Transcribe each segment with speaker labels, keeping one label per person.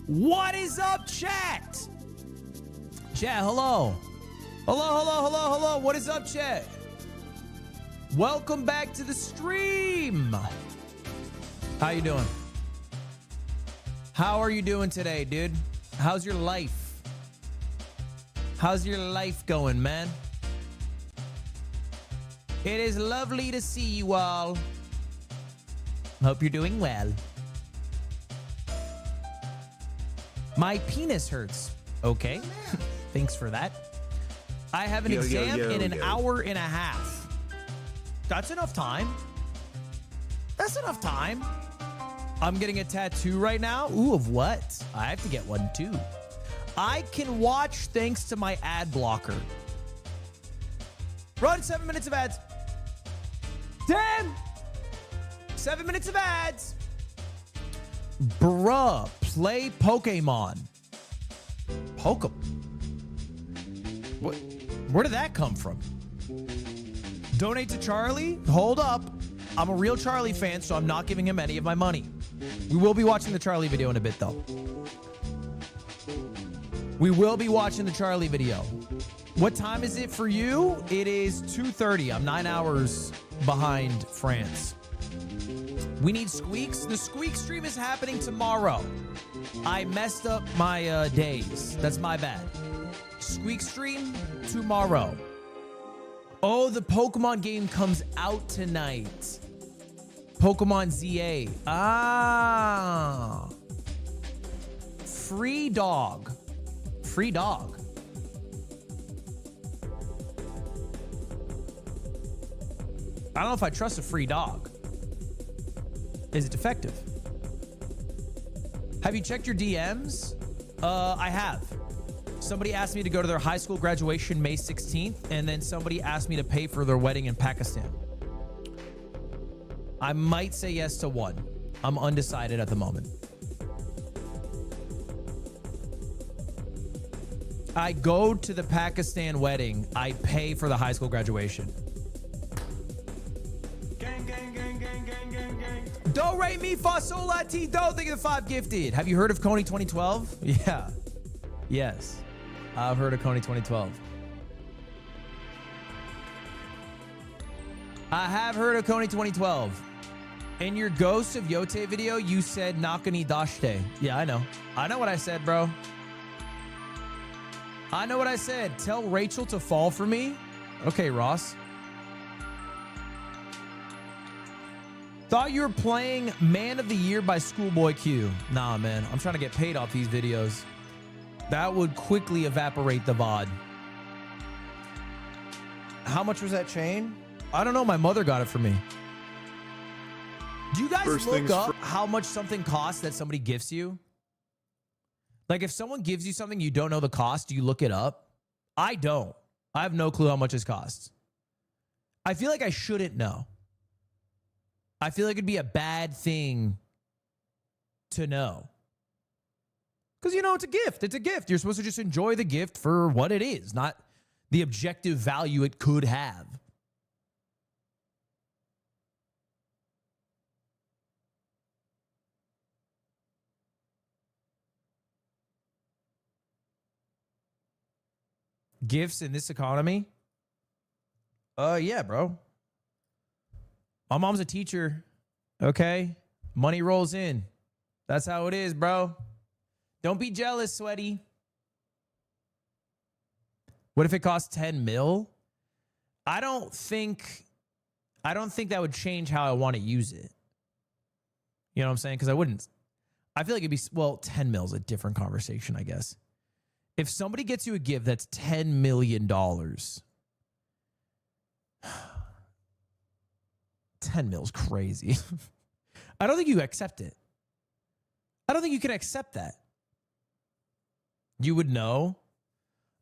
Speaker 1: What is up, chat? Chat, hello. Hello. What is up, chat? Welcome back to the stream. How you doing? How are you doing today, dude? How's your life? How's your life going, man? It is lovely to see you all. Hope you're doing well. My penis hurts. Okay. Thanks for that. I have an exam in an hour and a half. That's enough time. That's enough time. I'm getting a tattoo right now. Ooh, of what? I have to get one too. I can watch thanks to my ad blocker. Run 7 minutes of ads. Damn. 7 minutes of ads. Bruh, play Pokemon. Pokemon? What? Where did that come from? Donate to Charlie? Hold up. I'm a real Charlie fan, so I'm not giving him any of my money. We will be watching the Charlie video in a bit, though. We will be watching the Charlie video. What time is it for you? It is 2:30. I'm 9 hours behind France. We need squeaks. The squeak stream is happening tomorrow. I messed up my days. That's my bad. Squeak stream tomorrow. Oh, the Pokemon game comes out tonight. Pokemon ZA. Ah. Free dog. Free dog. I don't know if I trust a free dog. Is it defective? Have you checked your DMs? I have. Somebody asked me to go to their high school graduation May 16th, and then somebody asked me to pay for their wedding in Pakistan. I might say yes to one. I'm undecided at the moment. I go to the Pakistan wedding. I pay for the high school graduation. Do re mi fa sol la ti do. Think of the 5 gifted. Have you heard of Coney 2012? Yeah. Yes. I've heard of Coney 2012. I have heard of Coney 2012. In your Ghost of Yote video, you said Nakani Dashte. Yeah, I know. I know what I said, bro. I know what I said. Tell Rachel to fall for me. Okay, Ross. Thought you were playing Man of the Year by Schoolboy Q. Nah, man. I'm trying to get paid off these videos. That would quickly evaporate the VOD. How much was that chain? I don't know. My mother got it for me. Do you guys look up how much something costs that somebody gifts you? Like if someone gives you something you don't know the cost, do you look it up? I don't. I have no clue how much it costs. I feel like I shouldn't know. I feel like it'd be a bad thing to know. Because, you know, it's a gift. It's a gift. You're supposed to just enjoy the gift for what it is, not the objective value it could have. Gifts in this economy? Yeah, bro. My mom's a teacher, okay? Money rolls in. That's how it is, bro. Don't be jealous, sweaty. What if it costs 10 mil? I don't think that would change how I want to use it. You know what I'm saying? Because I feel like it'd be, well, 10 mil is a different conversation, I guess. If somebody gets you a gift that's $10 million, 10 mil's crazy. I don't think you accept it. I don't think you can accept that. You would know.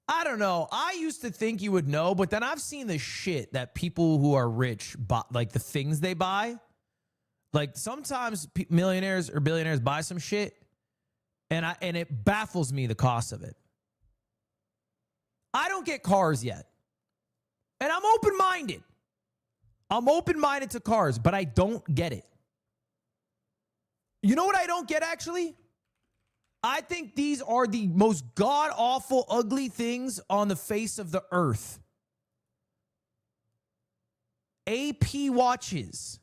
Speaker 1: I don't know. I used to think you would know, but then I've seen the shit that people who are rich buy, like the things they buy. Like sometimes millionaires or billionaires buy some shit, and it baffles me the cost of it. I don't get cars yet, and I'm open-minded. I'm open-minded to cars, but I don't get it. You know what I don't get, actually? I think these are the most god-awful, ugly things on the face of the earth. AP watches.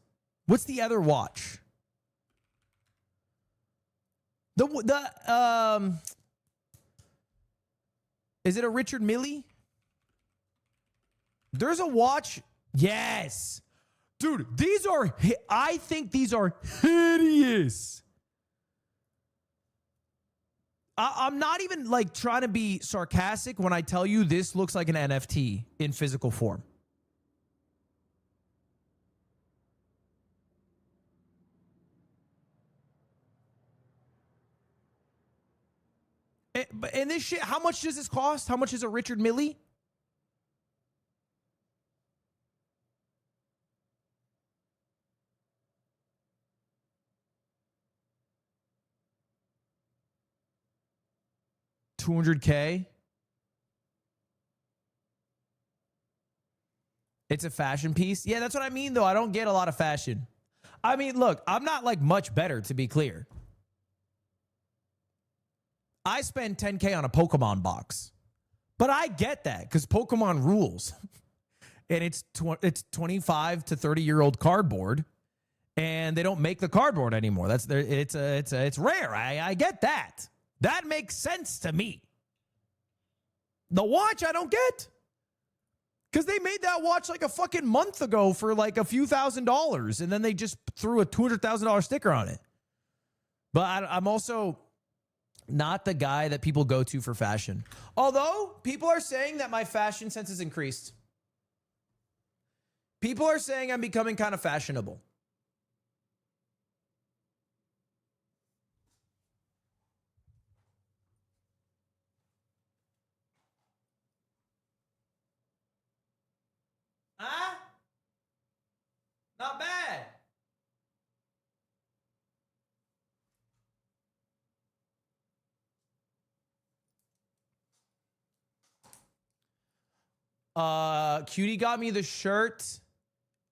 Speaker 1: What's the other watch? Is it a Richard Mille? There's a watch. Yes. Dude, I think these are hideous. I'm not even like trying to be sarcastic when I tell you this looks like an NFT in physical form. And this shit, how much does this cost? How much is a Richard Mille? $200K. It's a fashion piece. Yeah, that's what I mean, though. I don't get a lot of fashion. I mean, look, I'm not like much better, to be clear. I spend $10K on a Pokemon box, but I get that because Pokemon rules, and it's 25 to 30-year-old cardboard, and they don't make the cardboard anymore. It's rare. I get that. That makes sense to me. The watch I don't get. Because they made that watch like a fucking month ago for like a few $1,000s, and then they just threw a $200,000 sticker on it. But I'm also not the guy that people go to for fashion. Although people are saying that my fashion sense has increased. People are saying I'm becoming kind of fashionable. Huh? Not bad. Cutie got me the shirt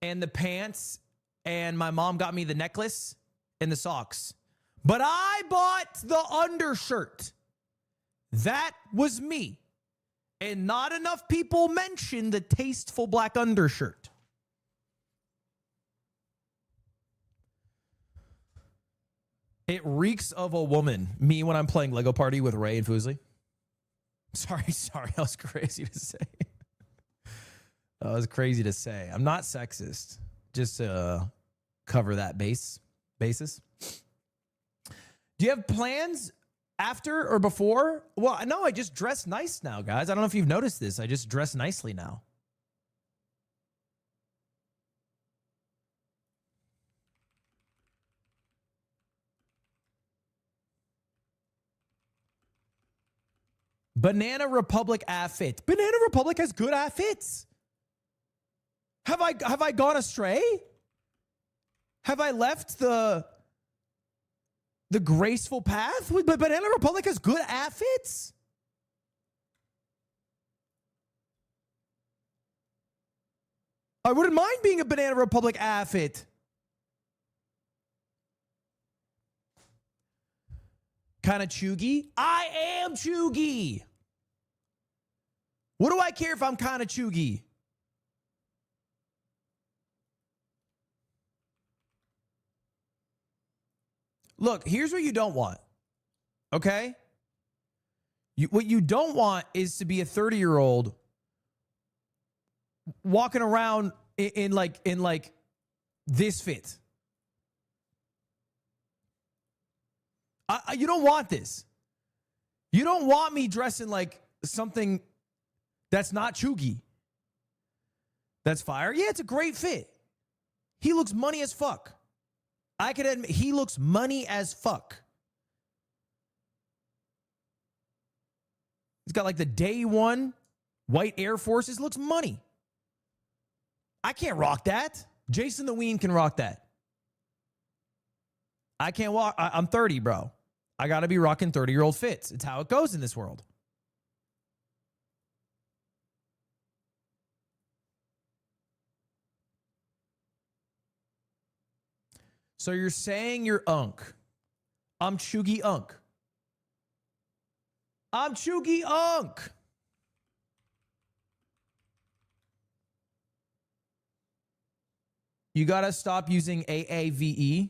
Speaker 1: and the pants, and my mom got me the necklace and the socks. But I bought the undershirt. That was me. And not enough people mention the tasteful black undershirt. It reeks of a woman. Me when I'm playing Lego Party with Ray and Foosley. Sorry. That was crazy to say. That was crazy to say. I'm not sexist. Just to cover that basis. Do you have plans after or before? Well, no, I just dress nice now, guys. I don't know if you've noticed this. I just dress nicely now. Banana Republic outfit. Banana Republic has good outfits. Have I gone astray? Have I left the graceful path? But Banana Republic has good outfits. I wouldn't mind being a Banana Republic outfit. Kind of chuggy. I am chuggy. What do I care if I'm kind of chuggy? Look, here's what you don't want. Okay? What you don't want is to be a 30-year-old walking around in like this fit. You don't want this. You don't want me dressing like something that's not chuggy. That's fire. Yeah, it's a great fit. He looks money as fuck. I could admit he looks money as fuck. He's got like the day one white Air Forces. Looks money. I can't rock that. Jason the Ween can rock that. I can't walk. I'm 30, bro. I got to be rocking 30-year-old fits. It's how it goes in this world. So you're saying you're unk. I'm chuggy unk. I'm Chugi Unk. You got to stop using AAVE.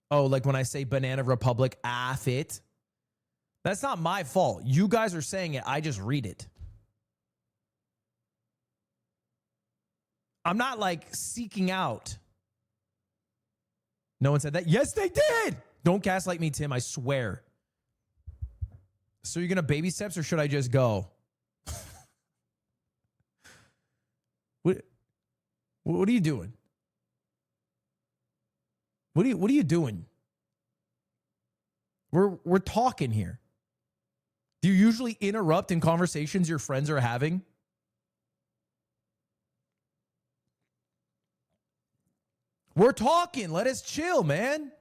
Speaker 1: Oh, like when I say Banana Republic, fit. That's not my fault. You guys are saying it. I just read it. I'm not like seeking out. No one said that. Yes, they did. Don't gaslight me, Tim. I swear. So you're going to baby steps or should I just go? What are you doing? What are you doing? We're talking here. Do you usually interrupt in conversations your friends are having? We're talking. Let us chill, man.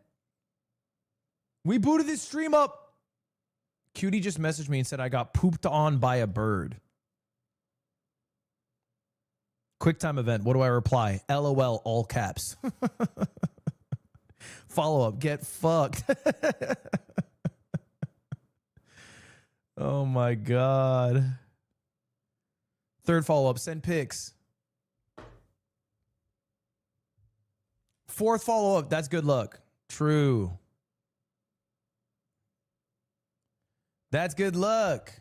Speaker 1: We booted this stream up. Cutie just messaged me and said I got pooped on by a bird. QuickTime event. What do I reply? LOL, all caps. Follow up. Get fucked. Oh my God. Third follow up. Send pics. Fourth follow up. That's good luck. True. That's good luck.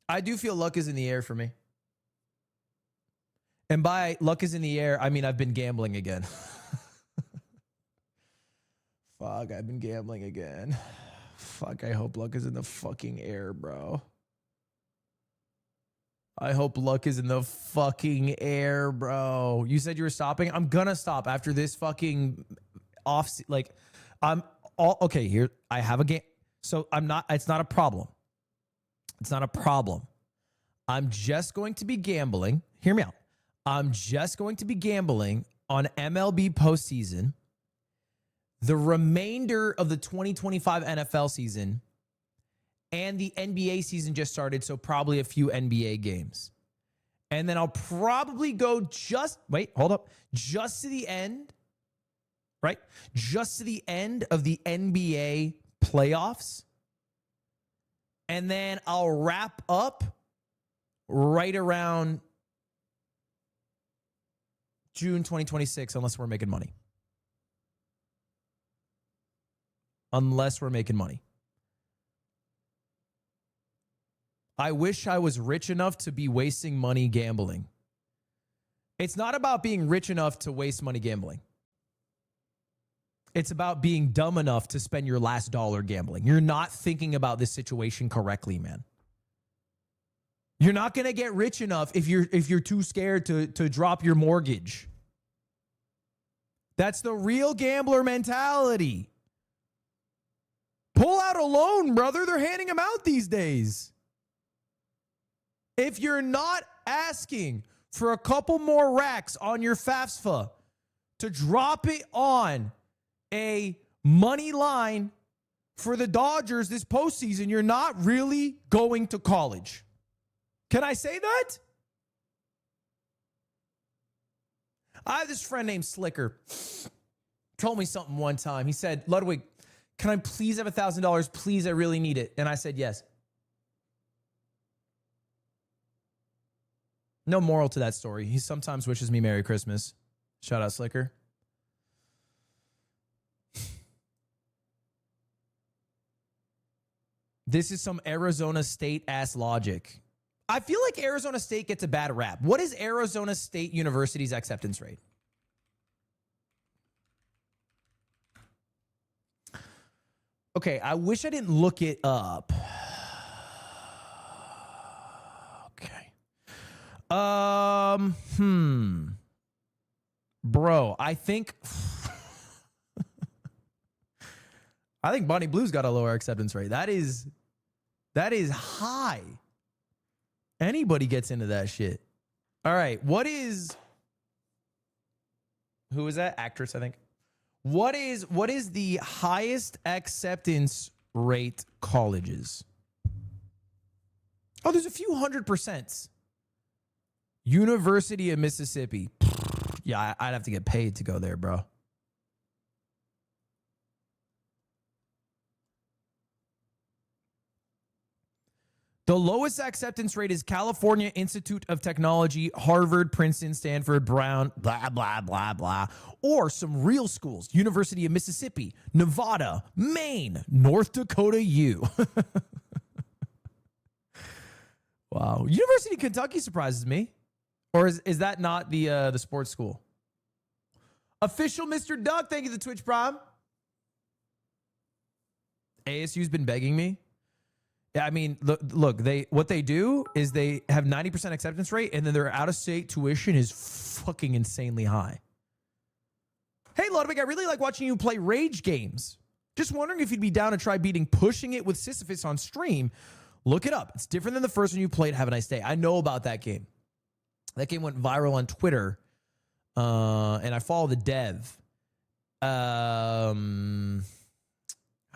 Speaker 1: I do feel luck is in the air for me. And by luck is in the air, I mean I've been gambling again. Fuck, I've been gambling again. Fuck, I hope luck is in the fucking air, bro. I hope luck is in the fucking air, bro. You said you were stopping? I'm gonna stop after this fucking off. Like, I'm all okay here. I have a game. So I'm not, it's not a problem. It's not a problem. I'm just going to be gambling. Hear me out. I'm just going to be gambling on MLB postseason, the remainder of the 2025 NFL season, and the NBA season just started, so probably a few NBA games. And then I'll probably go just to the end, right? Just to the end of the NBA playoffs. And then I'll wrap up right around June 2026, unless we're making money. Unless we're making money. I wish I was rich enough to be wasting money gambling. It's not about being rich enough to waste money gambling. It's about being dumb enough to spend your last dollar gambling. You're not thinking about this situation correctly, man. You're not going to get rich enough if you're too scared to drop your mortgage. That's the real gambler mentality. Pull out a loan, brother. They're handing them out these days. If you're not asking for a couple more racks on your FAFSA to drop it on a money line for the Dodgers this postseason, you're not really going to college. Can I say that? I have this friend named Slicker. Told me something one time. He said, Ludwig, can I please have $1,000? Please, I really need it. And I said, yes. No moral to that story. He sometimes wishes me Merry Christmas. Shout out, Slicker. This is some Arizona State ass logic. I feel like Arizona State gets a bad rap. What is Arizona State University's acceptance rate? Okay, I wish I didn't look it up. Okay. Bro, I think Bonnie Blue's got a lower acceptance rate. That is high. Anybody gets into that shit. All right, who is that? Actress, I think. What is the highest acceptance rate colleges? Oh, there's a few 100%. University of Mississippi. Yeah, I'd have to get paid to go there, bro. The lowest acceptance rate is California Institute of Technology, Harvard, Princeton, Stanford, Brown, blah, blah, blah, blah. Or some real schools, University of Mississippi, Nevada, Maine, North Dakota U. Wow. University of Kentucky surprises me. Or is that not the sports school? Official Mr. Duck, thank you to Twitch Prime. ASU's been begging me. Yeah, I mean, look, what they do is they have 90% acceptance rate, and then their out-of-state tuition is fucking insanely high. Hey, Ludwig, I really like watching you play rage games. Just wondering if you'd be down to try beating Pushing It with Sisyphus on stream. Look it up. It's different than the first one you played. Have a nice day. I know about that game. That game went viral on Twitter, and I follow the dev.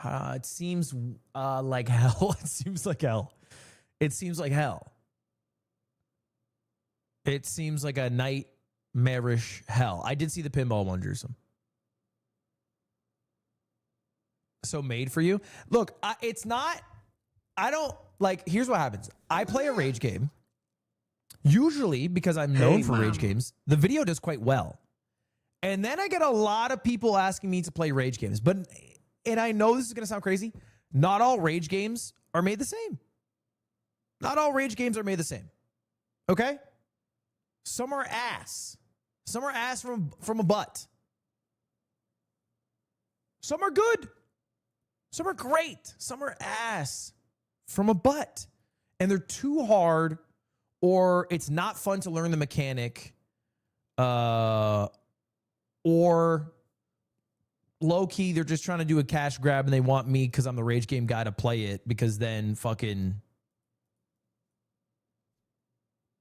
Speaker 1: It seems like hell. It seems like hell. It seems like hell. It seems like a nightmarish hell. I did see the pinball one, Jerusalem. So made for you. Look, it's not. I don't like. Here's what happens. I play a rage game. Usually, because I'm known for rage games, the video does quite well. And then I get a lot of people asking me to play rage games. And I know this is going to sound crazy. Not all rage games are made the same. Not all rage games are made the same. Okay? Some are ass. Some are ass from a butt. Some are good. Some are great. Some are ass from a butt. And they're too hard, or it's not fun to learn the mechanic, or low-key, they're just trying to do a cash grab and they want me because I'm the rage game guy to play it, because then fucking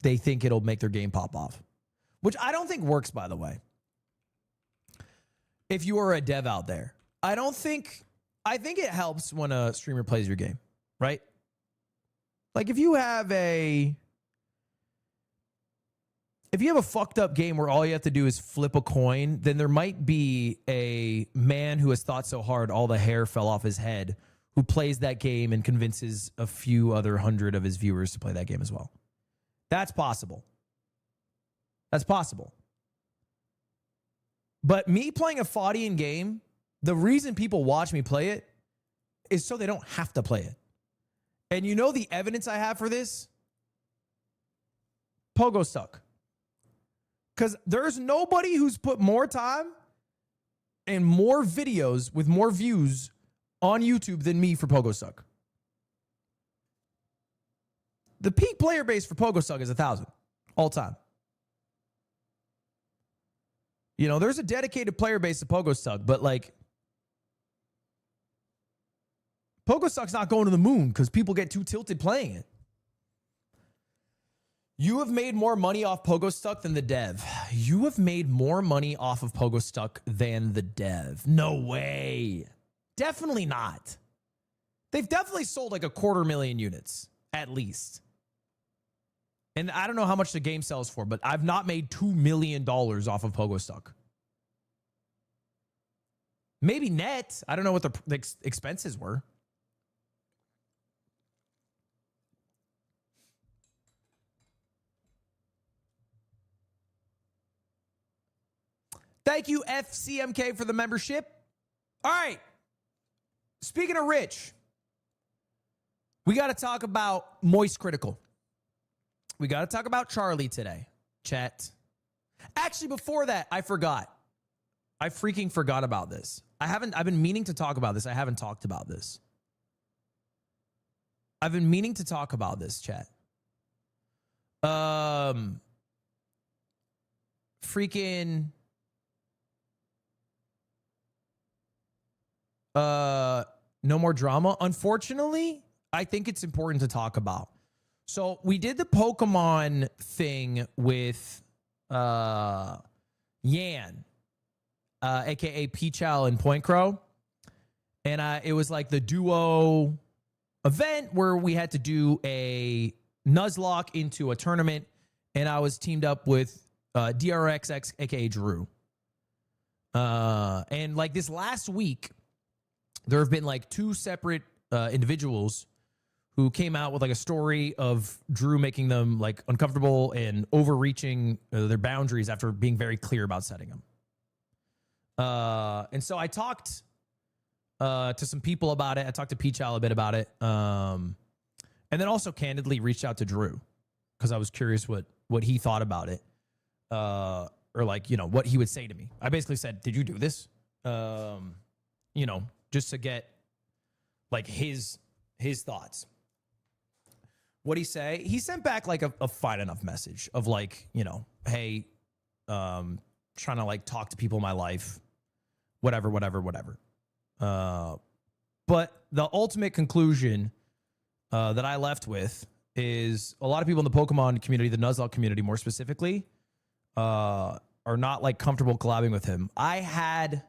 Speaker 1: they think it'll make their game pop off. Which I don't think works, by the way. If you are a dev out there, I think it helps when a streamer plays your game, right? Like if you have a fucked up game where all you have to do is flip a coin, then there might be a man who has thought so hard all the hair fell off his head who plays that game and convinces a few other hundred of his viewers to play that game as well. That's possible. That's possible. But me playing a Faudian game, the reason people watch me play it is so they don't have to play it. And you know the evidence I have for this? Pogo Stuck. Because there's nobody who's put more time and more videos with more views on YouTube than me for Pogo Stuck. The peak player base for Pogo Stuck is 1,000 all time. You know, there's a dedicated player base to Pogo Stuck, but like, Pogo Stuck's not going to the moon because people get too tilted playing it. You have made more money off Pogo Stuck than the dev. You have made more money off of Pogo Stuck than the dev. No way. Definitely not. They've definitely sold like 250,000 units, at least. And I don't know how much the game sells for, but I've not made $2 million off of Pogo Stuck. Maybe net. I don't know what the expenses were. Thank you, FCMK, for the membership. All right. Speaking of rich, we got to talk about Moist Critical. We got to talk about Charlie today, chat. Actually, before that, I forgot. I freaking forgot about this. I've been meaning to talk about this. I haven't talked about this. I've been meaning to talk about this, chat. Freaking... no more drama. Unfortunately, I think it's important to talk about. So we did the Pokemon thing with Yan, aka Peachow and Point Crow. And it was like the duo event where we had to do a Nuzlocke into a tournament. And I was teamed up with DRXX, aka Drew. And like this last week, there have been like two separate individuals who came out with like a story of Drew making them like uncomfortable and overreaching their boundaries after being very clear about setting them. And so I talked to some people about it. I talked to Peach-Al a bit about it. And then also candidly reached out to Drew because I was curious what he thought about it. Or like, you know, what he would say to me. I basically said, did you do this? You know, just to get like his thoughts. What'd he say? He sent back like a fine enough message of like, you know, hey, trying to like talk to people in my life, whatever. But the ultimate conclusion that I left with is a lot of people in the Pokemon community, the Nuzlocke community more specifically, are not like comfortable collabing with him. I had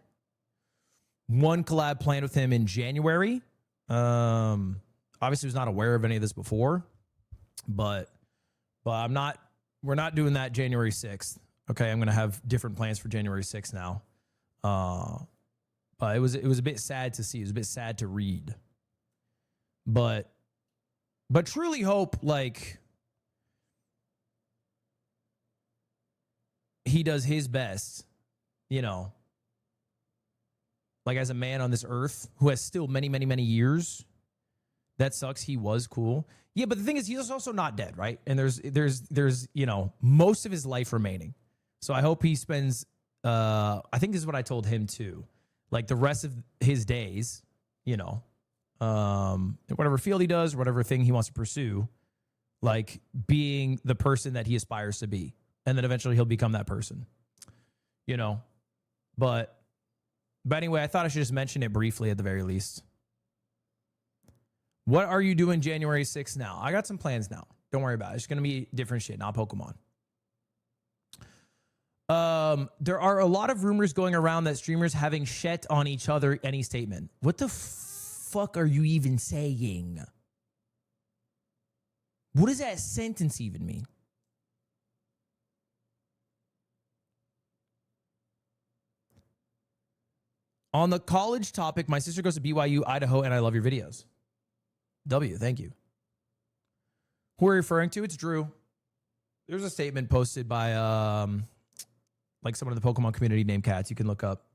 Speaker 1: one collab planned with him in January. Obviously was not aware of any of this before, but we're not doing that January 6th. Okay. I'm going to have different plans for January 6th now. But it was a bit sad to see. It was a bit sad to read, but truly hope like he does his best, you know, like as a man on this earth who has still many, many, many years. That sucks. He was cool. Yeah, but the thing is, he's also not dead, right? And there's you know, most of his life remaining. So I hope he spends, I think this is what I told him too, like the rest of his days, you know, whatever field he does, whatever thing he wants to pursue, like being the person that he aspires to be. And then eventually he'll become that person, you know, but anyway, I thought I should just mention it briefly at the very least. What are you doing January 6th now? I got some plans now. Don't worry about it. It's going to be different shit, not Pokemon. There are a lot of rumors going around that streamers having shet on each other any statement. What the fuck are you even saying? What does that sentence even mean? On the college topic, my sister goes to BYU, Idaho, and I love your videos. W, thank you. Who are you referring to? It's Drew. There's a statement posted by like someone in the Pokemon community named Cats. You can look up.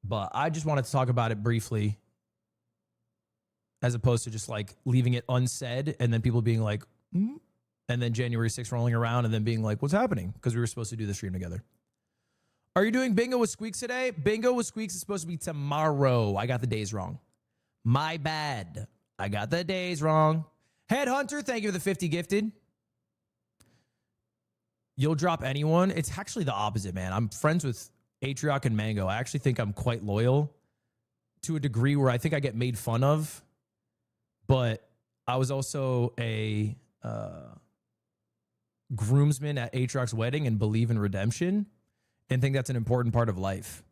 Speaker 1: But I just wanted to talk about it briefly as opposed to just like leaving it unsaid and then people being like, and then January 6th rolling around and then being like, what's happening? Because we were supposed to do the stream together. Are you doing bingo with Squeaks today? Bingo with Squeaks is supposed to be tomorrow. I got the days wrong. My bad. I got the days wrong. Headhunter, thank you for the 50 gifted. You'll drop anyone? It's actually the opposite, man. I'm friends with Atrioc and Mango. I actually think I'm quite loyal to a degree where I think I get made fun of. But I was also a groomsman at Atrioc's wedding and believe in redemption and think that's an important part of life.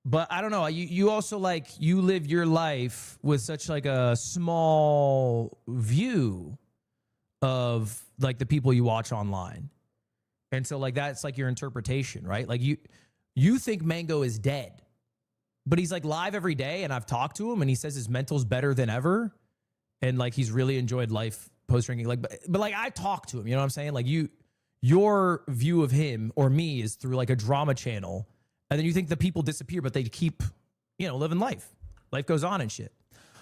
Speaker 1: But I don't know. You also like, you live your life with such like a small view of like the people you watch online. And so like, that's like your interpretation, right? Like you think Mango is dead, but he's like live every day. And I've talked to him and he says his mental's better than ever. And like, he's really enjoyed life post-drinking. Like, but like I talked to him, you know what I'm saying? Like your view of him or me is through like a drama channel. And then you think the people disappear, but they keep, you know, living life. Life goes on and shit.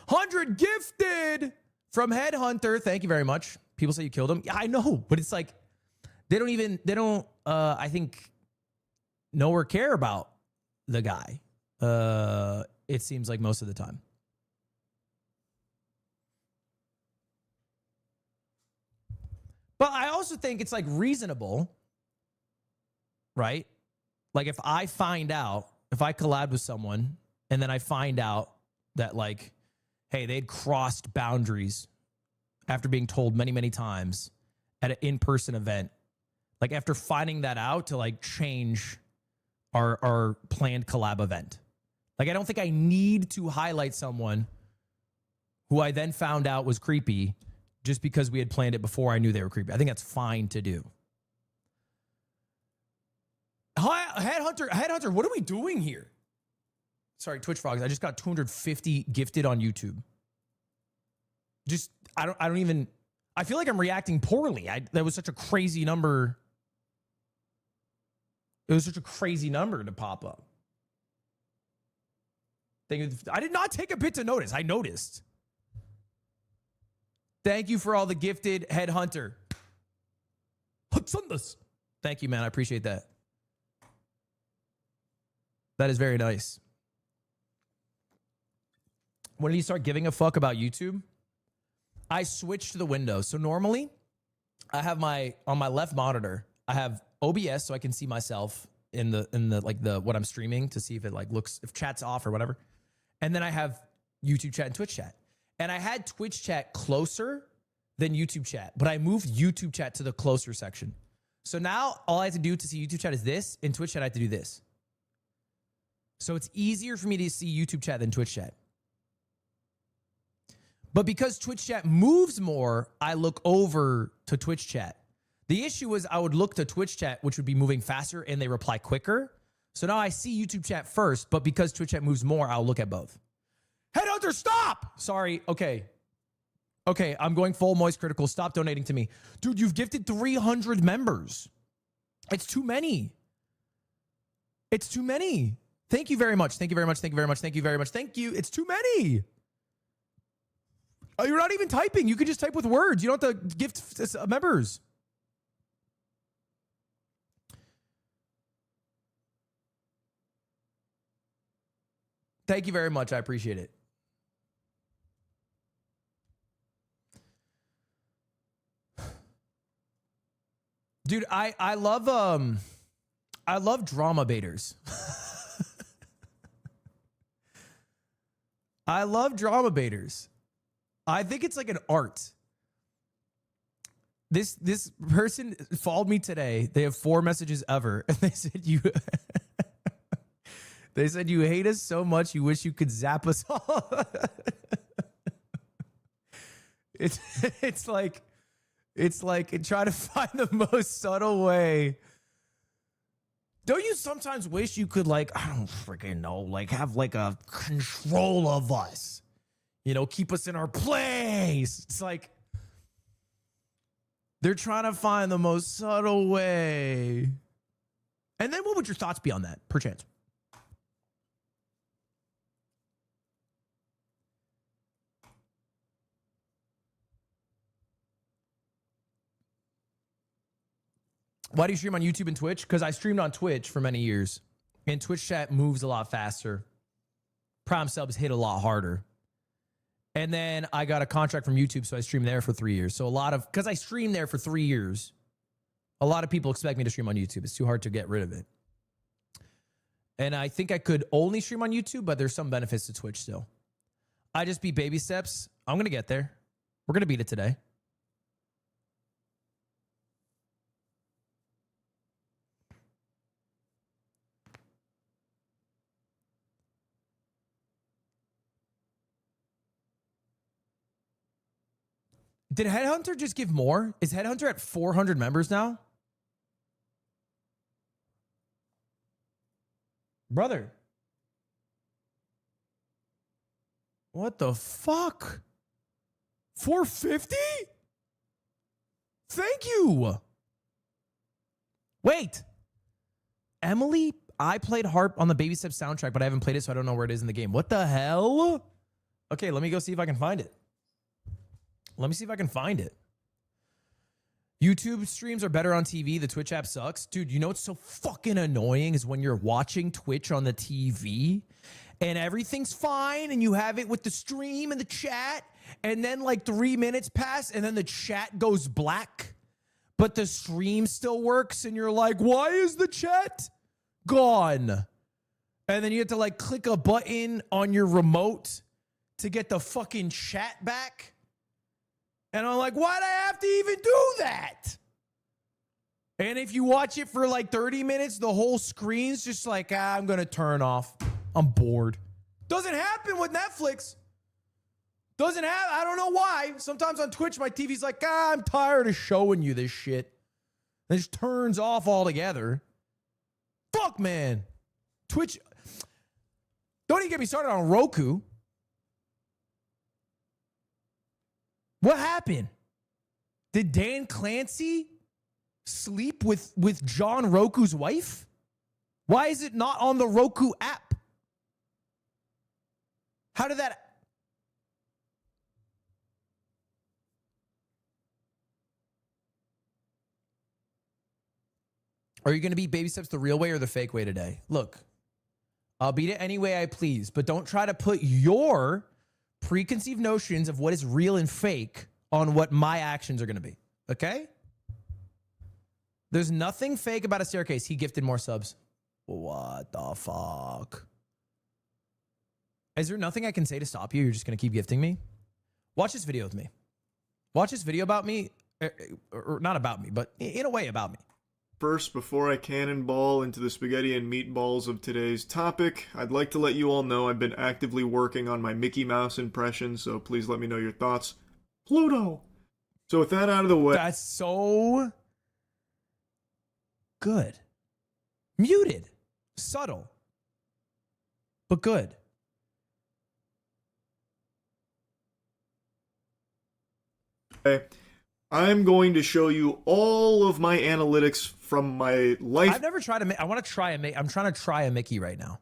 Speaker 1: 100 gifted from Headhunter. Thank you very much. People say you killed him. Yeah, I know, but it's like, they don't, I think, know or care about the guy. It seems like most of the time. But I also think it's like reasonable, right? Like if I collab with someone and then I find out that like, hey, they'd crossed boundaries after being told many, many times at an in-person event, like after finding that out to like change our planned collab event. Like, I don't think I need to highlight someone who I then found out was creepy just because we had planned it before I knew they were creepy. I think that's fine to do. Headhunter, what are we doing here? Sorry, Twitch Frogs. I just got 250 gifted on YouTube. I feel like I'm reacting poorly. That was such a crazy number. It was such a crazy number to pop up. I did not take a bit to notice. I noticed. Thank you for all the gifted, Headhunter. Thank you, man. I appreciate that. That is very nice. When did you start giving a fuck about YouTube? I switched to the window. So normally I have on my left monitor, I have OBS so I can see myself in the what I'm streaming to see if it if chat's off or whatever. And then I have YouTube chat and Twitch chat. And I had Twitch chat closer than YouTube chat, but I moved YouTube chat to the closer section. So now all I have to do to see YouTube chat is this, and Twitch chat I have to do this. So it's easier for me to see YouTube chat than Twitch chat. But because Twitch chat moves more, I look over to Twitch chat. The issue is I would look to Twitch chat, which would be moving faster, and they reply quicker. So now I see YouTube chat first, but because Twitch chat moves more, I'll look at both. Headhunter, stop! Sorry, okay. Okay, I'm going full moist critical. Stop donating to me. Dude, you've gifted 300 members. It's too many. It's too many. Thank you very much. Thank you very much. Thank you very much. Thank you very much. Thank you. It's too many. Oh, you're not even typing. You can just type with words. You don't have to gift members. Thank you very much. I appreciate it. Dude, I love drama baiters. I love drama baiters. I think it's like an art. This person followed me today. They have 4 messages ever, and they said they said you hate us so much you wish you could zap us all. It's like try to find the most subtle way. Don't you sometimes wish you could I don't freaking know, have a control of us? You know, keep us in our place. It's like they're trying to find the most subtle way. And then what would your thoughts be on that, perchance? Why do you stream on YouTube and Twitch? Because I streamed on Twitch for many years. And Twitch chat moves a lot faster. Prime subs hit a lot harder. And then I got a contract from YouTube, so I streamed there for 3 years. So because I streamed there for 3 years, a lot of people expect me to stream on YouTube. It's too hard to get rid of it. And I think I could only stream on YouTube, but there's some benefits to Twitch still. I just beat baby steps. I'm going to get there. We're going to beat it today. Did Headhunter just give more? Is Headhunter at 400 members now? Brother. What the fuck? 450? Thank you. Wait. Emily, I played harp on the Baby Steps soundtrack, but I haven't played it, so I don't know where it is in the game. What the hell? Okay, let me go see if I can find it. Let me see if I can find it. YouTube streams are better on TV. The Twitch app sucks. Dude, you know what's so fucking annoying is when you're watching Twitch on the TV and everything's fine and you have it with the stream and the chat and then 3 minutes pass and then the chat goes black, but the stream still works and you're like, why is the chat gone? And then you have to click a button on your remote to get the fucking chat back. And I'm like, why'd I have to even do that? And if you watch it for 30 minutes, the whole screen's just I'm going to turn off. I'm bored. Doesn't happen with Netflix. Doesn't happen. I don't know why. Sometimes on Twitch, my TV's like, I'm tired of showing you this shit. And it just turns off altogether. fuck, man? Twitch. Don't even get me started on Roku. What happened? Did Dan Clancy sleep with John Roku's wife? Why is it not on the Roku app? How did that... Are you going to beat baby steps the real way or the fake way today? Look, I'll beat it any way I please, but don't try to put your preconceived notions of what is real and fake on what my actions are going to be. Okay? There's nothing fake about a staircase. He gifted more subs. What the fuck? Is there nothing I can say to stop you? You're just going to keep gifting me? Watch this video with me. Watch this video about me, or not about me, but in a way about me.
Speaker 2: First, before I cannonball into the spaghetti and meatballs of today's topic, I'd like to let you all know I've been actively working on my Mickey Mouse impression, so please let me know your thoughts. Pluto! So with that out of the way...
Speaker 1: That's so good. Muted. Subtle. But good.
Speaker 2: Okay. I'm going to show you all of my analytics from my life.
Speaker 1: I've never tried a... I want to try a... I'm trying to try a Mickey right now.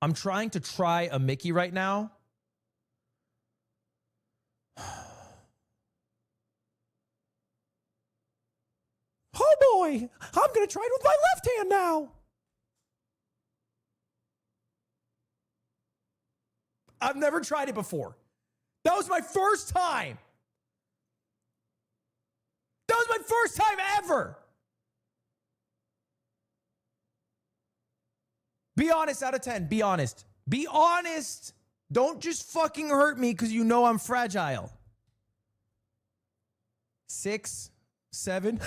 Speaker 1: I'm trying to try a Mickey right now. Oh boy! I'm going to try it with my left hand now. I've never tried it before. That was my first time. That was my first time ever. Be honest out of 10. Be honest. Be honest. Don't just fucking hurt me because you know I'm fragile. 6, 7.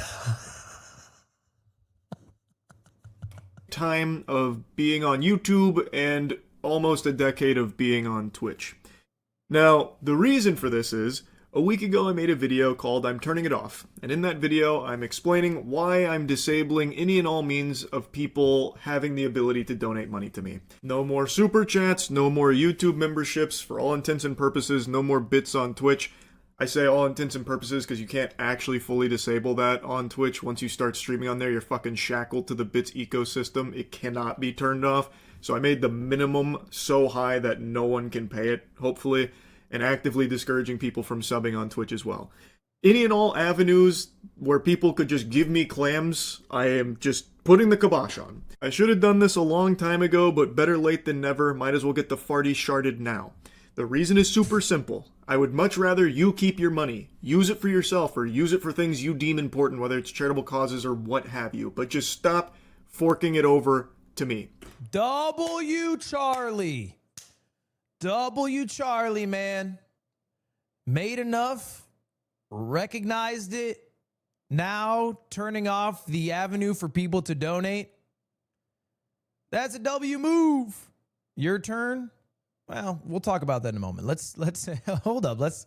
Speaker 2: Time of being on YouTube and almost a decade of being on Twitch. Now, the reason for this is, a week ago I made a video called I'm Turning It Off, and in that video I'm explaining why I'm disabling any and all means of people having the ability to donate money to me. No more super chats, no more YouTube memberships, for all intents and purposes, no more bits on Twitch. I say all intents and purposes because you can't actually fully disable that on Twitch. Once you start streaming on there, you're fucking shackled to the bits ecosystem. It cannot be turned off. So I made the minimum so high that no one can pay it, hopefully, and actively discouraging people from subbing on Twitch as well. Any and all avenues where people could just give me clams, I am just putting the kibosh on. I should have done this a long time ago, but better late than never. Might as well get the farty sharded now. The reason is super simple. I would much rather you keep your money. Use it for yourself or use it for things you deem important, whether it's charitable causes or what have you. But just stop forking it over to me.
Speaker 1: W. Charlie. W. Charlie, man. Made enough. Recognized it. Now turning off the avenue for people to donate. That's a W move. Your turn. Well, we'll talk about that in a moment. Let's hold up. Let's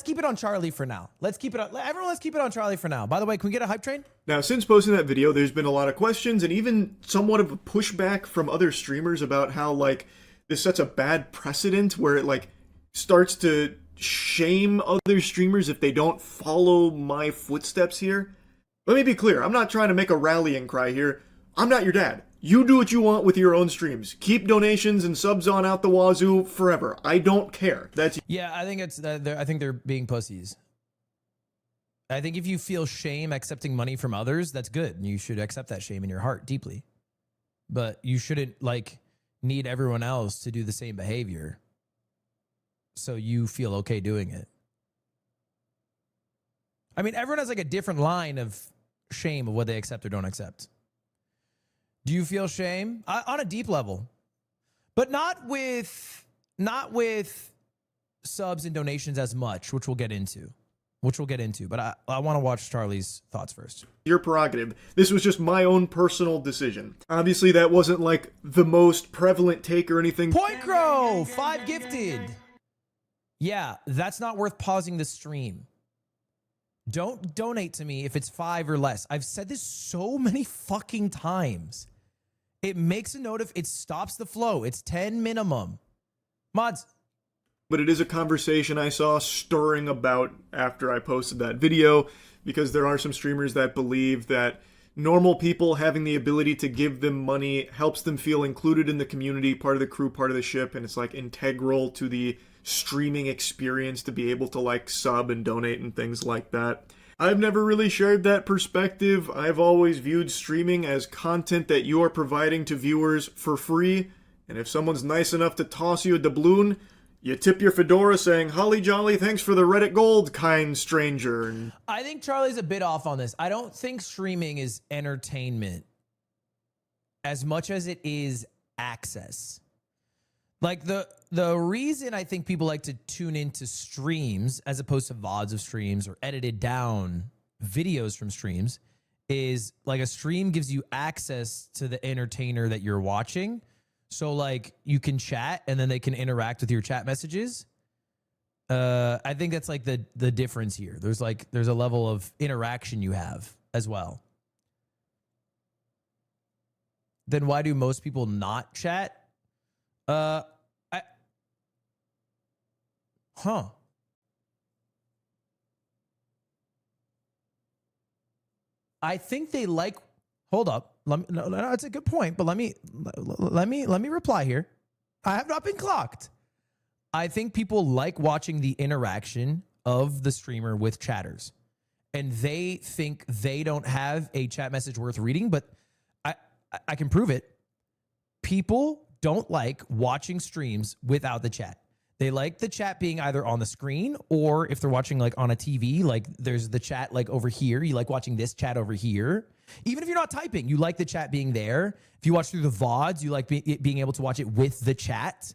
Speaker 1: keep it on Charlie for now. Let's keep it on. Everyone, let's keep it on Charlie for now. By the way, can we get a hype train?
Speaker 2: Now, since posting that video, there's been a lot of questions and even somewhat of a pushback from other streamers about how, like, this sets a bad precedent where it, like, starts to shame other streamers if they don't follow my footsteps here. Let me be clear. I'm not trying to make a rallying cry here. I'm not your dad. You do what you want with your own streams. Keep donations and subs on out the wazoo forever. I don't care. That's...
Speaker 1: Yeah, I think it's. I think they're being pussies. I think if you feel shame accepting money from others, that's good. You should accept that shame in your heart deeply. But you shouldn't, like, need everyone else to do the same behavior so you feel okay doing it. I mean, everyone has, like, a different line of shame of what they accept or don't accept. Do you feel shame? On a deep level, but not with subs and donations as much, which we'll get into. But I want to watch Charlie's thoughts first.
Speaker 2: Your prerogative. This was just my own personal decision. Obviously, that wasn't like the most prevalent take or anything.
Speaker 1: Point Crow, 5 gifted. Yeah, that's not worth pausing the stream. Don't donate to me if it's 5 or less. I've said this so many fucking times. It makes a note if it stops the flow. It's 10 minimum. Mods.
Speaker 2: But it is a conversation I saw stirring about after I posted that video, because there are some streamers that believe that normal people having the ability to give them money helps them feel included in the community, part of the crew, part of the ship, and it's like integral to the streaming experience to be able to like sub and donate and things like that. I've never really shared that perspective. I've always viewed streaming as content that you are providing to viewers for free, and if someone's nice enough to toss you a doubloon, you tip your fedora saying, "Holly jolly, thanks for the Reddit gold, kind stranger." And
Speaker 1: I think Charlie's a bit off on this. I don't think streaming is entertainment as much as it is access. Like the reason I think people like to tune into streams as opposed to VODs of streams or edited down videos from streams is like a stream gives you access to the entertainer that you're watching. So like you can chat and then they can interact with your chat messages. I think that's like the difference here. There's a level of interaction you have as well. Then why do most people not chat? I think they like. Hold up. No, it's a good point, but let me reply here. I have not been clocked. I think people like watching the interaction of the streamer with chatters, and they think they don't have a chat message worth reading, but I can prove it. People don't like watching streams without the chat. They like the chat being either on the screen or if they're watching like on a TV, like there's the chat like over here. You like watching this chat over here. Even if you're not typing, you like the chat being there. If you watch through the VODs, you like being able to watch it with the chat.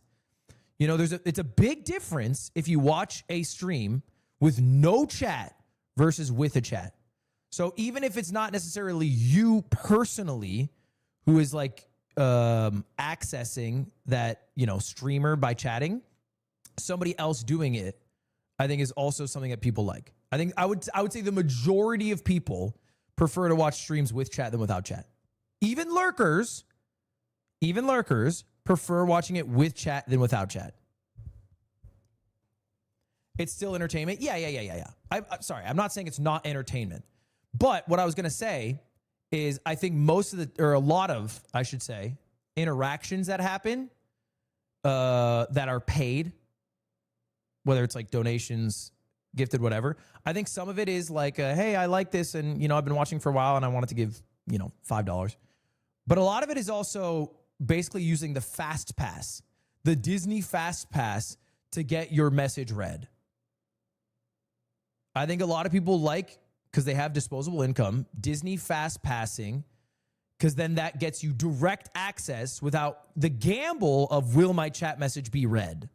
Speaker 1: You know, it's a big difference if you watch a stream with no chat versus with a chat. So even if it's not necessarily you personally who is like accessing that, you know, streamer by chatting, somebody else doing it, I think is also something that people like. I think I would say the majority of people prefer to watch streams with chat than without chat. Even lurkers prefer watching it with chat than without chat. It's still entertainment. Yeah. I'm sorry. I'm not saying it's not entertainment. But what I was going to say is I think a lot of, I should say, interactions that happen that are paid, whether it's like donations, gifted, whatever. I think some of it is like, hey, I like this and, you know, I've been watching for a while and I wanted to give, you know, $5. But a lot of it is also basically using the Fast Pass, the Disney Fast Pass to get your message read. I think a lot of people like, because they have disposable income, Disney Fast Passing, because then that gets you direct access without the gamble of will my chat message be read.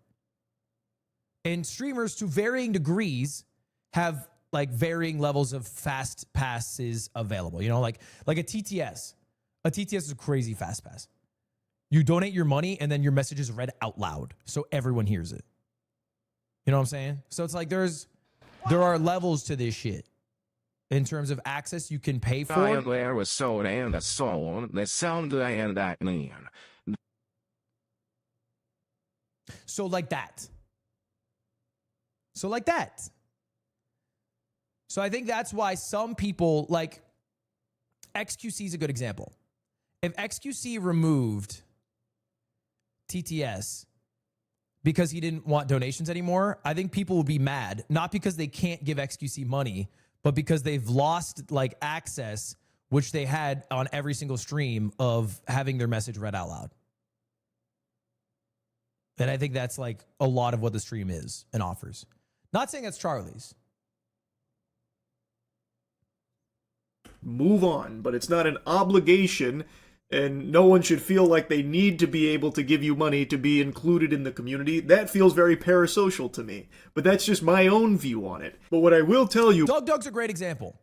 Speaker 1: And streamers, to varying degrees, have like varying levels of fast passes available. You know, like a TTS. A TTS is a crazy fast pass. You donate your money and then your message is read out loud so everyone hears it. You know what I'm saying? So it's like there are levels to this shit. In terms of access you can pay for. So like that. So I think that's why some people, like XQC is a good example. If XQC removed TTS because he didn't want donations anymore, I think people would be mad, not because they can't give XQC money, but because they've lost like access, which they had on every single stream of having their message read out loud. And I think that's like a lot of what the stream is and offers. Not saying that's Charlie's.
Speaker 2: move on, but it's not an obligation, and no one should feel like they need to be able to give you money to be included in the community. That feels very parasocial to me, but that's just my own view on it. But what I will tell you...
Speaker 1: Doug's a great example.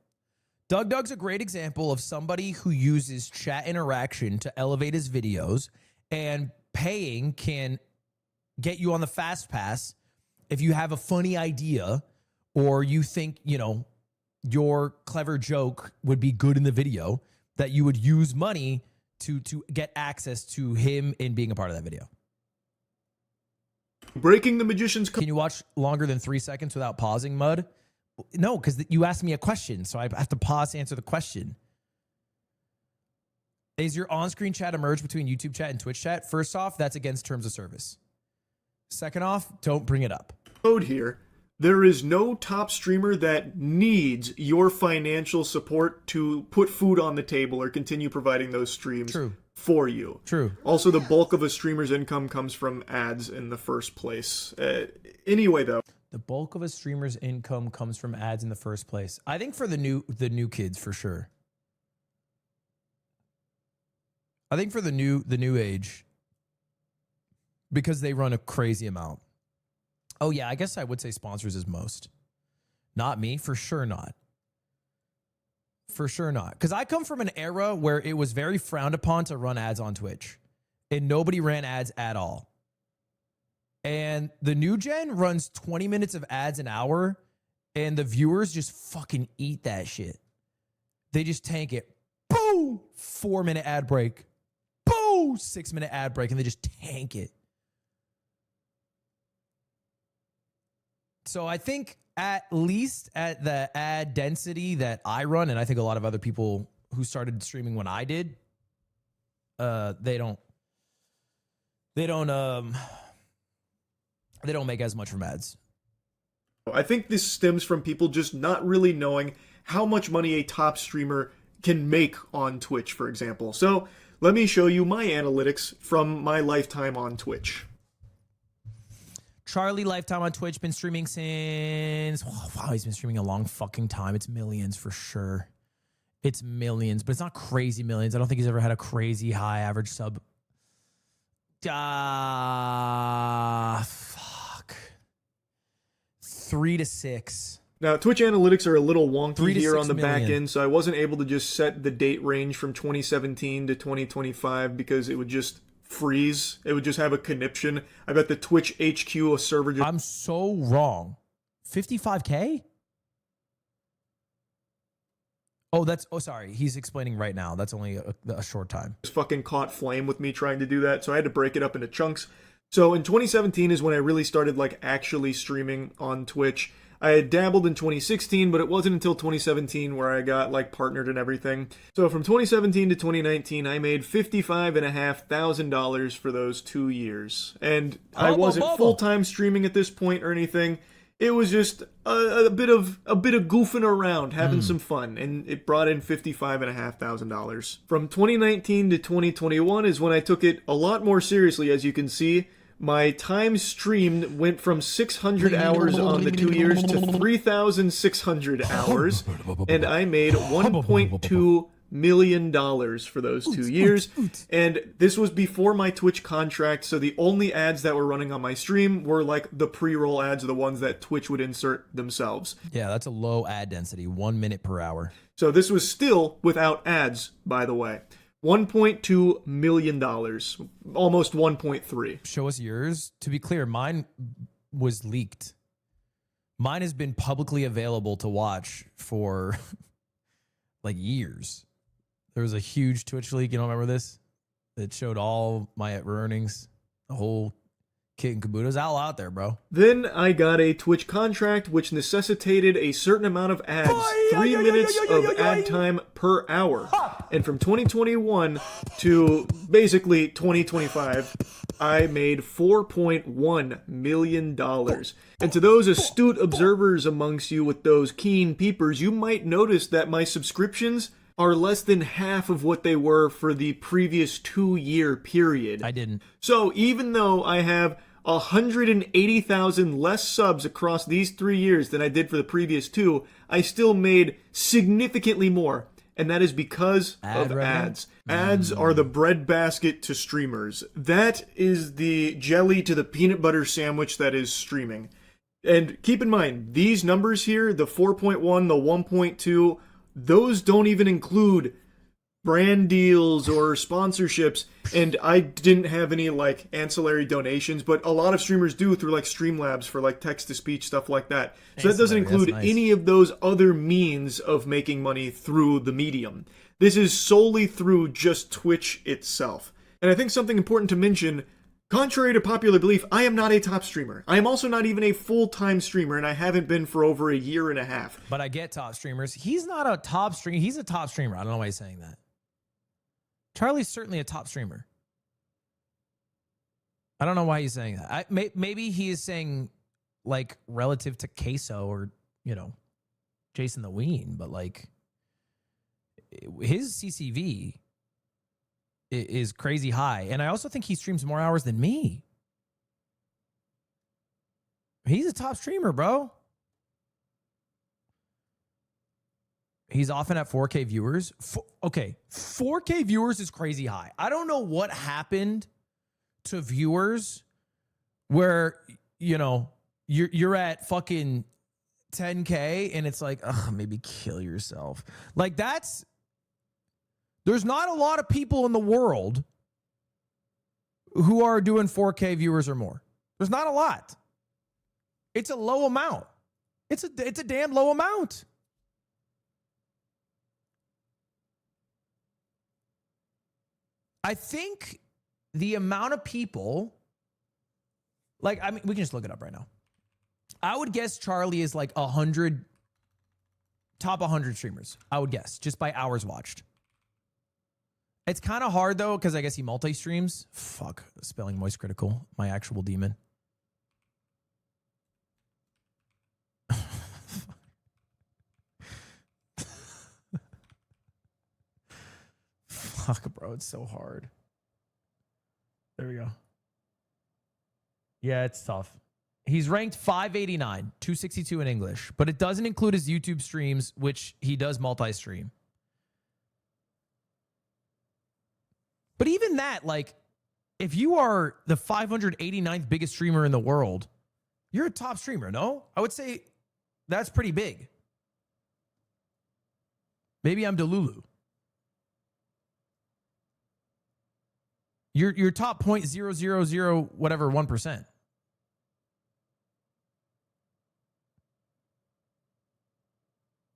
Speaker 1: Doug's a great example of somebody who uses chat interaction to elevate his videos, and paying can get you on the fast pass if you have a funny idea or you think, you know, your clever joke would be good in the video, that you would use money to get access to him in being a part of that video.
Speaker 2: Breaking the magician's code.
Speaker 1: Can you watch longer than 3 seconds without pausing, Mud? No, because you asked me a question, so I have to pause to answer the question. Is your on-screen chat a merge between YouTube chat and Twitch chat? First off, that's against terms of service. Second off, don't bring it up.
Speaker 2: Code here. There is no top streamer that needs your financial support to put food on the table or continue providing those streams for you.
Speaker 1: True.
Speaker 2: Also, the bulk of a streamer's income comes from ads in the first place. Anyway, though.
Speaker 1: The bulk of a streamer's income comes from ads in the first place. I think for the new kids, for sure. I think for the new age, because they run a crazy amount. Oh, yeah, I guess I would say sponsors is most. Not me, for sure not. For sure not. Because I come from an era where it was very frowned upon to run ads on Twitch. And nobody ran ads at all. And the new gen runs 20 minutes of ads an hour, and the viewers just fucking eat that shit. They just tank it. Boom! 4-minute ad break. Boom! 6-minute ad break, and they just tank it. So I think at least at the ad density that I run, and I think a lot of other people who started streaming when I did, they don't make as much from ads.
Speaker 2: I think this stems from people just not really knowing how much money a top streamer can make on Twitch, for example. So let me show you my analytics from my lifetime on Twitch.
Speaker 1: Charlie, lifetime on Twitch, been streaming since... Oh, wow, he's been streaming a long fucking time. It's millions for sure. It's millions, but it's not crazy millions. I don't think he's ever had a crazy high average sub. Fuck. 3 to 6.
Speaker 2: Now, Twitch analytics are a little wonky here on the
Speaker 1: million.
Speaker 2: back end, so I wasn't able to just set the date range from 2017 to 2025 because it would just freeze. It would just have a conniption. I bet the Twitch HQ a server just...
Speaker 1: I'm so wrong. 55K? Oh, sorry. He's explaining right now. That's only a short time.
Speaker 2: Just fucking caught flame with me trying to do that, so I had to break it up into chunks. So in 2017 is when I really started like actually streaming on Twitch. I had dabbled in 2016, but it wasn't until 2017 where I got like partnered and everything. So from 2017 to 2019, I made $55,500 for those 2 years. And I wasn't full-time streaming at this point or anything. It was just a bit of goofing around, having some fun, and it brought in $55,500. From 2019 to 2021 is when I took it a lot more seriously, as you can see. My time streamed went from 600 hours on the 2 years to 3,600 hours, and I made $1.2 million for those 2 years. And this was before my Twitch contract, so the only ads that were running on my stream were like the pre-roll ads, or the ones that Twitch would insert themselves.
Speaker 1: Yeah, that's a low ad density, 1 minute per hour.
Speaker 2: So this was still without ads, by the way. $1.2 million, almost 1.3.
Speaker 1: Show us yours. To be clear, mine was leaked. Mine has been publicly available to watch for like years. There was a huge Twitch leak. You don't remember this? That showed all my earnings, the whole kit and caboodle. It's all out there, bro.
Speaker 2: Then I got a Twitch contract, which necessitated a certain amount of ads, 3 minutes of ad time per hour. And from 2021 to basically 2025, I made $4.1 million. And to those astute observers amongst you with those keen peepers, you might notice that my subscriptions are less than half of what they were for the previous 2-year period.
Speaker 1: I didn't.
Speaker 2: So even though I have 180,000 less subs across these 3 years than I did for the previous 2, I still made significantly more. And that is because of ads. Ads are the breadbasket to streamers. That is the jelly to the peanut butter sandwich that is streaming. And keep in mind, these numbers here, the 4.1, the 1.2, those don't even include brand deals or sponsorships, and I didn't have any like ancillary donations, but a lot of streamers do through like Streamlabs for like text to speech stuff like that. So that doesn't include any of those other means of making money through the medium. This is solely through just Twitch itself. And I think something important to mention, contrary to popular belief, I am not a top streamer. I am also not even a full-time streamer, and I haven't been for over a year and a half.
Speaker 1: But I get top streamers. He's not a top streamer. He's a top streamer. I don't know why he's saying that. Charlie's certainly a top streamer. I don't know why he's saying that. Maybe he is saying like relative to Queso or, you know, Jason the Ween, but like his CCV is crazy high. And I also think he streams more hours than me. He's a top streamer, bro. He's often at 4K viewers. Okay, 4K viewers is crazy high. I don't know what happened to viewers where, you know, you're at fucking 10K and it's like, ugh, maybe kill yourself. Like there's not a lot of people in the world who are doing 4K viewers or more. There's not a lot. It's a low amount. It's a damn low amount. I think the amount of people, like, I mean, we can just look it up right now. I would guess Charlie is like 100, top 100 streamers. I would guess, just by hours watched. It's kind of hard, though, because I guess he multi-streams. Fuck, spelling moist critical, my actual demon. Fuck, bro, it's so hard. There we go. Yeah, it's tough. He's ranked 589, 262 in English, but it doesn't include his YouTube streams, which he does multi-stream. But even that, like, if you are the 589th biggest streamer in the world, you're a top streamer, no? I would say that's pretty big. Maybe I'm Delulu. You're top 0.000 whatever 1%.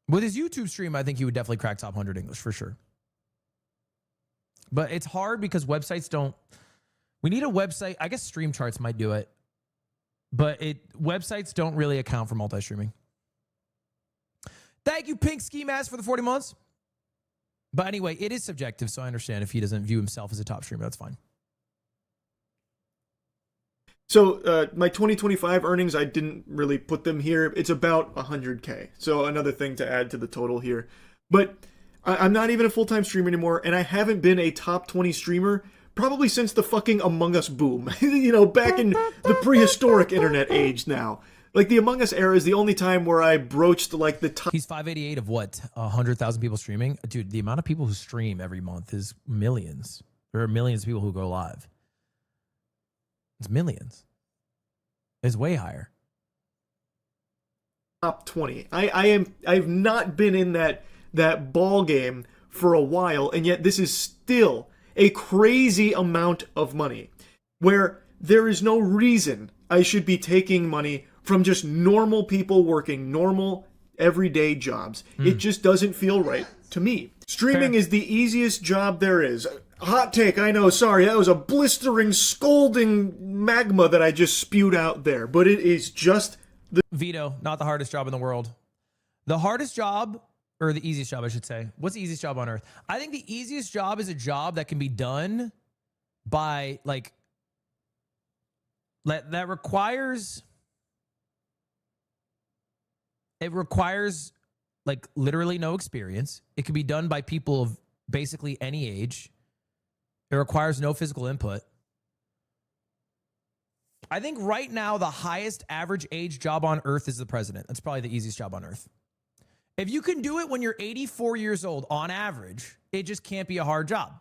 Speaker 1: With his YouTube stream, I think he would definitely crack top 100 English for sure. But it's hard because websites don't. We need a website. I guess Stream Charts might do it, but websites don't really account for multi-streaming. Thank you, Pink Ski Mask, for the 40 months. But anyway, it is subjective, so I understand if he doesn't view himself as a top streamer. That's fine.
Speaker 2: So my 2025 earnings, I didn't really put them here. It's about 100K. So another thing to add to the total here. But I'm not even a full-time streamer anymore, and I haven't been a top 20 streamer probably since the fucking Among Us boom. You know, back in the prehistoric internet age now. Like, the Among Us era is the only time where I broached, like, the top.
Speaker 1: He's 588 of what? 100,000 people streaming? Dude, the amount of people who stream every month is millions. There are millions of people who go live. It's millions. It's way higher.
Speaker 2: Top 20. I've not been in that ball game for a while, and yet this is still a crazy amount of money, where there is no reason I should be taking money from just normal people working normal, everyday jobs. It just doesn't feel right to me. Streaming is the easiest job there is. Hot take, I know, sorry, that was a blistering, scalding magma that I just spewed out there, but it is just the...
Speaker 1: Vito, not the hardest job in the world. The hardest job, or the easiest job, I should say. What's the easiest job on earth? I think the easiest job is a job that can be done by, like, that requires... It requires, like, literally no experience. It can be done by people of basically any age. It requires no physical input. I think right now the highest average age job on earth is the president. That's probably the easiest job on earth. If you can do it when you're 84 years old on average, it just can't be a hard job.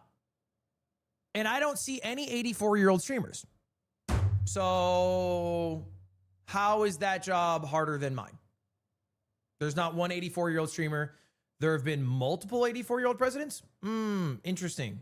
Speaker 1: And I don't see any 84-year-old streamers. So how is that job harder than mine? There's not one 84-year-old streamer. There have been multiple 84-year-old presidents? Interesting.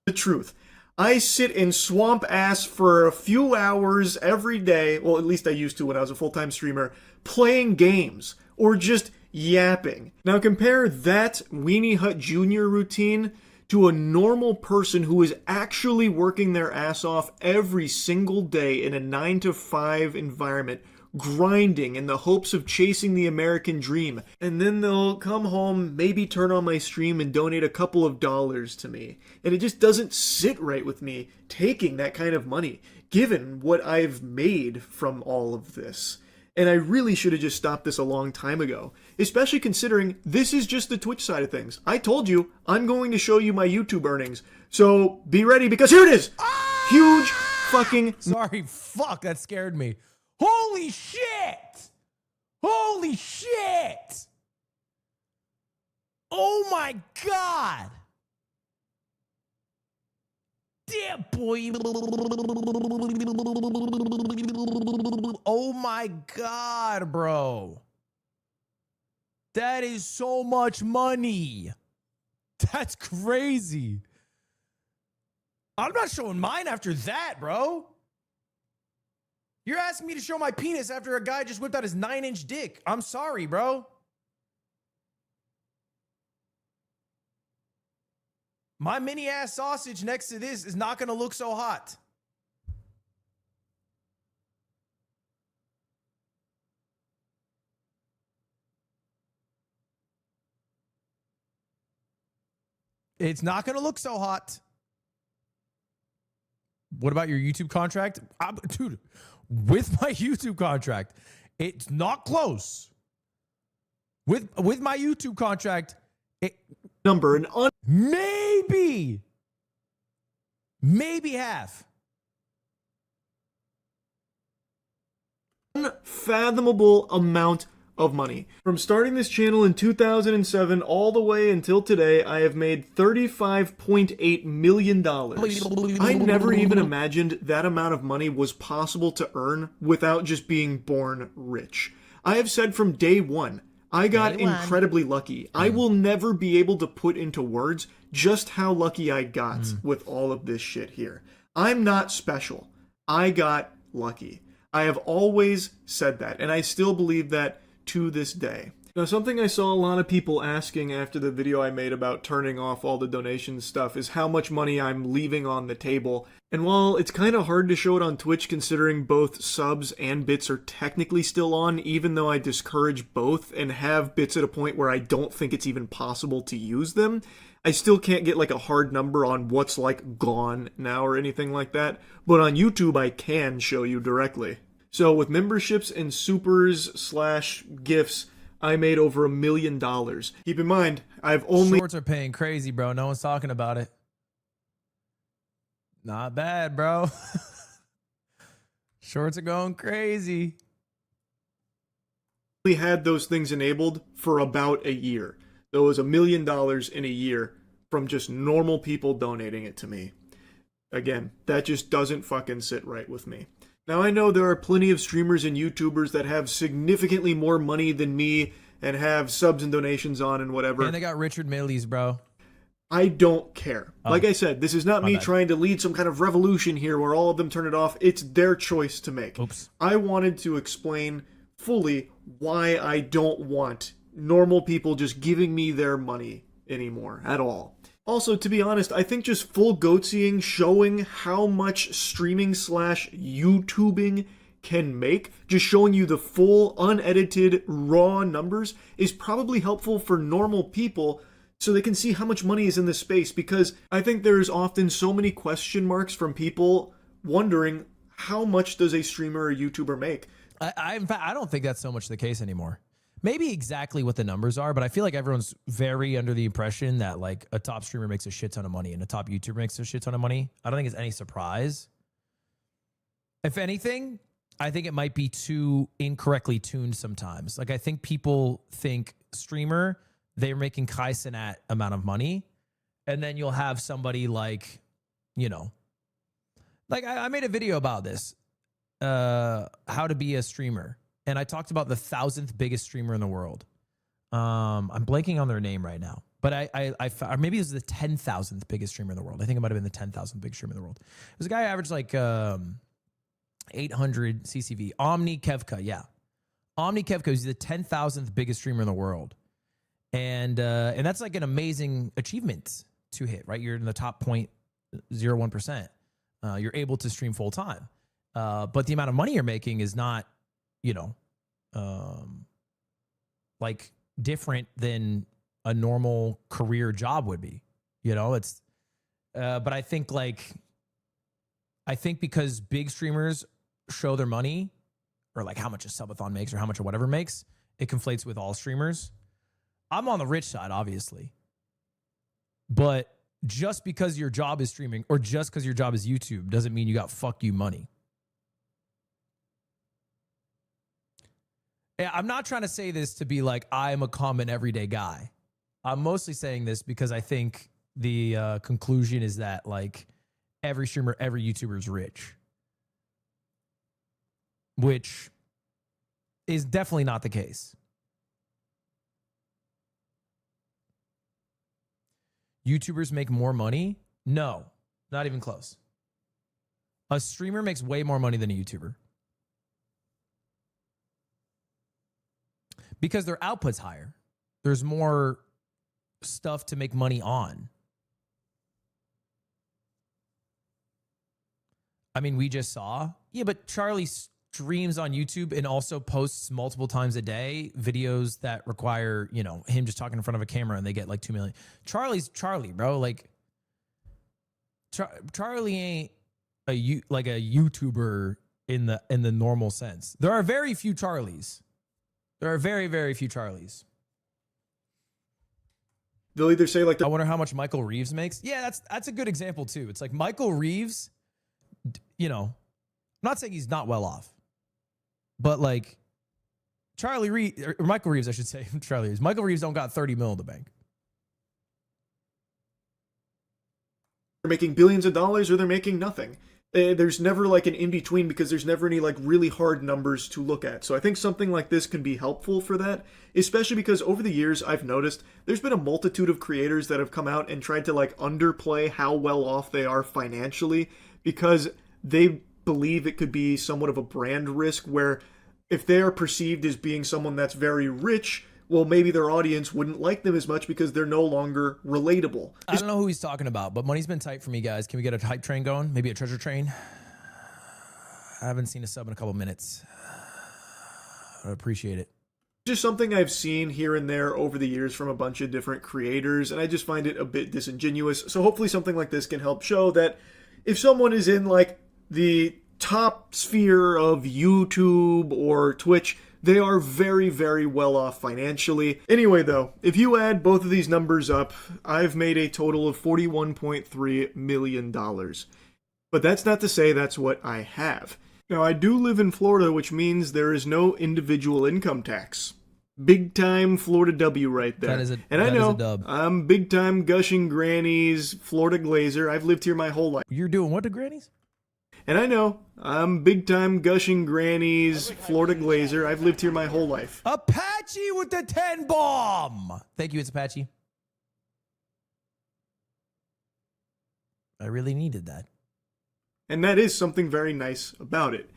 Speaker 2: The truth. I sit in swamp ass for a few hours every day, well, at least I used to when I was a full-time streamer, playing games or just yapping. Now compare that Weenie Hut Jr. routine to a normal person who is actually working their ass off every single day in a 9-to-5 environment, grinding in the hopes of chasing the American dream. And then they'll come home, maybe turn on my stream and donate a couple of dollars to me. And it just doesn't sit right with me taking that kind of money, given what I've made from all of this. And I really should have just stopped this a long time ago, especially considering this is just the Twitch side of things. I told you, I'm going to show you my YouTube earnings. So be ready, because here it is! Huge fucking...
Speaker 1: Sorry, fuck, that scared me. Holy shit! Holy shit! Oh my God! Damn, boy. Oh my God, bro. That is so much money. That's crazy. I'm not showing mine after that, bro. You're asking me to show my penis after a guy just whipped out his 9-inch dick. I'm sorry, bro. My mini ass sausage next to this is not going to look so hot. It's not going to look so hot. What about your YouTube contract? Dude, with my YouTube contract, it's not close. With my YouTube contract,
Speaker 2: number and
Speaker 1: maybe half.
Speaker 2: Unfathomable amount of money. From starting this channel in 2007 all the way until today, I have made $35.8 million. I never even imagined that amount of money was possible to earn without just being born rich. I have said from day one, I got incredibly lucky. I will never be able to put into words just how lucky I got with all of this shit here. I'm not special. I got lucky. I have always said that, and I still believe that to this day. Now, something I saw a lot of people asking after the video I made about turning off all the donation stuff is how much money I'm leaving on the table. And while it's kind of hard to show it on Twitch considering both subs and bits are technically still on, even though I discourage both and have bits at a point where I don't think it's even possible to use them, I still can't get like a hard number on what's like gone now or anything like that. But on YouTube, I can show you directly. So with memberships and supers / gifts, I made over $1 million. Keep in mind, I've only...
Speaker 1: Shorts are paying crazy, bro. No one's talking about it. Not bad, bro. Shorts are going crazy.
Speaker 2: We had those things enabled for about a year. There was $1 million in a year from just normal people donating it to me. Again, that just doesn't fucking sit right with me. Now, I know there are plenty of streamers and YouTubers that have significantly more money than me and have subs and donations on and whatever.
Speaker 1: And they got Richard Millie's, bro.
Speaker 2: I don't care. Like I said, this is not me trying to lead some kind of revolution here where all of them turn it off. It's their choice to make.
Speaker 1: Oops.
Speaker 2: I wanted to explain fully why I don't want normal people just giving me their money anymore at all. Also, to be honest, I think just full goatseeing, showing how much streaming / YouTubing can make, just showing you the full, unedited, raw numbers, is probably helpful for normal people so they can see how much money is in this space, because I think there's often so many question marks from people wondering how much does a streamer or YouTuber make.
Speaker 1: In fact, I don't think that's so much the case anymore. Maybe exactly what the numbers are, but I feel like everyone's very under the impression that like a top streamer makes a shit ton of money and a top YouTuber makes a shit ton of money. I don't think it's any surprise. If anything, I think it might be too incorrectly tuned sometimes. Like I think people think streamer, they're making Kai Cenat amount of money. And then you'll have somebody like, you know, like I made a video about this, how to be a streamer. And I talked about the 1,000th biggest streamer in the world. I'm blanking on their name right now, but or maybe it was the 10,000th biggest streamer in the world. I think it might have been the 10,000th biggest streamer in the world. It was a guy who averaged like 800 CCV. Omni Kevka, yeah. Omni Kevka is the 10,000th biggest streamer in the world. And that's like an amazing achievement to hit, right? You're in the top 0.01%. You're able to stream full time. But the amount of money you're making is not, like different than a normal career job would be. It's but I think because big streamers show their money, or like how much a subathon makes or how much a whatever makes, it conflates with all streamers. I'm on the rich side, obviously. But just because your job is streaming or just because your job is YouTube doesn't mean you got fuck you money. Yeah, I'm not trying to say this to be like I'm a common everyday guy. I'm mostly saying this because I think the conclusion is that like every streamer, every YouTuber is rich, which is definitely not the case. YouTubers make more money? No, not even close. A streamer makes way more money than a YouTuber. Because their output's higher. There's more stuff to make money on. I mean, we just saw. Yeah, but Charlie streams on YouTube and also posts multiple times a day videos that require, him just talking in front of a camera and they get like 2 million. Charlie's Charlie, bro. Like, Charlie ain't a YouTuber in the normal sense. There are very few Charlies. There are very, very few Charlies.
Speaker 2: They'll either say like,
Speaker 1: I wonder how much Michael Reeves makes. Yeah, that's a good example too. It's like Michael Reeves, I'm not saying he's not well off, but like Charlie Reeves, or Michael Reeves, I should say, Charlie Reeves. Michael Reeves don't got 30 mil in the bank.
Speaker 2: they're making billions of dollars or they're making nothing. There's never like an in-between because there's never any like really hard numbers to look at. So I think something like this can be helpful for that, especially because over the years I've noticed there's been a multitude of creators that have come out and tried to like underplay how well off they are financially because they believe it could be somewhat of a brand risk where if they are perceived as being someone that's very rich, well, maybe their audience wouldn't like them as much because they're no longer relatable.
Speaker 1: I don't know who he's talking about, but money's been tight for me, guys. Can we get a hype train going? Maybe a treasure train? I haven't seen a sub in a couple minutes. I appreciate it.
Speaker 2: Just something I've seen here and there over the years from a bunch of different creators, and I just find it a bit disingenuous. So hopefully something like this can help show that if someone is in like the top sphere of YouTube or Twitch, they are very, very well off financially. Anyway, though, if you add both of these numbers up, I've made a total of $41.3 million. But that's not to say that's what I have. Now, I do live in Florida, which means there is no individual income tax. Big time Florida W right there. And I know, I'm big time gushing grannies, Florida glazer. I've lived here my whole life.
Speaker 1: You're doing what to grannies?
Speaker 2: And I know, I'm big time gushing grannies, Florida glazer. I've lived here my whole life.
Speaker 1: Apache with the 10 bomb. Thank you, it's Apache. I really needed that.
Speaker 2: And that is something very nice about it.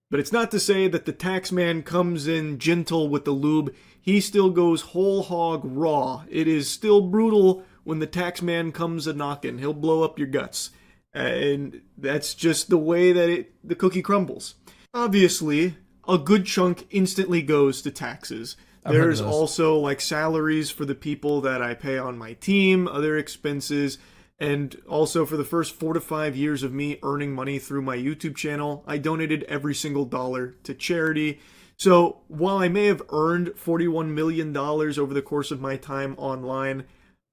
Speaker 2: But it's not to say that the tax man comes in gentle with the lube. He still goes whole hog raw. It is still brutal when the tax man comes a-knockin'. He'll blow up your guts. And that's just the way that the cookie crumbles. Obviously, a good chunk instantly goes to taxes. There's also like salaries for the people that I pay on my team, other expenses, and also for the first 4 to 5 years of me earning money through my YouTube channel, I donated every single dollar to charity. So while I may have earned $41 million over the course of my time online,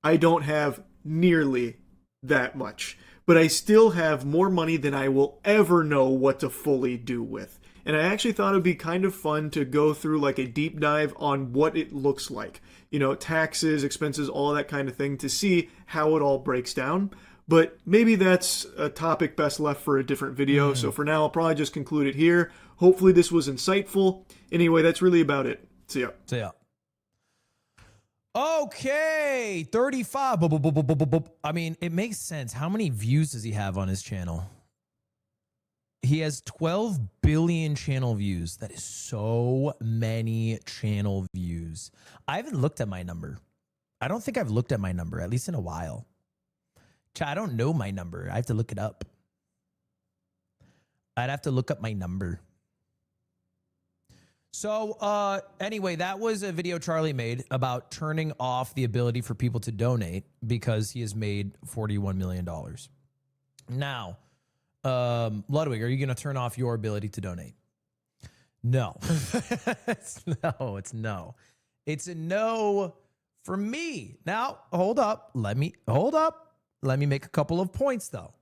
Speaker 2: I don't have nearly that much. But I still have more money than I will ever know what to fully do with. And I actually thought it would be kind of fun to go through like a deep dive on what it looks like. You know, taxes, expenses, all that kind of thing to see how it all breaks down. But maybe that's a topic best left for a different video. So for now, I'll probably just conclude it here. Hopefully this was insightful. Anyway, that's really about it. See ya.
Speaker 1: See ya. Okay, 35. Boop, boop, boop, boop, boop, boop, boop. I mean, it makes sense. How many views does he have on his channel? He has 12 billion channel views. That is so many channel views. I haven't looked at my number. I don't think I've looked at my number, at least in a while. I don't know my number. I have to look it up. I'd have to look up my number. So anyway, that was a video Charlie made about turning off the ability for people to donate because he has made $41 million. Now, Ludwig, are you going to turn off your ability to donate? No. It's no. It's a no for me. Now, hold up. Let me make a couple of points, though.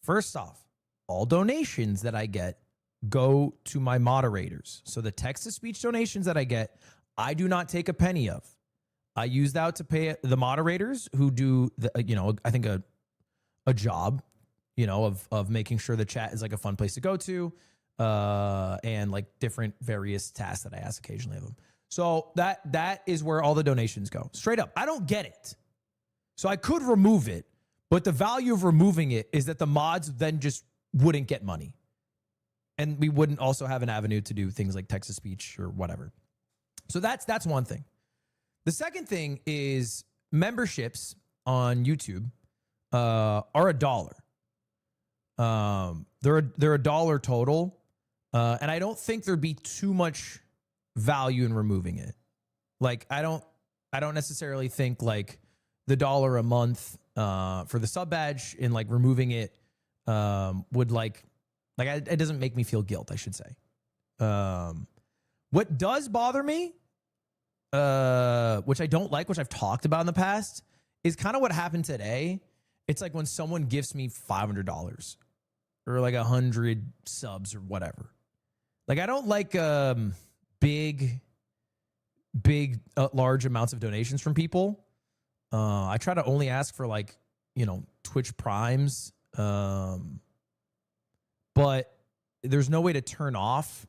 Speaker 1: First off, all donations that I get go to my moderators. So the text-to-speech donations that I get, I do not take a penny of. I use that to pay the moderators who do, I think a job, of making sure the chat is like a fun place to go to, and like different various tasks that I ask occasionally of them. So that is where all the donations go. Straight up, I don't get it. So I could remove it, but the value of removing it is that the mods then just wouldn't get money. And we wouldn't also have an avenue to do things like text-to-speech or whatever. So that's one thing. The second thing is memberships on YouTube are $1. They're $1 total, and I don't think there'd be too much value in removing it. Like I don't necessarily think like the $1 a month for the sub badge and like removing it would it doesn't make me feel guilt, I should say. What does bother me, which I don't like, which I've talked about in the past, is kind of what happened today. It's like when someone gives me $500 or like 100 subs or whatever. Like I don't like big, large amounts of donations from people. I try to only ask for like, Twitch Primes. But there's no way to turn off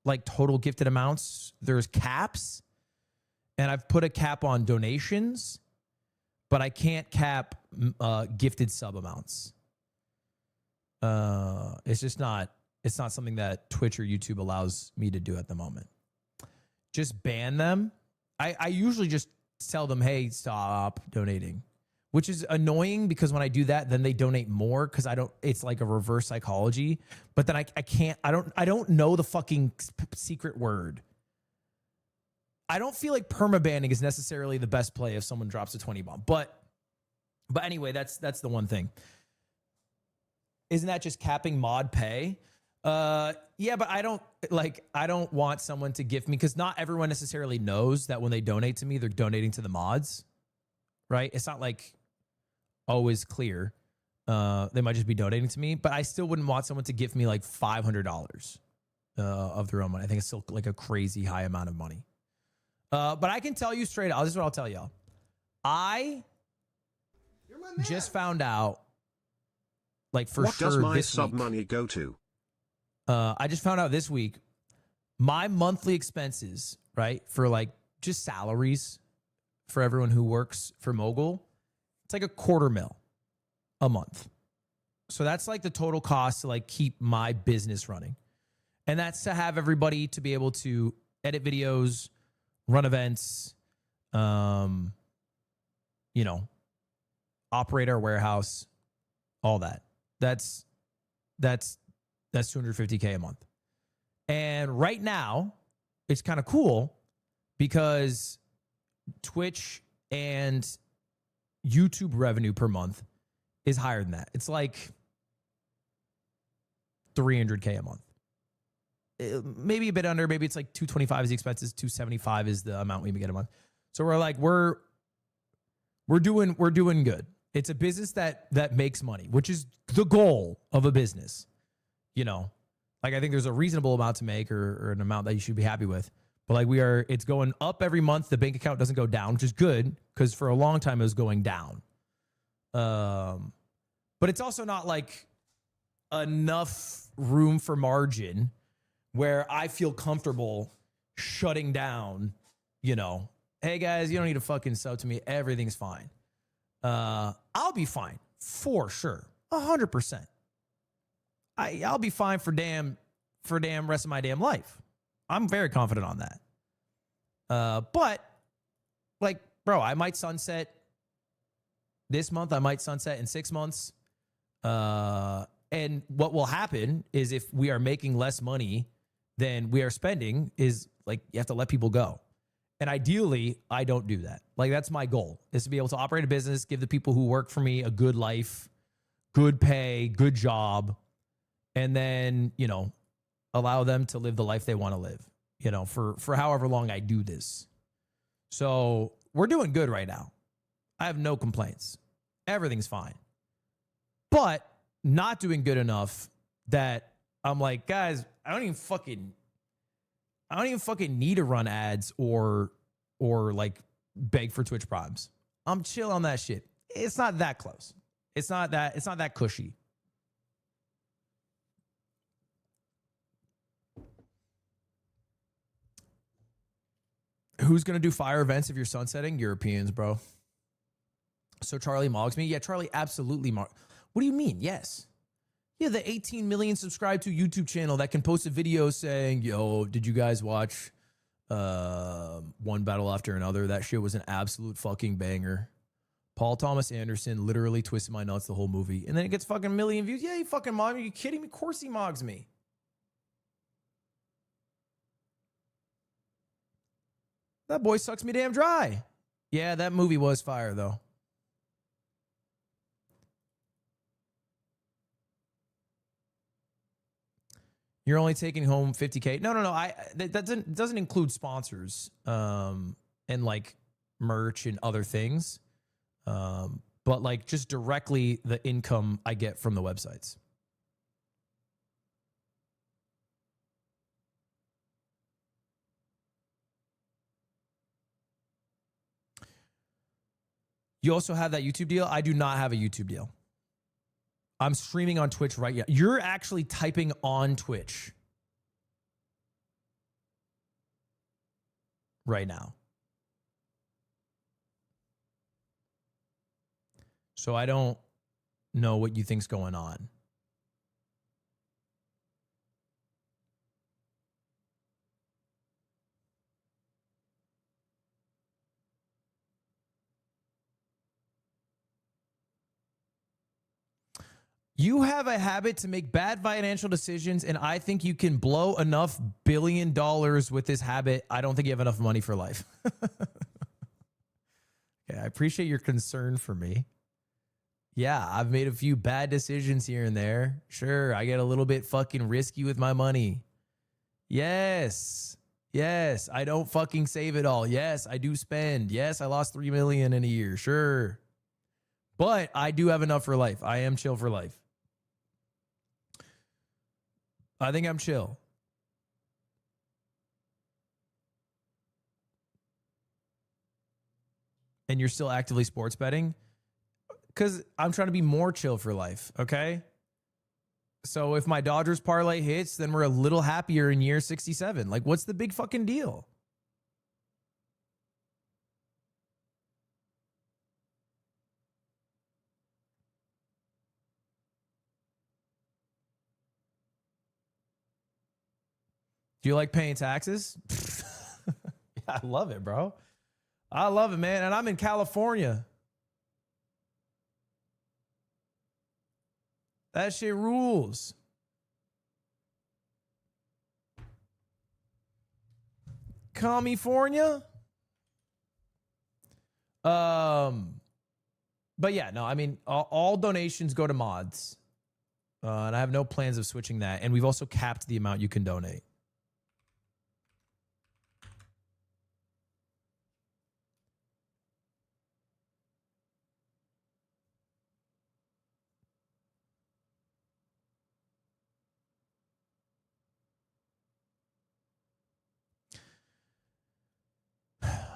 Speaker 1: like total gifted amounts. There's caps, and I've put a cap on donations, but I can't cap gifted sub amounts. It's not something that Twitch or YouTube allows me to do at the moment. Just ban them. I usually just tell them, hey, stop donating. Which is annoying because when I do that, then they donate more because it's like a reverse psychology. But then I don't know the fucking secret word. I don't feel like permabanning is necessarily the best play if someone drops a 20 bomb. But anyway, that's the one thing. Isn't that just capping mod pay? Yeah, but I don't want someone to gift me because not everyone necessarily knows that when they donate to me, they're donating to the mods. Right? It's not like always clear. They might just be donating to me, but I still wouldn't want someone to give me like $500 of their own money. I think it's still like a crazy high amount of money. But I can tell you straight out, this is what I'll tell y'all. I just found out, like for
Speaker 3: what
Speaker 1: sure,
Speaker 3: does my
Speaker 1: this
Speaker 3: sub
Speaker 1: week,
Speaker 3: money go to?
Speaker 1: I just found out this week, my monthly expenses, right, for like just salaries for everyone who works for Mogul, it's like $250,000 a month. So that's like the total cost to like keep my business running. And that's to have everybody to be able to edit videos, run events, operate our warehouse, all that. That's $250K a month. And right now, it's kind of cool because Twitch and YouTube revenue per month is higher than that. It's like $300K a month. Maybe a bit under, maybe it's like 225 is the expenses, 275 is the amount we get a month. So we're like, we're doing good. It's a business that makes money, which is the goal of a business. Like I think there's a reasonable amount to make or an amount that you should be happy with. But like it's going up every month. The bank account doesn't go down, which is good because for a long time it was going down. But it's also not like enough room for margin where I feel comfortable shutting down, hey guys, you don't need to fucking sub to me. Everything's fine. I'll be fine for sure. 100%. I'll be fine for damn rest of my damn life. I'm very confident on that. But like, bro, I might sunset this month. I might sunset in 6 months. And what will happen is if we are making less money than we are spending, is like you have to let people go. And ideally, I don't do that. Like, that's my goal, is to be able to operate a business, give the people who work for me a good life, good pay, good job, and then, you know, allow them to live the life they want to live, you know, for however long I do this. So we're doing good right now. I have no complaints. Everything's fine. But not doing good enough that I'm like, guys, I don't even fucking need to run ads or like beg for Twitch Primes. I'm chill on that shit. It's not that close. It's not that cushy. Who's gonna do fire events if you're sunsetting? Europeans, bro. So Charlie mogs me. Yeah, Charlie absolutely What do you mean? Yes. Yeah, the 18 million subscribed to YouTube channel that can post a video saying, yo, did you guys watch one battle after another? That shit was an absolute fucking banger. Paul Thomas Anderson literally twisted my nuts the whole movie. And then it gets fucking a million views. Yeah, he fucking mogs me. Are you kidding me? Of course he mogs me. That boy sucks me damn dry. Yeah, that movie was fire, though. You're only taking home 50K. No. That doesn't include sponsors and like merch and other things. But like just directly the income I get from the websites. You also have that YouTube deal? I do not have a YouTube deal. I'm streaming on Twitch right now. You're actually typing on Twitch right now. So I don't know what you think's going on. You have a habit to make bad financial decisions, and I think you can blow enough $1 billion with this habit. I don't think you have enough money for life. Okay, I appreciate your concern for me. Yeah, I've made a few bad decisions here and there. Sure, I get a little bit fucking risky with my money. Yes, I don't fucking save it all. Yes, I do spend. Yes, I lost $3 million in a year. Sure. But I do have enough for life. I am chill for life. I think I'm chill. And you're still actively sports betting? Because I'm trying to be more chill for life, okay? So if my Dodgers parlay hits, then we're a little happier in year 67. Like, what's the big fucking deal? Do you like paying taxes? I love it, bro. I love it, man. And I'm in California. That shit rules. California. But yeah, no, I mean, all donations go to mods. And I have no plans of switching that. And we've also capped the amount you can donate.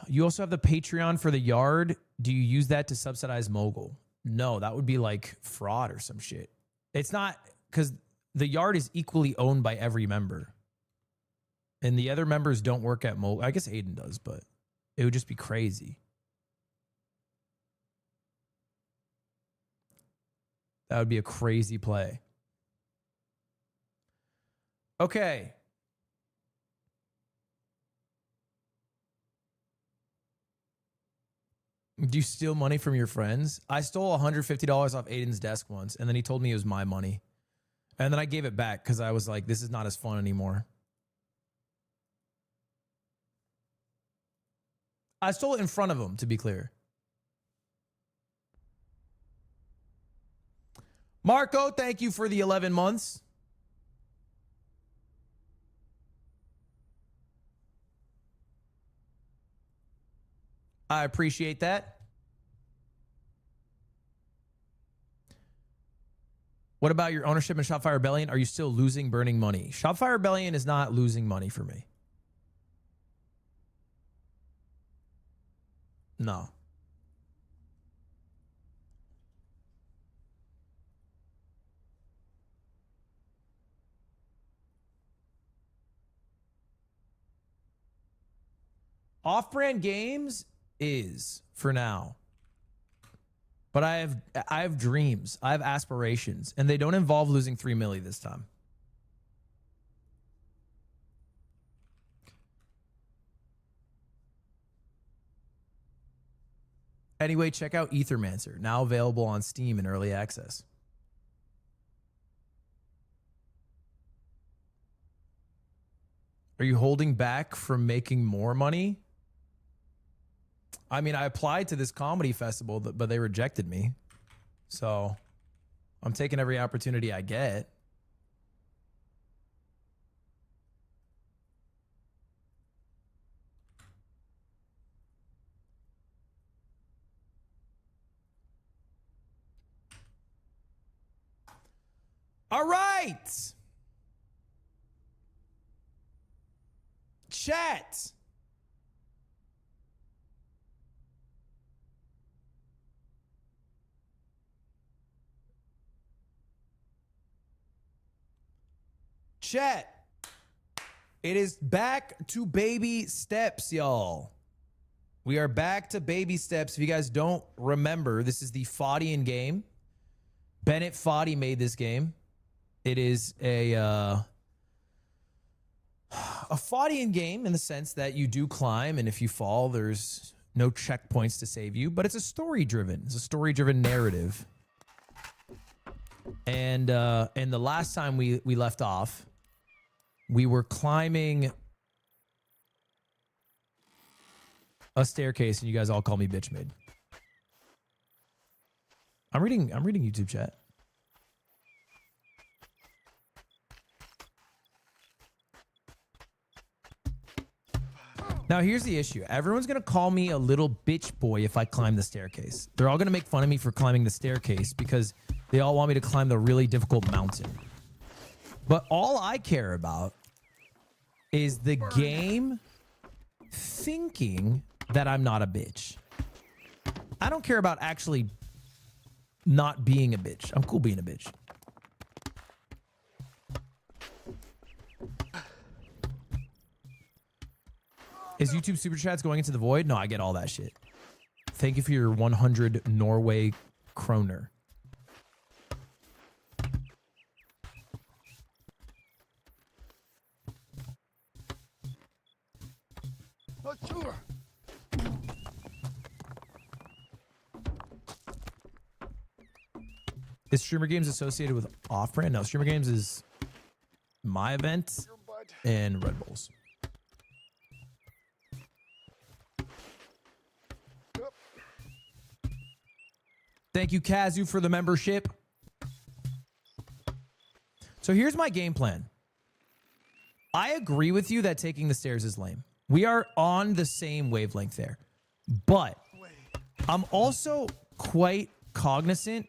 Speaker 1: You also have the Patreon for the yard. Do you use that to subsidize Mogul? No, that would be like fraud or some shit. It's not, because the yard is equally owned by every member. And the other members don't work at Mogul. I guess Aiden does, but It would just be crazy. That would be a crazy play. Okay. Do you steal money from your friends? I stole $150 off Aiden's desk once, and then he told me it was my money. And then I gave it back because I was like, this is not as fun anymore. I stole it in front of him, to be clear. Marco, thank you for the 11 months. I appreciate that. What about your ownership in Shopify Rebellion? Are you still losing burning money? Shopify Rebellion is not losing money for me. No. Off-brand games is for now. But I have dreams. I have aspirations, and they don't involve losing 3 milli this time. Anyway, check out Ethermancer, now available on Steam in early access. Are you holding back from making more money? I mean, I applied to this comedy festival, but they rejected me. So I'm taking every opportunity I get. All right. Chat. Chat. It is back to baby steps, y'all. We are back to baby steps. If you guys don't remember, this is the Fodian game. Bennett Foddy made this game. It is a Fodian game in the sense that you do climb, and if you fall, there's no checkpoints to save you, but it's a story-driven. It's a story-driven narrative. And the last time we left off, we were climbing a staircase, and you guys all call me bitch made. I'm reading YouTube chat. Now, here's the issue. Everyone's going to call me a little bitch boy if I climb the staircase. They're all going to make fun of me for climbing the staircase because they all want me to climb the really difficult mountain. But all I care about is the game thinking that I'm not a bitch. I don't care about actually not being a bitch. I'm cool being a bitch. Is YouTube Super Chats going into the void? No, I get all that shit. Thank you for your 100 Norway kroner. Is Streamer Games associated with Off-Brand? No, Streamer Games is my event and Red Bulls. Thank you, Kazu, for the membership. So here's my game plan. I agree with you that taking the stairs is lame. We are on the same wavelength there. But I'm also quite cognizant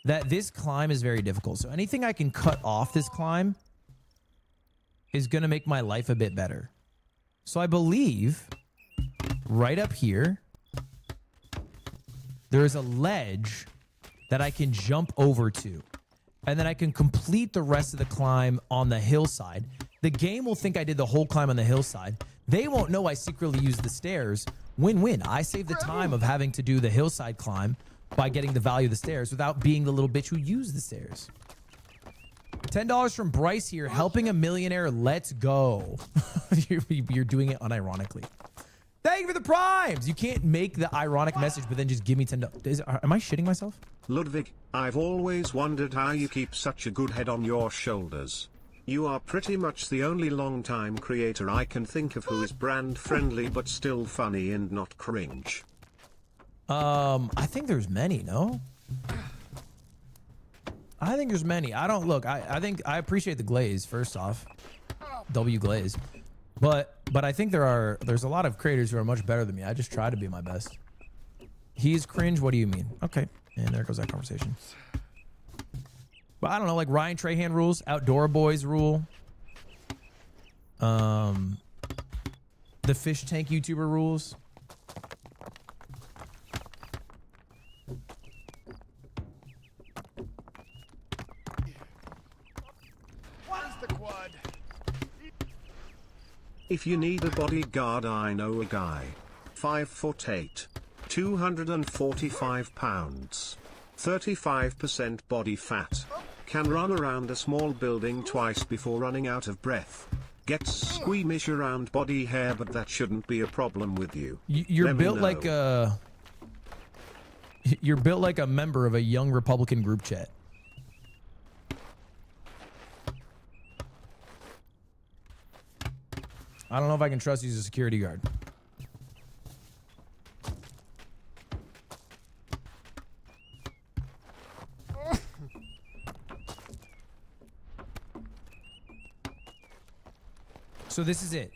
Speaker 1: that this climb is very difficult. So anything I can cut off this climb is going to make my life a bit better. So I believe right up here, there is a ledge that I can jump over to. And then I can complete the rest of the climb on the hillside. The game will think I did the whole climb on the hillside. They won't know I secretly used the stairs, Win-win. I save the time of having to do the hillside climb by getting the value of the stairs without being the little bitch who used the stairs. $10 from Bryce here, helping a millionaire. Let's go. You're doing it unironically. Thank you for the primes. You can't make the ironic message, but then just give me $10. Am I shitting myself?
Speaker 3: Ludwig, I've always wondered how you keep such a good head on your shoulders. You are pretty much the only long-time creator I can think of who is brand friendly but still funny and not cringe.
Speaker 1: I think there's many, no? I think there's many. I don't look. I think I appreciate the glaze first off, W glaze, but I think there's a lot of creators who are much better than me. I just try to be my best. He's cringe. What do you mean? Okay, and there goes that conversation. But I don't know, like Ryan Trahan rules, Outdoor Boys rule. The fish tank YouTuber rules.
Speaker 3: If you need a bodyguard, I know a guy. 5'8", 245 pounds, 35% body fat. Can run around a small building twice before running out of breath. Gets squeamish around body hair, but that shouldn't be a problem with you.
Speaker 1: You're built like a... You're built like a member of a young Republican group chat. I don't know if I can trust you as a security guard. So this is it.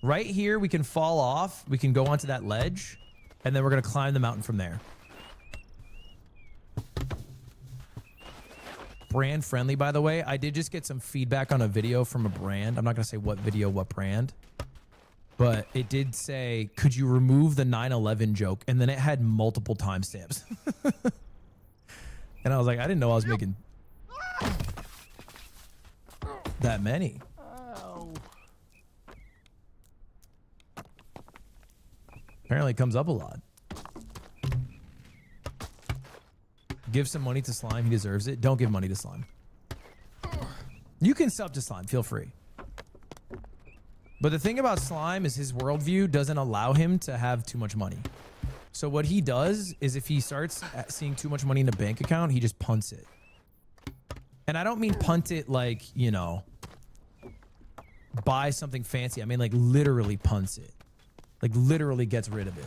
Speaker 1: Right here, we can fall off. We can go onto that ledge, and then we're going to climb the mountain from there. Brand friendly, by the way. I did just get some feedback on a video from a brand. I'm not going to say what video, what brand. But it did say, could you remove the 9/11 joke? And then it had multiple timestamps. And I was like, I didn't know I was making that many. Apparently it comes up a lot. Give some money to Slime. He deserves it. Don't give money to Slime. You can sub to Slime. Feel free. But the thing about Slime is his worldview doesn't allow him to have too much money. So what he does is if he starts seeing too much money in a bank account, he just punts it. And I don't mean punt it like, you know, buy something fancy. I mean like literally punts it. Like literally gets rid of it.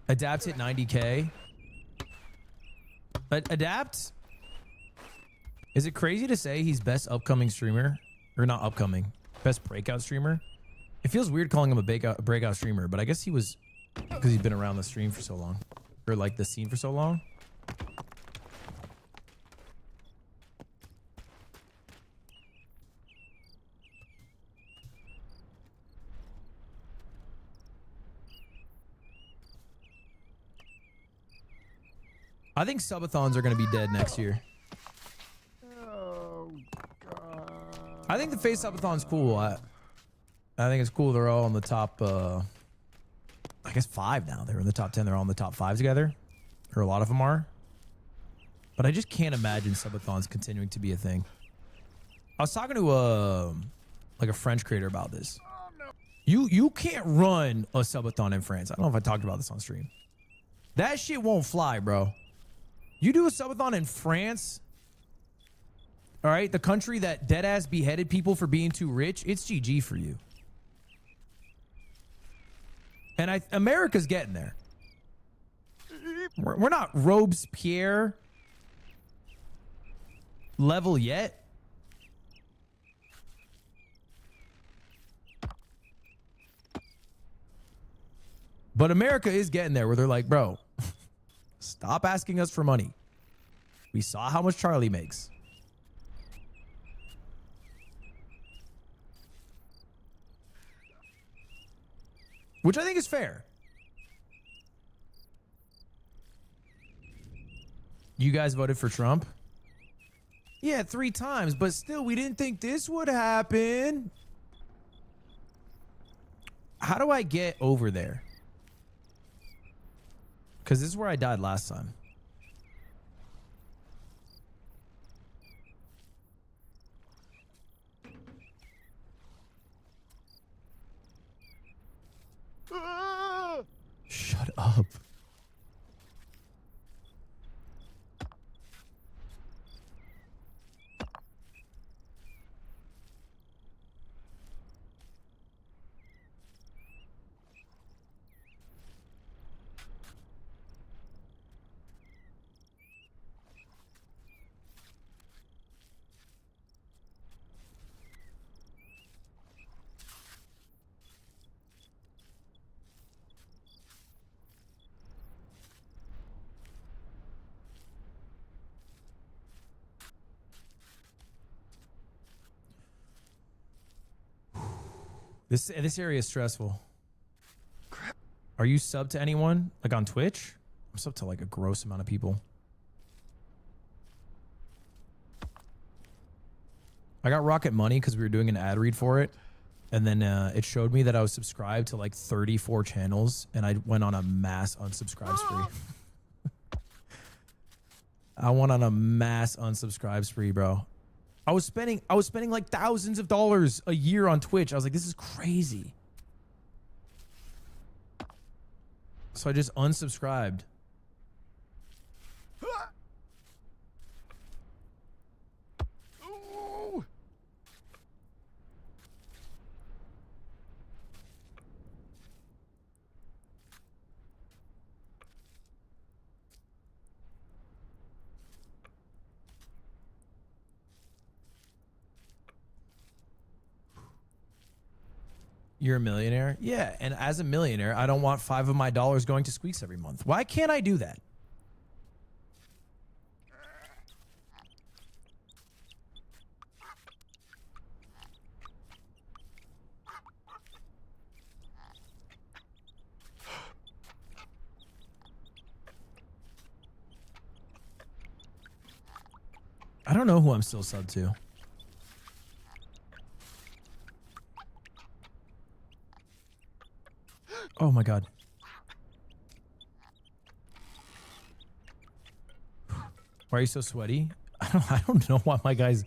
Speaker 1: Adapt hit 90K. But Adapt, is it crazy to say he's best upcoming streamer? Or not upcoming, best breakout streamer? It feels weird calling him a breakout streamer, but I guess he was, because he's been around the stream for so long. Or like the scene for so long. I think subathons are going to be dead next year.
Speaker 4: Oh, God.
Speaker 1: I think the face subathon's cool. I think it's cool. They're all in the top, I guess 5 now. They're in the top 10. They're all in the top 5 together. Or a lot of them are. But I just can't imagine subathons continuing to be a thing. I was talking to like a French creator about this. You can't run a subathon in France. I don't know if I talked about this on stream. That shit won't fly, bro. You do a subathon in France, all right, the country that deadass beheaded people for being too rich, it's GG for you. And America's getting there. We're not Robespierre level yet. But America is getting there where they're like, bro, stop asking us for money. We saw how much Charlie makes. Which I think is fair. You guys voted for Trump? Yeah, 3 times, but still, we didn't think this would happen. How do I get over there? Because this is where I died last time. Shut up. This area is stressful. Are you sub to anyone? Like on Twitch? I'm sub to like a gross amount of people. I got Rocket Money because we were doing an ad read for it. And then it showed me that I was subscribed to like 34 channels. And I went on a mass unsubscribe spree. I went on a mass unsubscribe spree, bro. I was spending like thousands of dollars a year on Twitch. I was like, this is crazy. So I just unsubscribed. You're a millionaire? Yeah, and as a millionaire, I don't want 5 of my dollars going to Squeaks every month. Why can't I do that? I don't know who I'm still sub to. Oh my God. Why are you so sweaty? I don't know why my guy's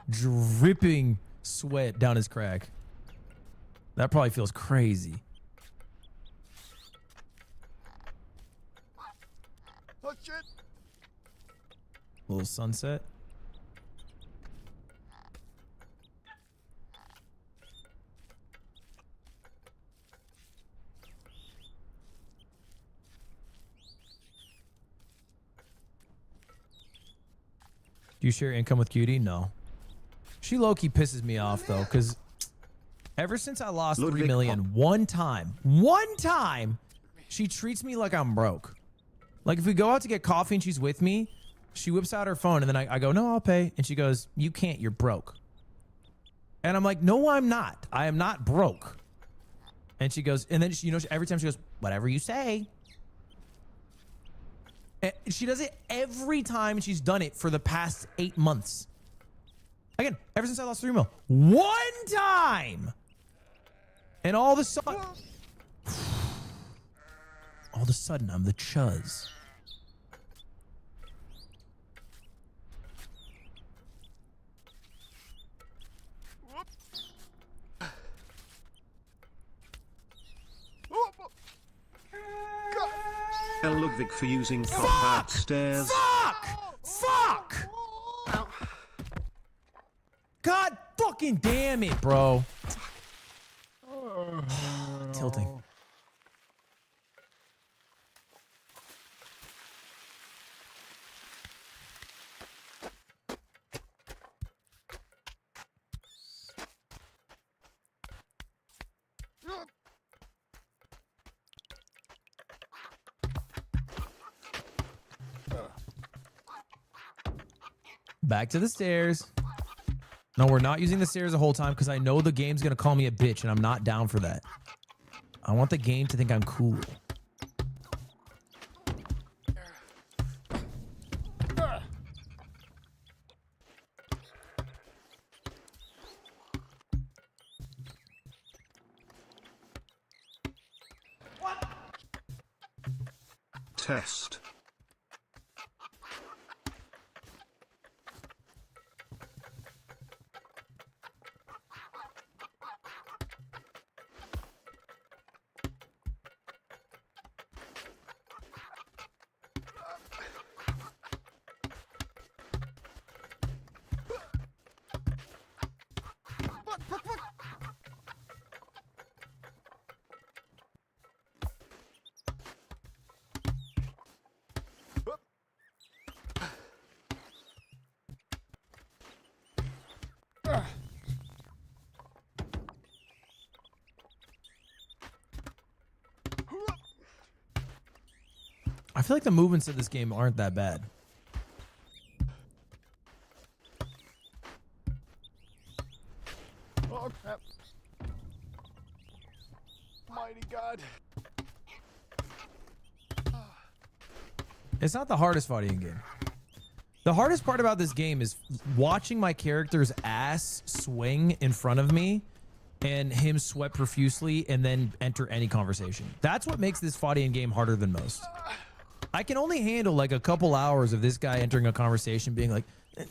Speaker 1: dripping sweat down his crack. That probably feels crazy.
Speaker 4: Oh shit.
Speaker 1: Little sunset. Do you share income with Cutie? No. She low-key pisses me off though, because ever since I lost
Speaker 3: Ludwig,
Speaker 1: 3 million, one time, she treats me like I'm broke. Like if we go out to get coffee and she's with me, she whips out her phone and then I go, no, I'll pay. And she goes, you can't, you're broke. And I'm like, no, I'm not. I am not broke. And she goes, and then she, every time she goes, whatever you say. And she does it every time. She's done it for the past 8 months. Again, ever since I lost 3 mil. One time! And all of a sudden... all of a sudden, I'm the chuzz.
Speaker 3: Tell Ludwig for using cop-out stairs.
Speaker 1: Fuck! God fucking damn it, bro. Tilting. Back to the stairs. No, we're not using the stairs the whole time because I know the game's going to call me a bitch and I'm not down for that. I want the game to think I'm cool.
Speaker 3: test.
Speaker 1: I feel like the movements of this game aren't that bad.
Speaker 4: Oh crap. Mighty God.
Speaker 1: It's not the hardest fighting game. The hardest part about this game is watching my character's ass swing in front of me and him sweat profusely and then enter any conversation. That's what makes this fighting game harder than most. I can only handle like a couple hours of this guy entering a conversation being like,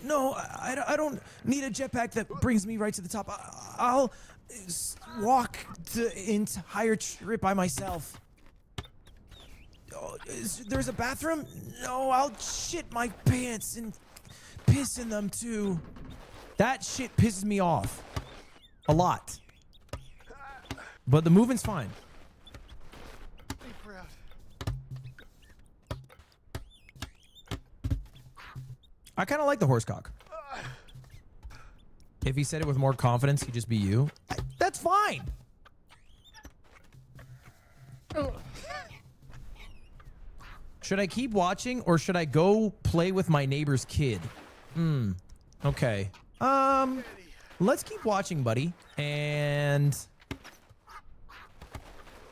Speaker 1: no, I don't need a jetpack that brings me right to the top. I'll walk the entire trip by myself. Oh, there's a bathroom? No, I'll shit my pants and piss in them too. That shit pisses me off a lot. But the movement's fine. I kind of like the horsecock. If he said it with more confidence, he'd just be you. That's fine. Should I keep watching or should I go play with my neighbor's kid? Okay. Let's keep watching, buddy. And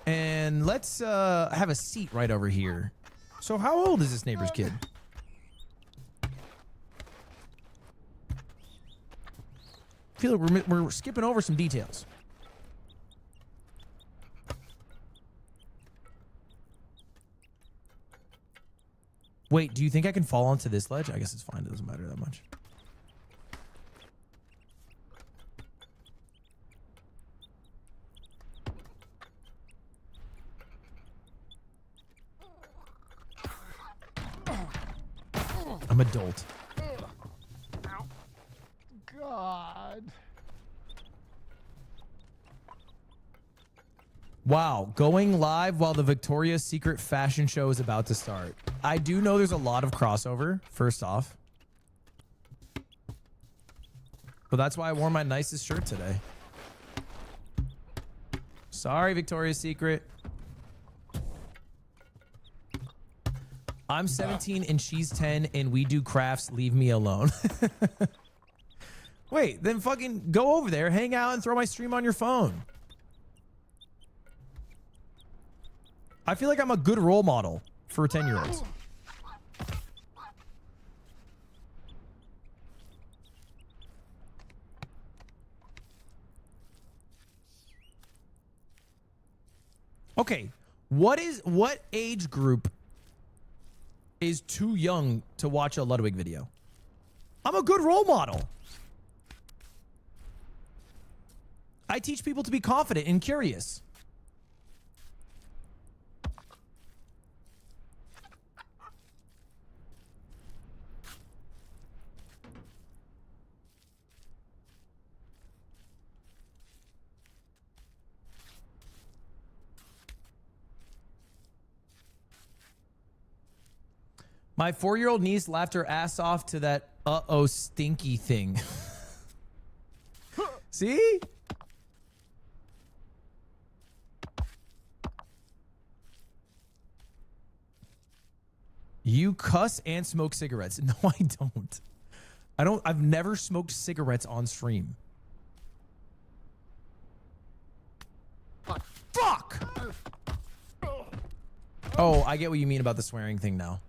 Speaker 1: let's have a seat right over here. So how old is this neighbor's kid? I feel like we're skipping over some details. Wait, do you think I can fall onto this ledge? I guess it's fine. It doesn't matter that much. I'm adult.
Speaker 4: God.
Speaker 1: Wow, going live while the Victoria's Secret fashion show is about to start. I do know there's a lot of crossover, first off. But that's why I wore my nicest shirt today. Sorry, Victoria's Secret. I'm 17 and she's 10 and we do crafts. Leave me alone. Wait, then fucking go over there, hang out, and throw my stream on your phone. I feel like I'm a good role model for 10-year-olds. Okay, what age group is too young to watch a Ludwig video? I'm a good role model. I teach people to be confident and curious. My 4-year-old niece laughed her ass off to that uh-oh stinky thing. See? You cuss and smoke cigarettes. No, I don't. I've never smoked cigarettes on stream. Fuck! Oh, I get what you mean about the swearing thing now.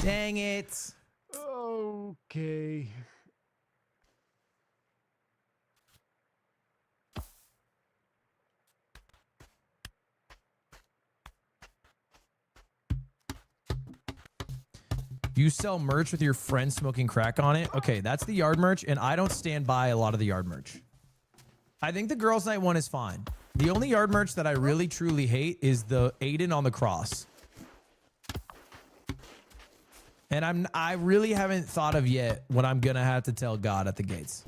Speaker 1: Dang it.
Speaker 4: Okay.
Speaker 1: You sell merch with your friend smoking crack on it? Okay, that's the yard merch, and I don't stand by a lot of the yard merch. I think the girls' night one is fine. The only yard merch that I really truly hate is the Aiden on the cross. And I really haven't thought of yet what I'm gonna have to tell God at the gates.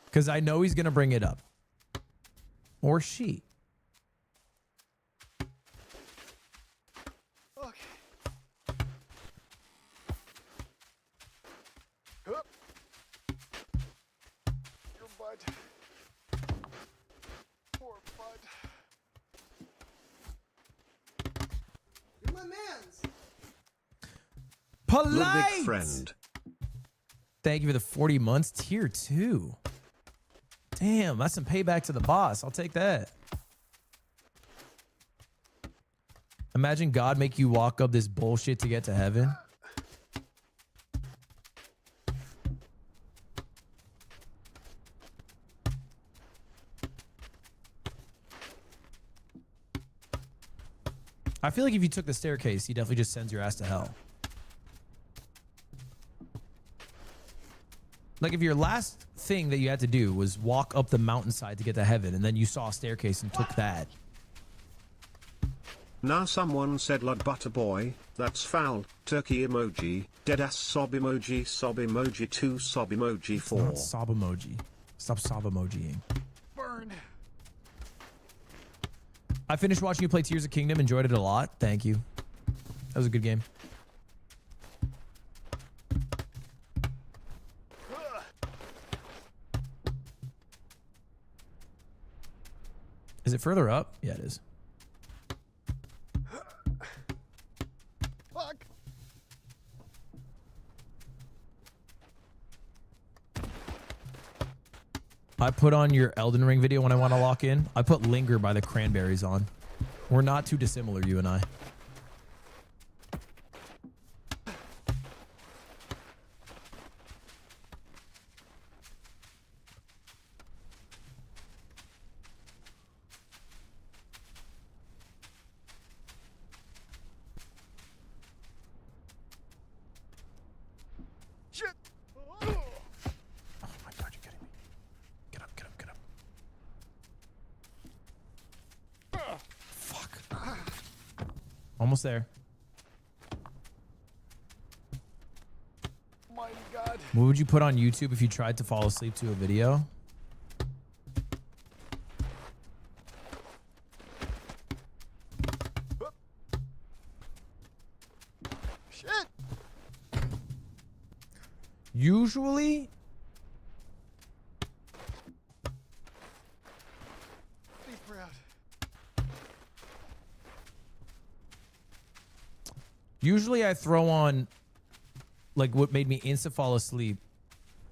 Speaker 1: Because I know he's gonna bring it up. Or she.
Speaker 4: Okay. Hup. Your butt. Poor butt.
Speaker 5: You're my man's.
Speaker 1: Polite!
Speaker 3: Ludwig friend.
Speaker 1: Thank you for the 40 months. Tier 2. Damn, that's some payback to the boss. I'll take that. Imagine God make you walk up this bullshit to get to heaven. I feel like if you took the staircase, he definitely just sends your ass to hell. Like if your last thing that you had to do was walk up the mountainside to get to heaven, and then you saw a staircase and took that.
Speaker 3: Now someone said Lud butter boy, that's foul, turkey emoji, deadass sob emoji 2 sob emoji 4.
Speaker 1: Not sob emoji. Stop sob emojiing.
Speaker 4: Burn.
Speaker 1: I finished watching you play Tears of Kingdom. Enjoyed it a lot. Thank you. That was a good game. Is it further up? Yeah, it is.
Speaker 4: Fuck.
Speaker 1: I put on your Elden Ring video when I want to lock in. I put Linger by the Cranberries on. We're not too dissimilar, you and I.
Speaker 4: Shit.
Speaker 1: Oh my god, you're kidding me. Get up, get up, get up. Fuck. Almost there.
Speaker 4: Mighty God.
Speaker 1: What would you put on YouTube if you tried to fall asleep to a video?
Speaker 4: Shit.
Speaker 1: Usually,
Speaker 4: Deep breath.
Speaker 1: I throw on, like what made me insta fall asleep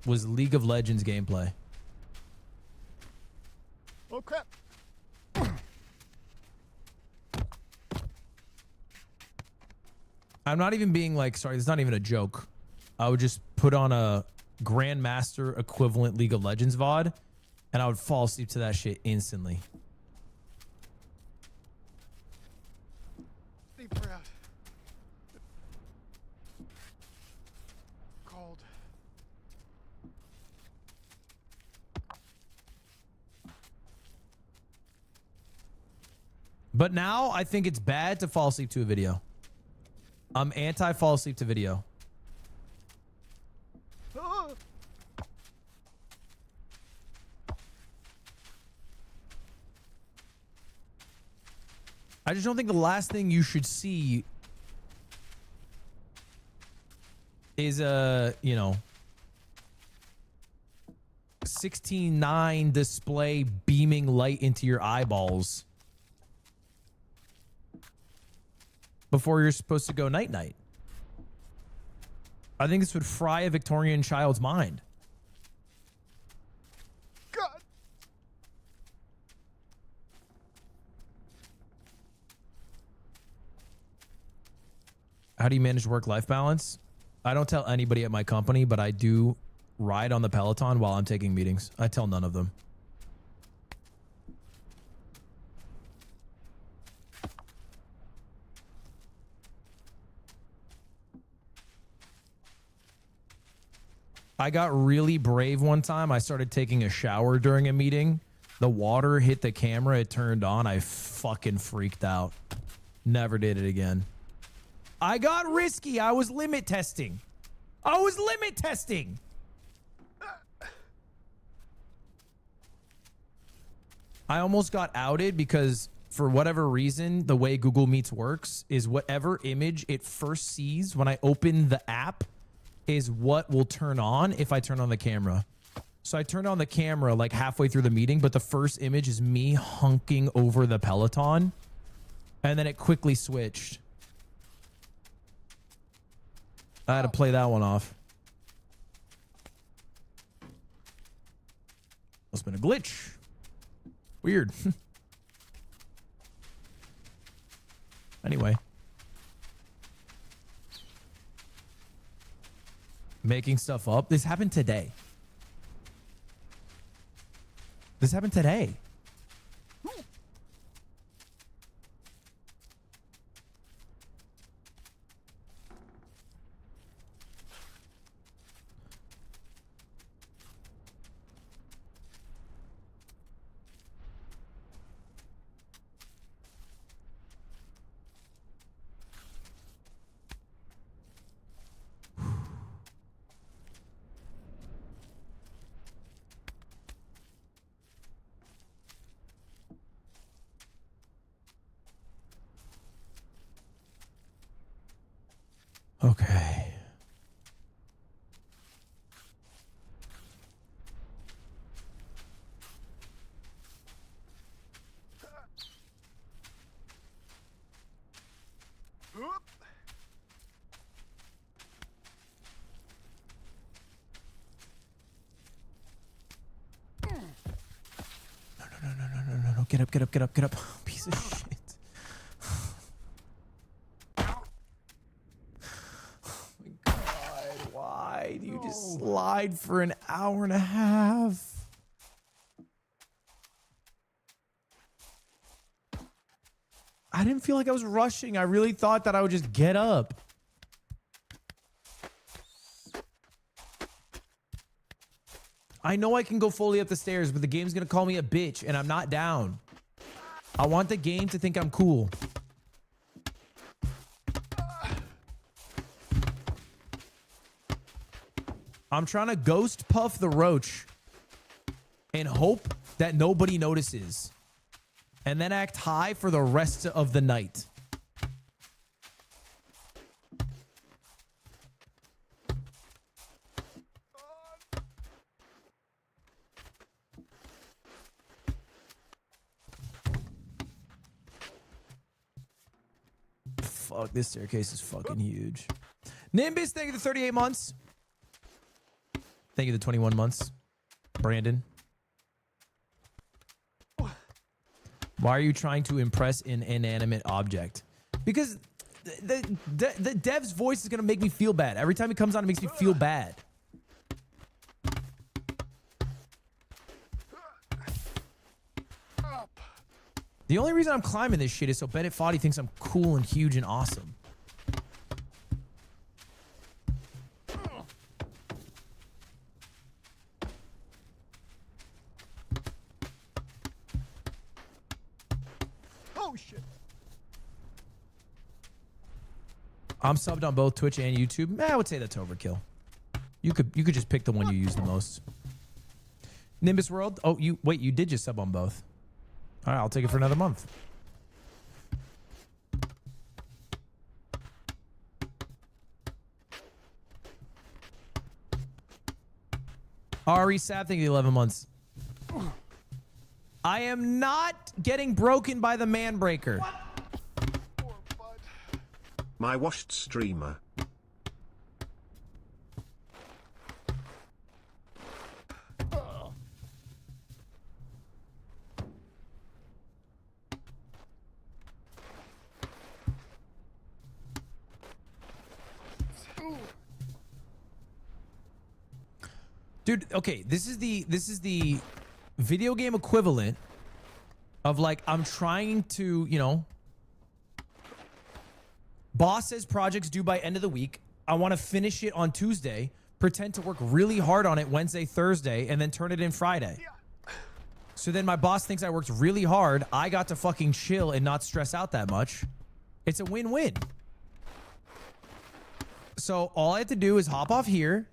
Speaker 1: was League of Legends gameplay.
Speaker 4: Oh crap.
Speaker 1: I'm not even being like, sorry, it's not even a joke. I would just put on a Grandmaster equivalent League of Legends VOD, and I would fall asleep to that shit instantly.
Speaker 4: Deep breath. Cold.
Speaker 1: But now I think it's bad to fall asleep to a video. I'm anti fall asleep to video.
Speaker 4: Ah.
Speaker 1: I just don't think the last thing you should see is a, 16:9 display beaming light into your eyeballs before you're supposed to go night night. I think this would fry a Victorian child's mind.
Speaker 4: God.
Speaker 1: How do you manage work-life balance? I don't tell anybody at my company, but I do ride on the Peloton while I'm taking meetings. I tell none of them. I got really brave one time. I started taking a shower during a meeting. The water hit the camera. It turned on. I fucking freaked out. Never did it again. I got risky. I was limit testing. I was limit testing. I almost got outed because for whatever reason, the way Google Meets works is whatever image it first sees when I open the app is what will turn on if I turn on the camera. So I turned on the camera like halfway through the meeting, but the first image is me hunking over the Peloton. And then it quickly switched. I had to play that one off. Must have been a glitch. Weird. Anyway. Making stuff up. This happened today. This happened today. Okay.
Speaker 4: Whoop.
Speaker 1: No. Get up, get up, get up, get up. Piece of shit. Why do you just slide for an hour and a half? I didn't feel like I was rushing. I really thought that I would just get up. I know I can go fully up the stairs, but the game's gonna call me a bitch, and I'm not down. I want the game to think I'm cool. I'm trying to ghost puff the roach and hope that nobody notices. And then act high for the rest of the night. Fuck, this staircase is fucking huge. Nimbus, thank you for 38 months. Thank you for the 21 months. Brandon. Why are you trying to impress an inanimate object? Because the dev's voice is going to make me feel bad. Every time he comes on, it makes me feel bad. The only reason I'm climbing this shit is so Bennett Foddy thinks I'm cool and huge and awesome.
Speaker 4: Oh shit.
Speaker 1: I'm subbed on both Twitch and YouTube. I would say that's overkill. You could just pick the one you use the most. Nimbus World. Oh, you did just sub on both. All right, I'll take it for another month. Ari Sab, thank you 11 months. I am not getting broken by the man breaker.
Speaker 4: Poor bud.
Speaker 3: My washed streamer.
Speaker 1: Dude, okay, this is the video game equivalent of like I'm trying to, you know, boss says projects due by end of the week. I want to finish it on Tuesday. pretend to work really hard on it Wednesday, Thursday, and then turn it in Friday. So then my boss thinks I worked really hard. I got to fucking chill and not stress out that much. It's a win-win. So all I have to do is hop off here.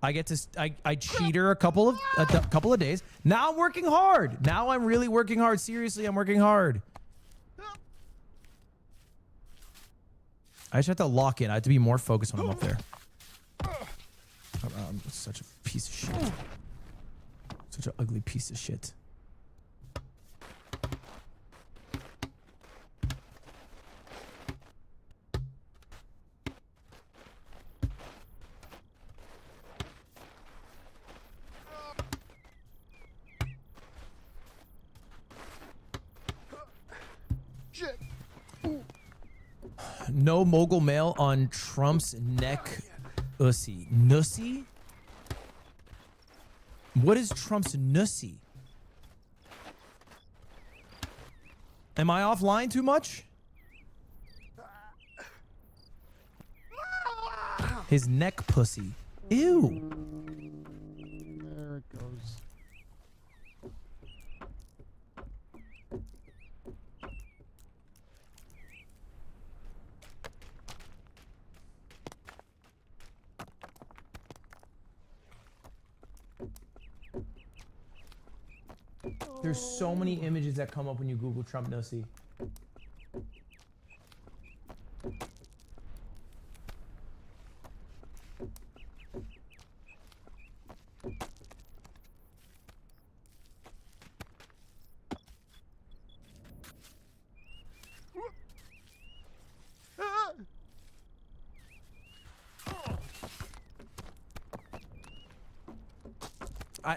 Speaker 1: I get to I cheater a couple of days. Now I'm working hard. Now I'm really working hard. Seriously, I'm working hard. I just have to lock in. I have to be more focused when I'm up there. I'm such a piece of shit. Such an ugly piece of shit.
Speaker 4: Shit.
Speaker 1: No mogul mail on Trump's neck. Ussy. Nussy? What is Trump's nussy? Am I offline too much? His neck pussy. Ew.
Speaker 4: There it goes.
Speaker 1: There's so many images that come up when you Google Trump nussy.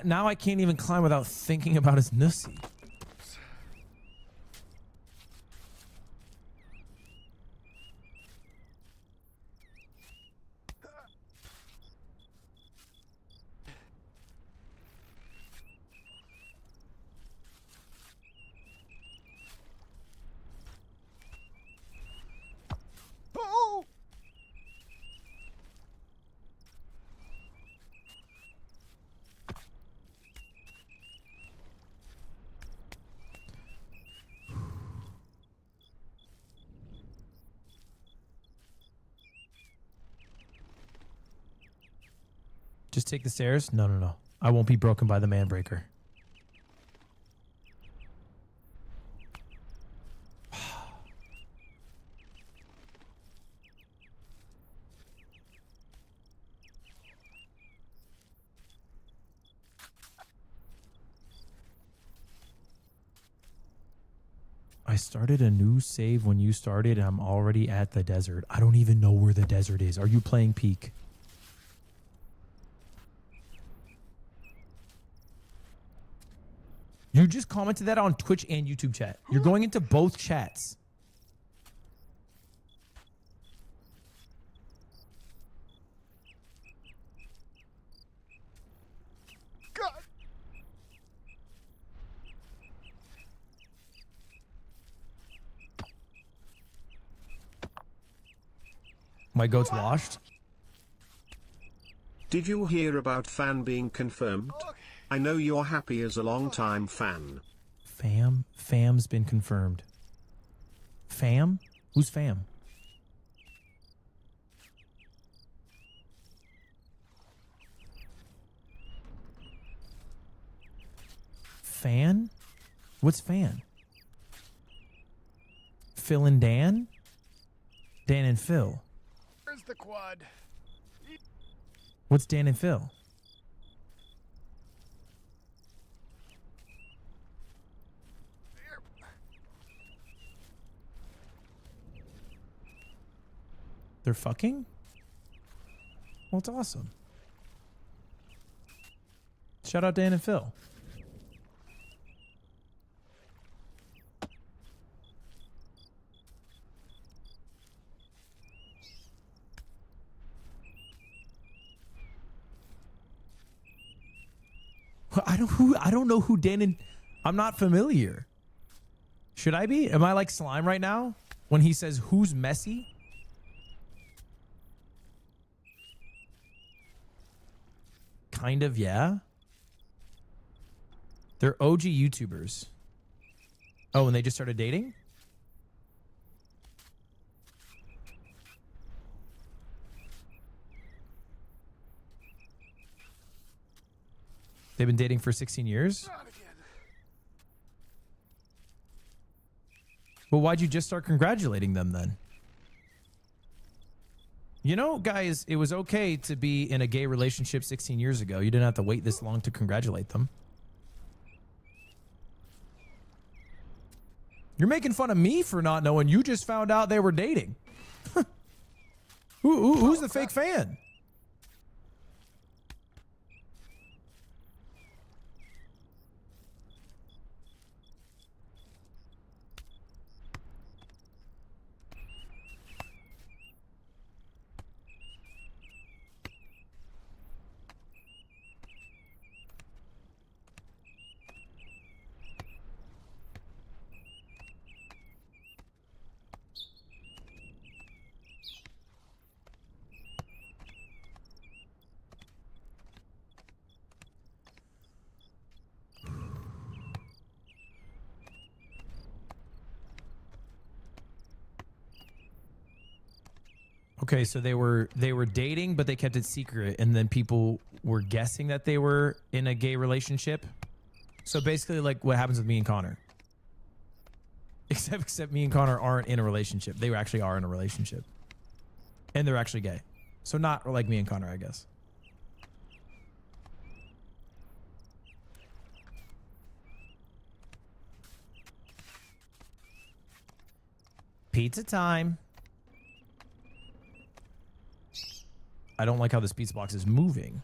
Speaker 1: Now I can't even climb without thinking about his nussy.
Speaker 4: Oh!
Speaker 1: Just take the stairs? No, no, no. I won't be broken by the man breaker. I started a new save when you started and I'm already at the desert. I don't even know where the desert is. Are you playing Peak? You just commented that on Twitch and YouTube chat. You're going into both chats.
Speaker 4: God.
Speaker 1: My goat's washed.
Speaker 3: Did you hear about Fan being confirmed? I know you're happy as a long-time fan.
Speaker 1: Fam's been confirmed. Fam? Who's Fam? Fan? What's Fan? Phil and Dan? Dan and Phil.
Speaker 4: Where's the quad?
Speaker 1: What's Dan and Phil? They're fucking? Well, it's awesome. Shout out Dan and Phil. I don't know who Dan and I'm not familiar. Should I be? Am I like Slime right now? When he says who's messy? kind of, yeah. They're OG YouTubers. Oh, and they just started dating? They've been dating for 16 years?
Speaker 4: Not again.
Speaker 1: Well, why'd you just start congratulating them then? You know, guys, it was okay to be in a gay relationship 16 years ago. You didn't have to wait this long to congratulate them. You're making fun of me for not knowing. You just found out they were dating. Who's the fake fan? Okay, so they were dating, but they kept it secret, and then people were guessing that they were in a gay relationship. So basically, like what happens with me and Connor. Except me and Connor aren't in a relationship. They actually are in a relationship, and they're actually gay. So not like me and Connor, I guess. Pizza time. I don't like how this pizza box is moving.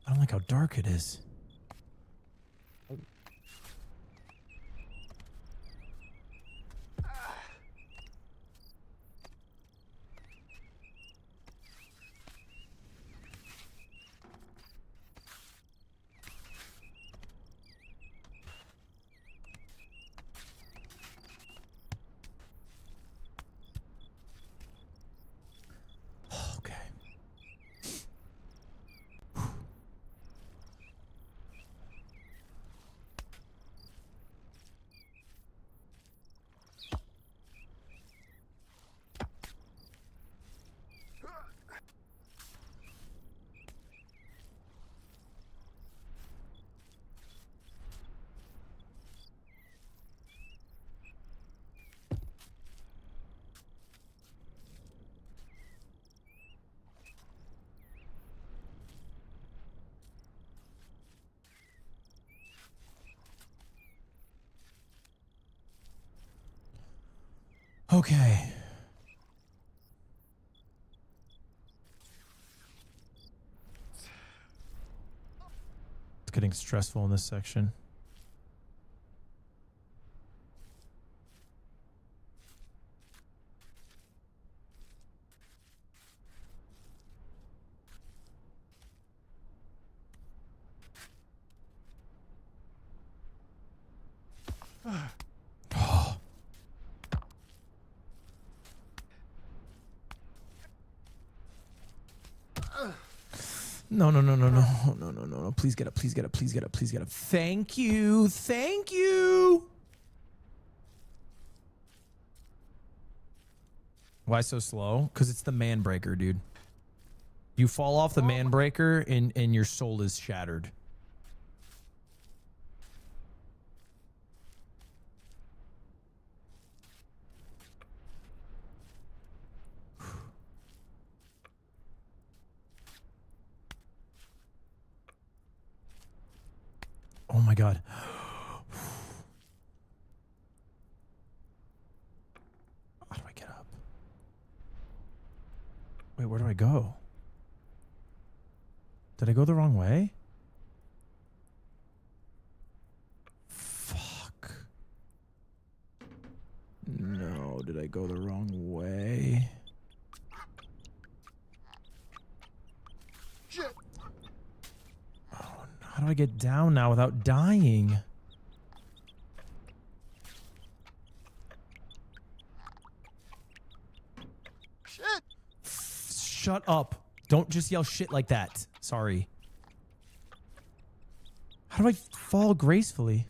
Speaker 1: I don't like how dark it is. Okay. Okay. It's getting stressful in this section. No, no, no, no, no, no, no, no, no. Please get up, please get up, please get up, please get up. Thank you. Thank you. Why so slow? Because it's the man breaker, dude. You fall off the man breaker and your soul is shattered. Oh my God. How do I get up? Wait, where do I go? Did I go the wrong way? Fuck. How do I get down now without dying?
Speaker 4: Shit!
Speaker 1: Shut up. Don't just yell shit like that. Sorry. How do I fall gracefully?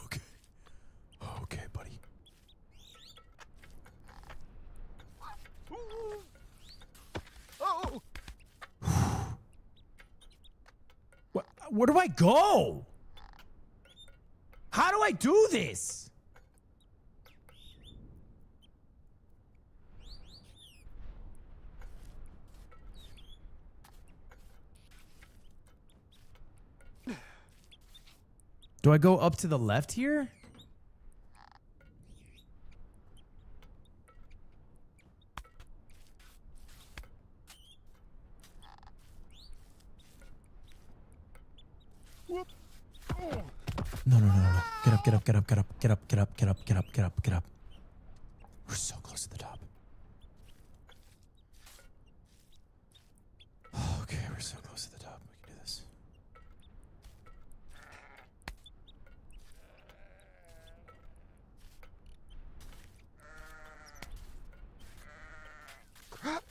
Speaker 1: Okay. Okay, buddy.
Speaker 4: Oh!
Speaker 1: Where do I go? How do I do this? Do I go up to the left here?
Speaker 4: Whoop! Oh!
Speaker 1: No, no, no, no, no. Get up, get up, get up, get up, get up, get up, get up, get up, get up, get up. We're so close to the top. Okay, we're so close to the top. We can do this.
Speaker 4: Crap!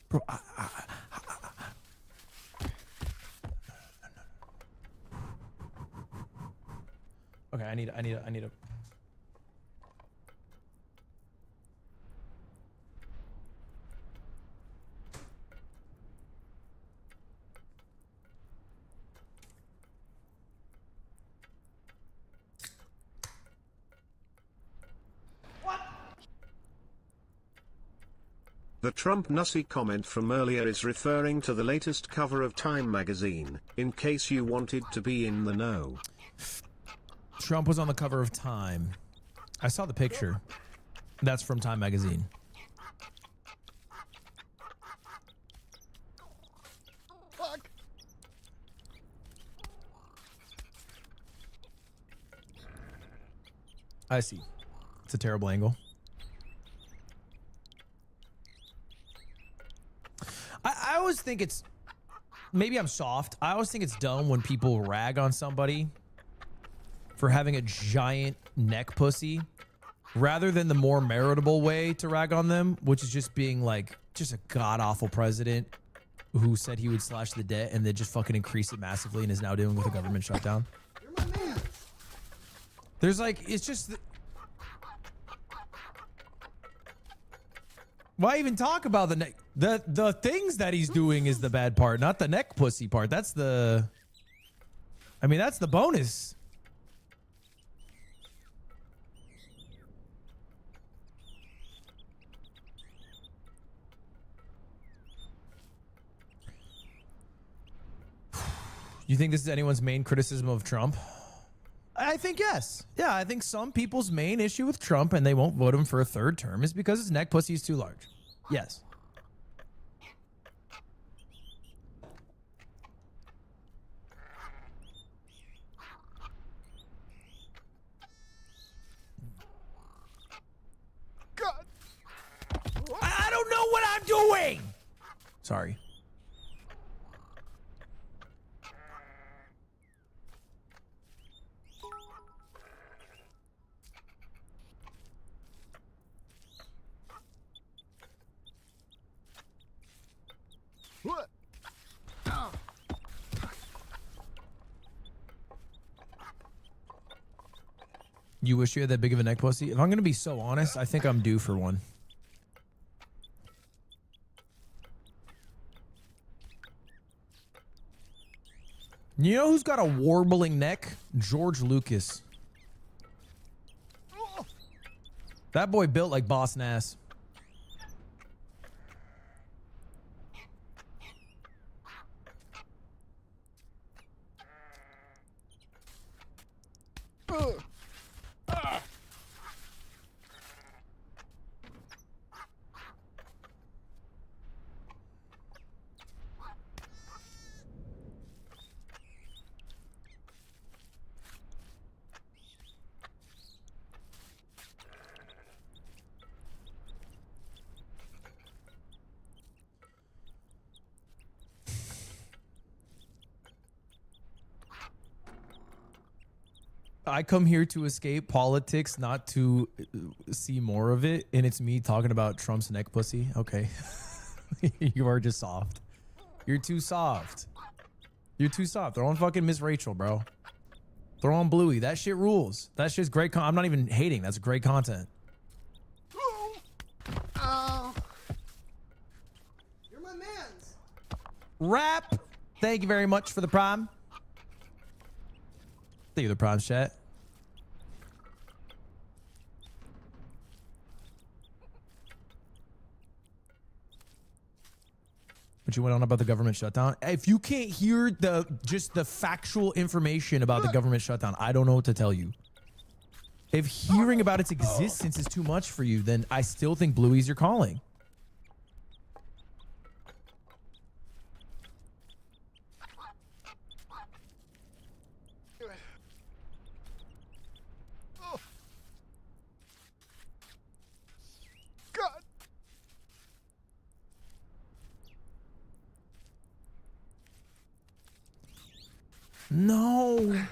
Speaker 1: Bro, okay, I need a.
Speaker 3: The Trump Nussy comment from earlier is referring to the latest cover of Time magazine, in case you wanted to be in the know.
Speaker 1: Trump was on the cover of Time. I saw the picture. That's from Time magazine.
Speaker 4: Fuck!
Speaker 1: I see. It's a terrible angle. I always think it's, maybe I'm soft. I always think it's dumb when people rag on somebody for having a giant neck pussy rather than the more meritable way to rag on them, which is just being like, just a god-awful president who said he would slash the debt and then just fucking increase it massively and is now dealing with a government shutdown.
Speaker 5: You're my man.
Speaker 1: There's like, it's just... Why even talk about the neck? The things that he's doing is the bad part, not the neck pussy part. That's the... I mean, that's the bonus. You think this is anyone's main criticism of Trump? I think yes. Yeah, I think some people's main issue with Trump and they won't vote him for a third term is because his neck pussy is too large. Yes.
Speaker 4: God!
Speaker 1: I don't know what I'm doing. Sorry.
Speaker 4: What? Oh.
Speaker 1: You wish you had that big of a neck pussy? If I'm going to be so honest, I think I'm due for one. You know who's got a warbling neck? George Lucas.
Speaker 4: Oh.
Speaker 1: That boy built like Boss Nass.
Speaker 4: Ugh. Ah.
Speaker 1: I come here to escape politics, not to see more of it, and it's me talking about Trump's neck pussy. Okay. You are just soft. You're too soft. You're too soft. Throw on fucking Miss Rachel, bro. Throw on Bluey. That shit rules. That shit's great. I'm not even hating. That's great content.
Speaker 5: You're my mans.
Speaker 1: Rap. Thank you very much for the prime. Thank you for the prime, chat. What you went on about the government shutdown? If you can't hear just the factual information about the government shutdown, I don't know what to tell you. If hearing about its existence is too much for you, then I still think Bluey's your calling.
Speaker 4: God.
Speaker 1: No.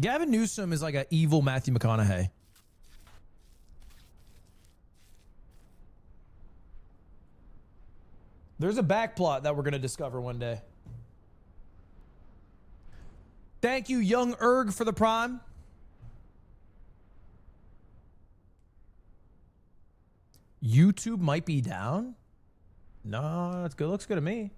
Speaker 1: Gavin Newsom is like an evil Matthew McConaughey. There's a back plot that we're going to discover one day. Thank you, Young Erg, for the prime. YouTube might be down. No, that's good. Looks good to me.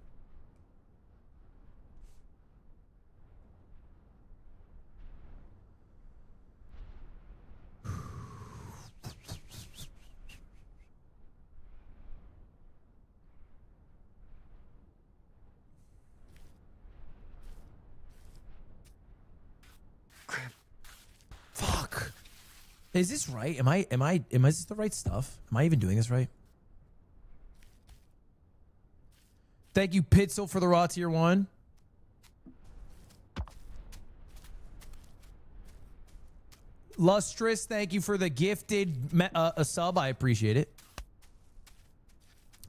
Speaker 1: Fuck. Is this right? Am I is this the right stuff? Am I even doing this right? Thank you, Pitzel, for the raw tier 1. Lustrous, thank you for the gifted a sub. I appreciate it.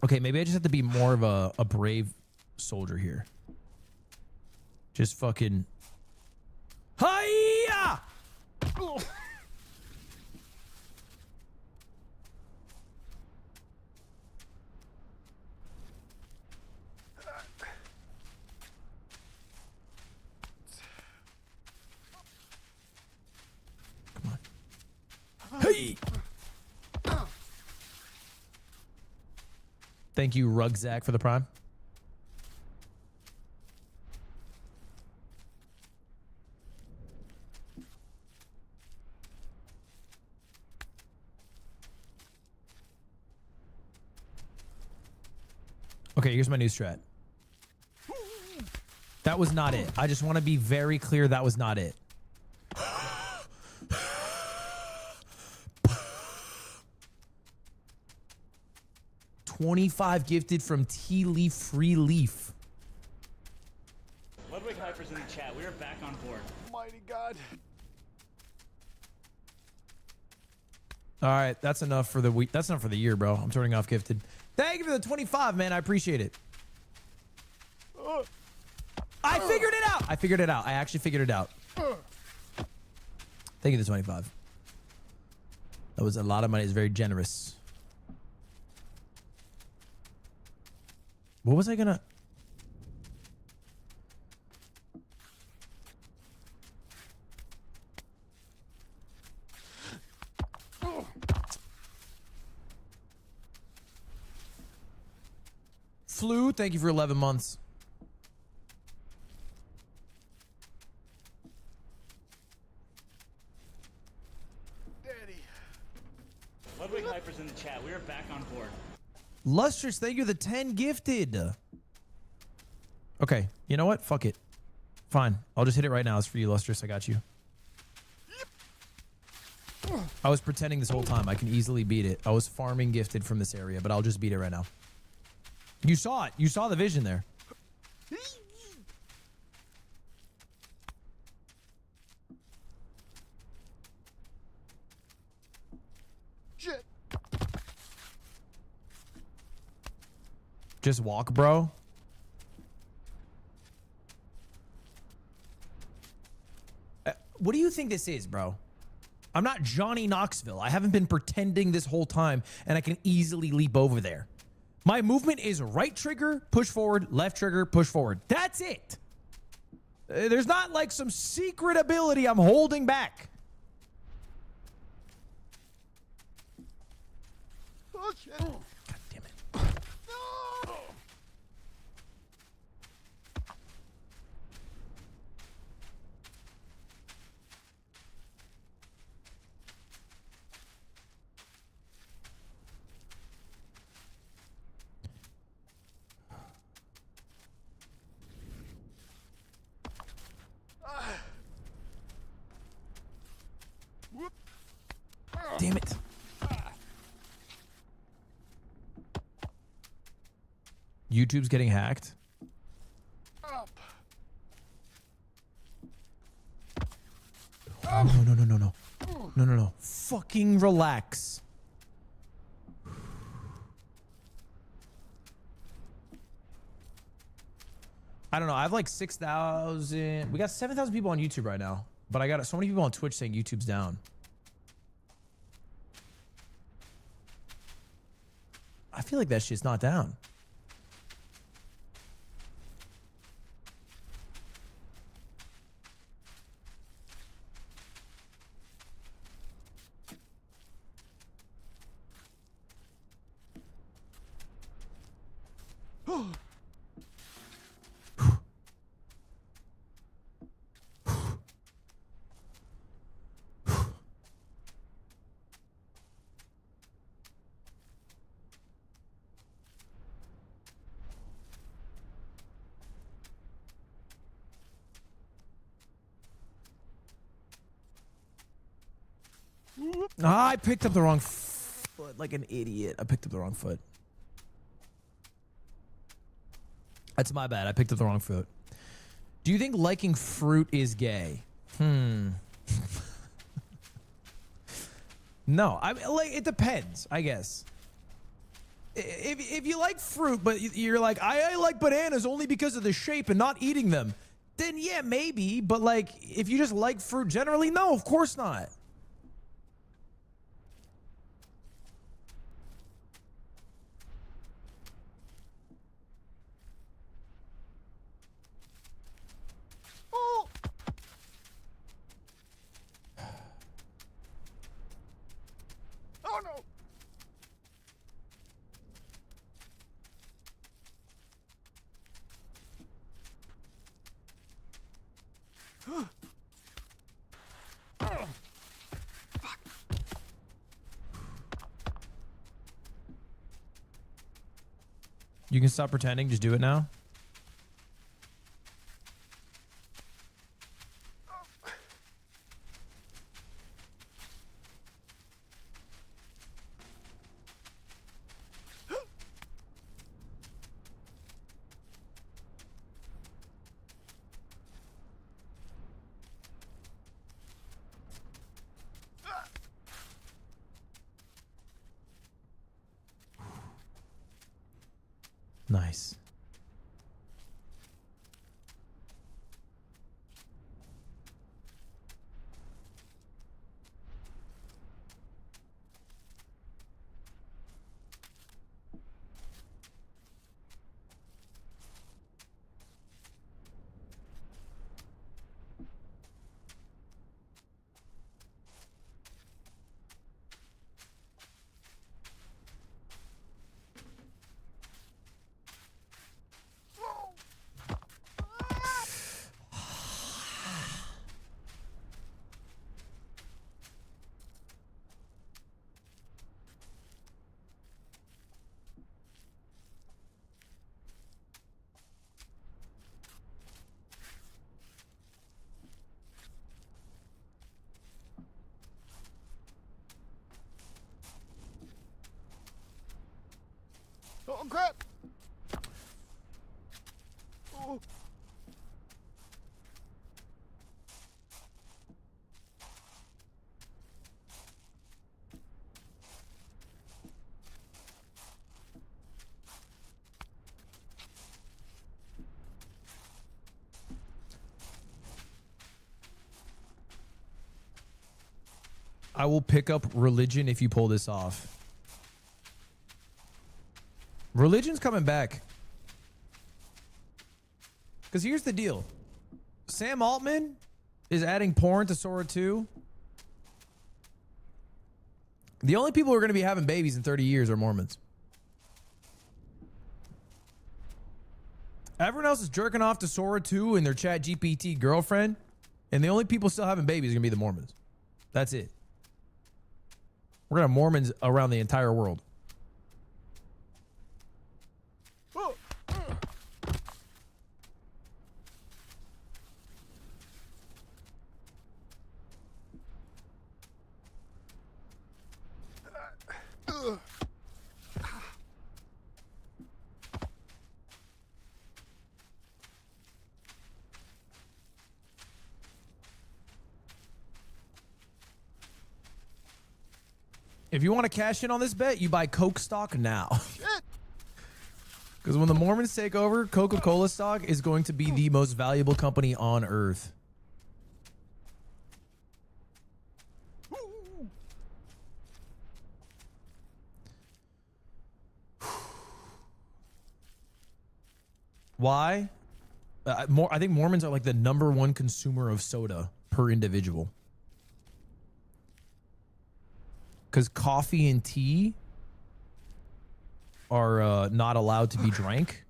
Speaker 1: Okay, maybe I just have to be more of a brave soldier here. Just fucking... Hiya! Come on. Hey! Thank you, Rugzack, for the prime. Okay, here's my new strat. That was not it. I just want to be very clear that was not it. 25 gifted from Tea Leaf Free Leaf.
Speaker 6: Ludwig Hyper's in the chat. We are back on board.
Speaker 4: Mighty God.
Speaker 1: All right, that's enough for the week. That's enough for the year, bro. I'm turning off gifted. Thank you for the 25, man. I appreciate it. I figured it out. I figured it out. I actually figured it out. Thank you for the 25. That was a lot of money. It's very generous. What was I gonna... Flu, thank you for 11 months.
Speaker 4: Daddy.
Speaker 6: Ludwig Hyper's in the chat. We are back on board.
Speaker 1: Lustrous, thank you for the 10 gifted. Okay, you know what? Fuck it. Fine. I'll just hit it right now. It's for you, Lustrous. I got you. I was pretending this whole time. I can easily beat it. I was farming gifted from this area, but I'll just beat it right now. You saw it. You saw the vision there. Just walk, bro. What do you think this is, bro? I'm not Johnny Knoxville. I haven't been pretending this whole time, and I can easily leap over there. My movement is right trigger, push forward, left trigger, push forward. That's it. There's not like some secret ability I'm holding back.
Speaker 4: Oh, shit.
Speaker 1: God damn it.
Speaker 4: No!
Speaker 1: Damn it. YouTube's getting hacked.
Speaker 4: Up.
Speaker 1: Oh, no, no, no, no, no. No, no, no. Fucking relax. I don't know. I have like 6,000. We got 7,000 people on YouTube right now. But I got so many people on Twitch saying YouTube's down. I feel like that shit's not down. I picked up the wrong foot like an idiot. I picked up the wrong foot. That's my bad. I picked up the wrong foot. Do you think liking fruit is gay? No, I mean, like, it depends, I guess. If you like fruit, but you're like, I like bananas only because of the shape and not eating them, then yeah, maybe. But like, if you just like fruit generally, no, of course not.
Speaker 4: Oh no!
Speaker 1: You can stop pretending. Just do it now. Nice.
Speaker 4: Oh crap! Oh.
Speaker 1: I will pick up religion if you pull this off. Religion's coming back. Because here's the deal. Sam Altman is adding porn to Sora 2. The only people who are going to be having babies in 30 years are Mormons. Everyone else is jerking off to Sora 2 and their Chat GPT girlfriend. And the only people still having babies are going to be the Mormons. That's it. We're going to have Mormons around the entire world. If you want to cash in on this bet, you buy Coke stock now. Because when the Mormons take over, Coca-Cola stock is going to be the most valuable company on earth. Why? I think Mormons are like the #1 consumer of soda per individual. Because coffee and tea are not allowed to be drank.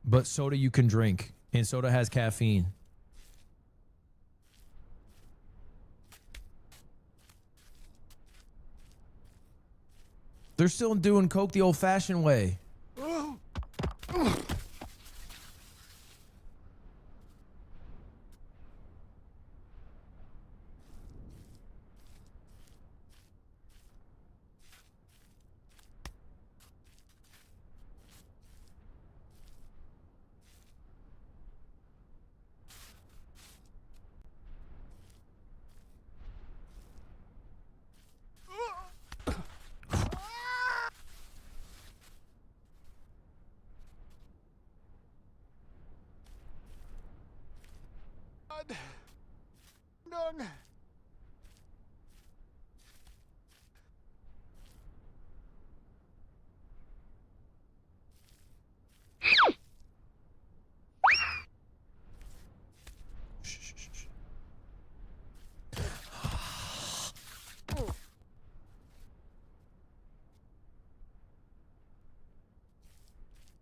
Speaker 1: But soda you can drink. And soda has caffeine. They're still doing Coke the old-fashioned way.
Speaker 4: Done.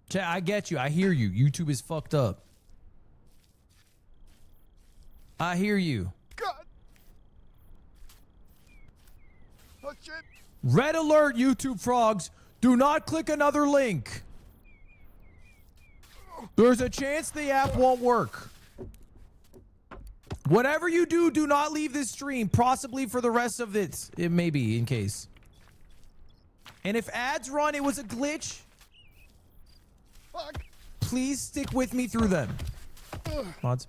Speaker 1: Chat, I get you. I hear you. YouTube is fucked up. I hear you.
Speaker 4: God. Oh shit.
Speaker 1: Red alert, YouTube frogs. Do not click another link. There's a chance the app won't work. Whatever you do, do not leave this stream, possibly for the rest of it. It may be, in case. And if ads run, it was a glitch.
Speaker 4: Fuck.
Speaker 1: Please stick with me through them. Mods.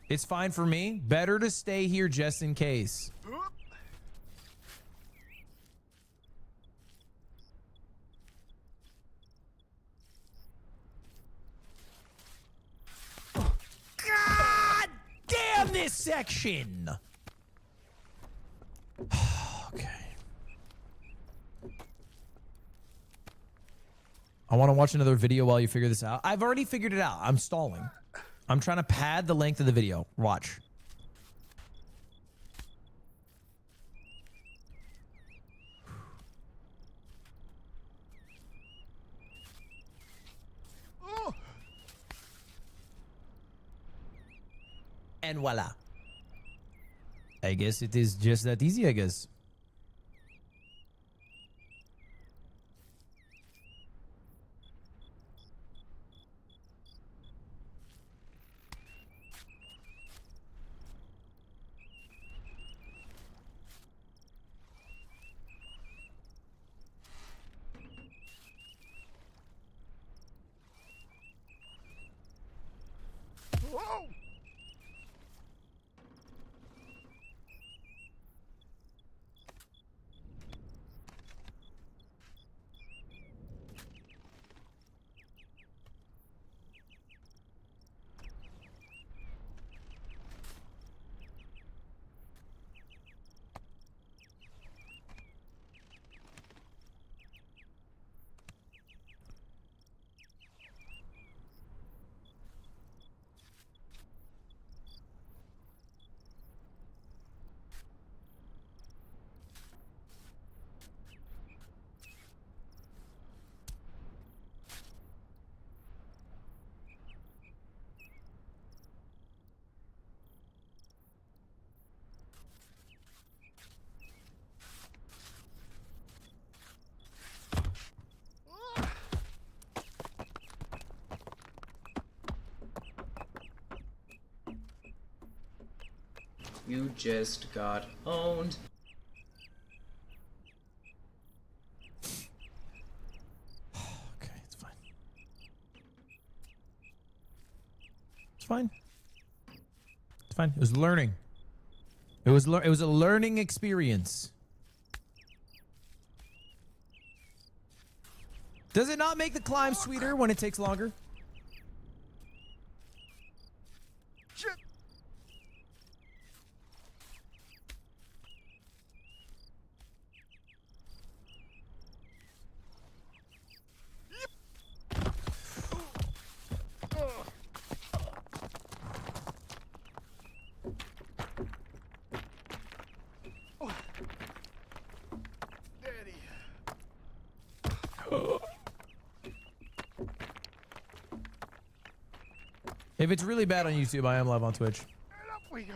Speaker 1: It's fine for me. Better to stay here just in case. God damn this section. Okay. I want to watch another video while you figure this out. I've already figured it out. I'm stalling. I'm trying to pad the length of the video. Watch. And voila. I guess it is just that easy, I guess.
Speaker 4: Whoa.
Speaker 7: You just got owned.
Speaker 1: Okay, it's fine. It's fine. It's fine. It was learning. It was a learning experience. Does it not make the climb sweeter when it takes longer?
Speaker 4: Shit. Daddy.
Speaker 1: If it's really bad on YouTube, I am live on Twitch.
Speaker 4: And up we go.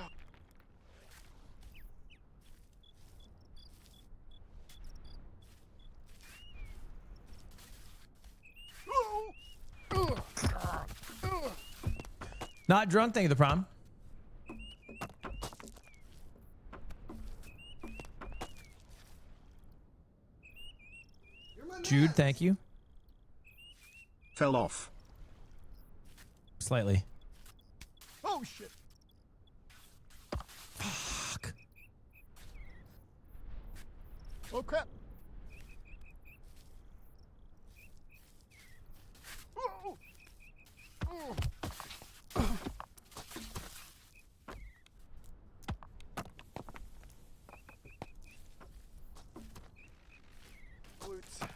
Speaker 1: Not drunk, thank you, the prom.
Speaker 5: You're my
Speaker 1: Jude,
Speaker 5: man.
Speaker 1: thank you.
Speaker 3: Fell off.
Speaker 1: Slightly.
Speaker 4: Oh shit.
Speaker 1: Fuck.
Speaker 4: Oh crap. Oh. Oh. Glutes.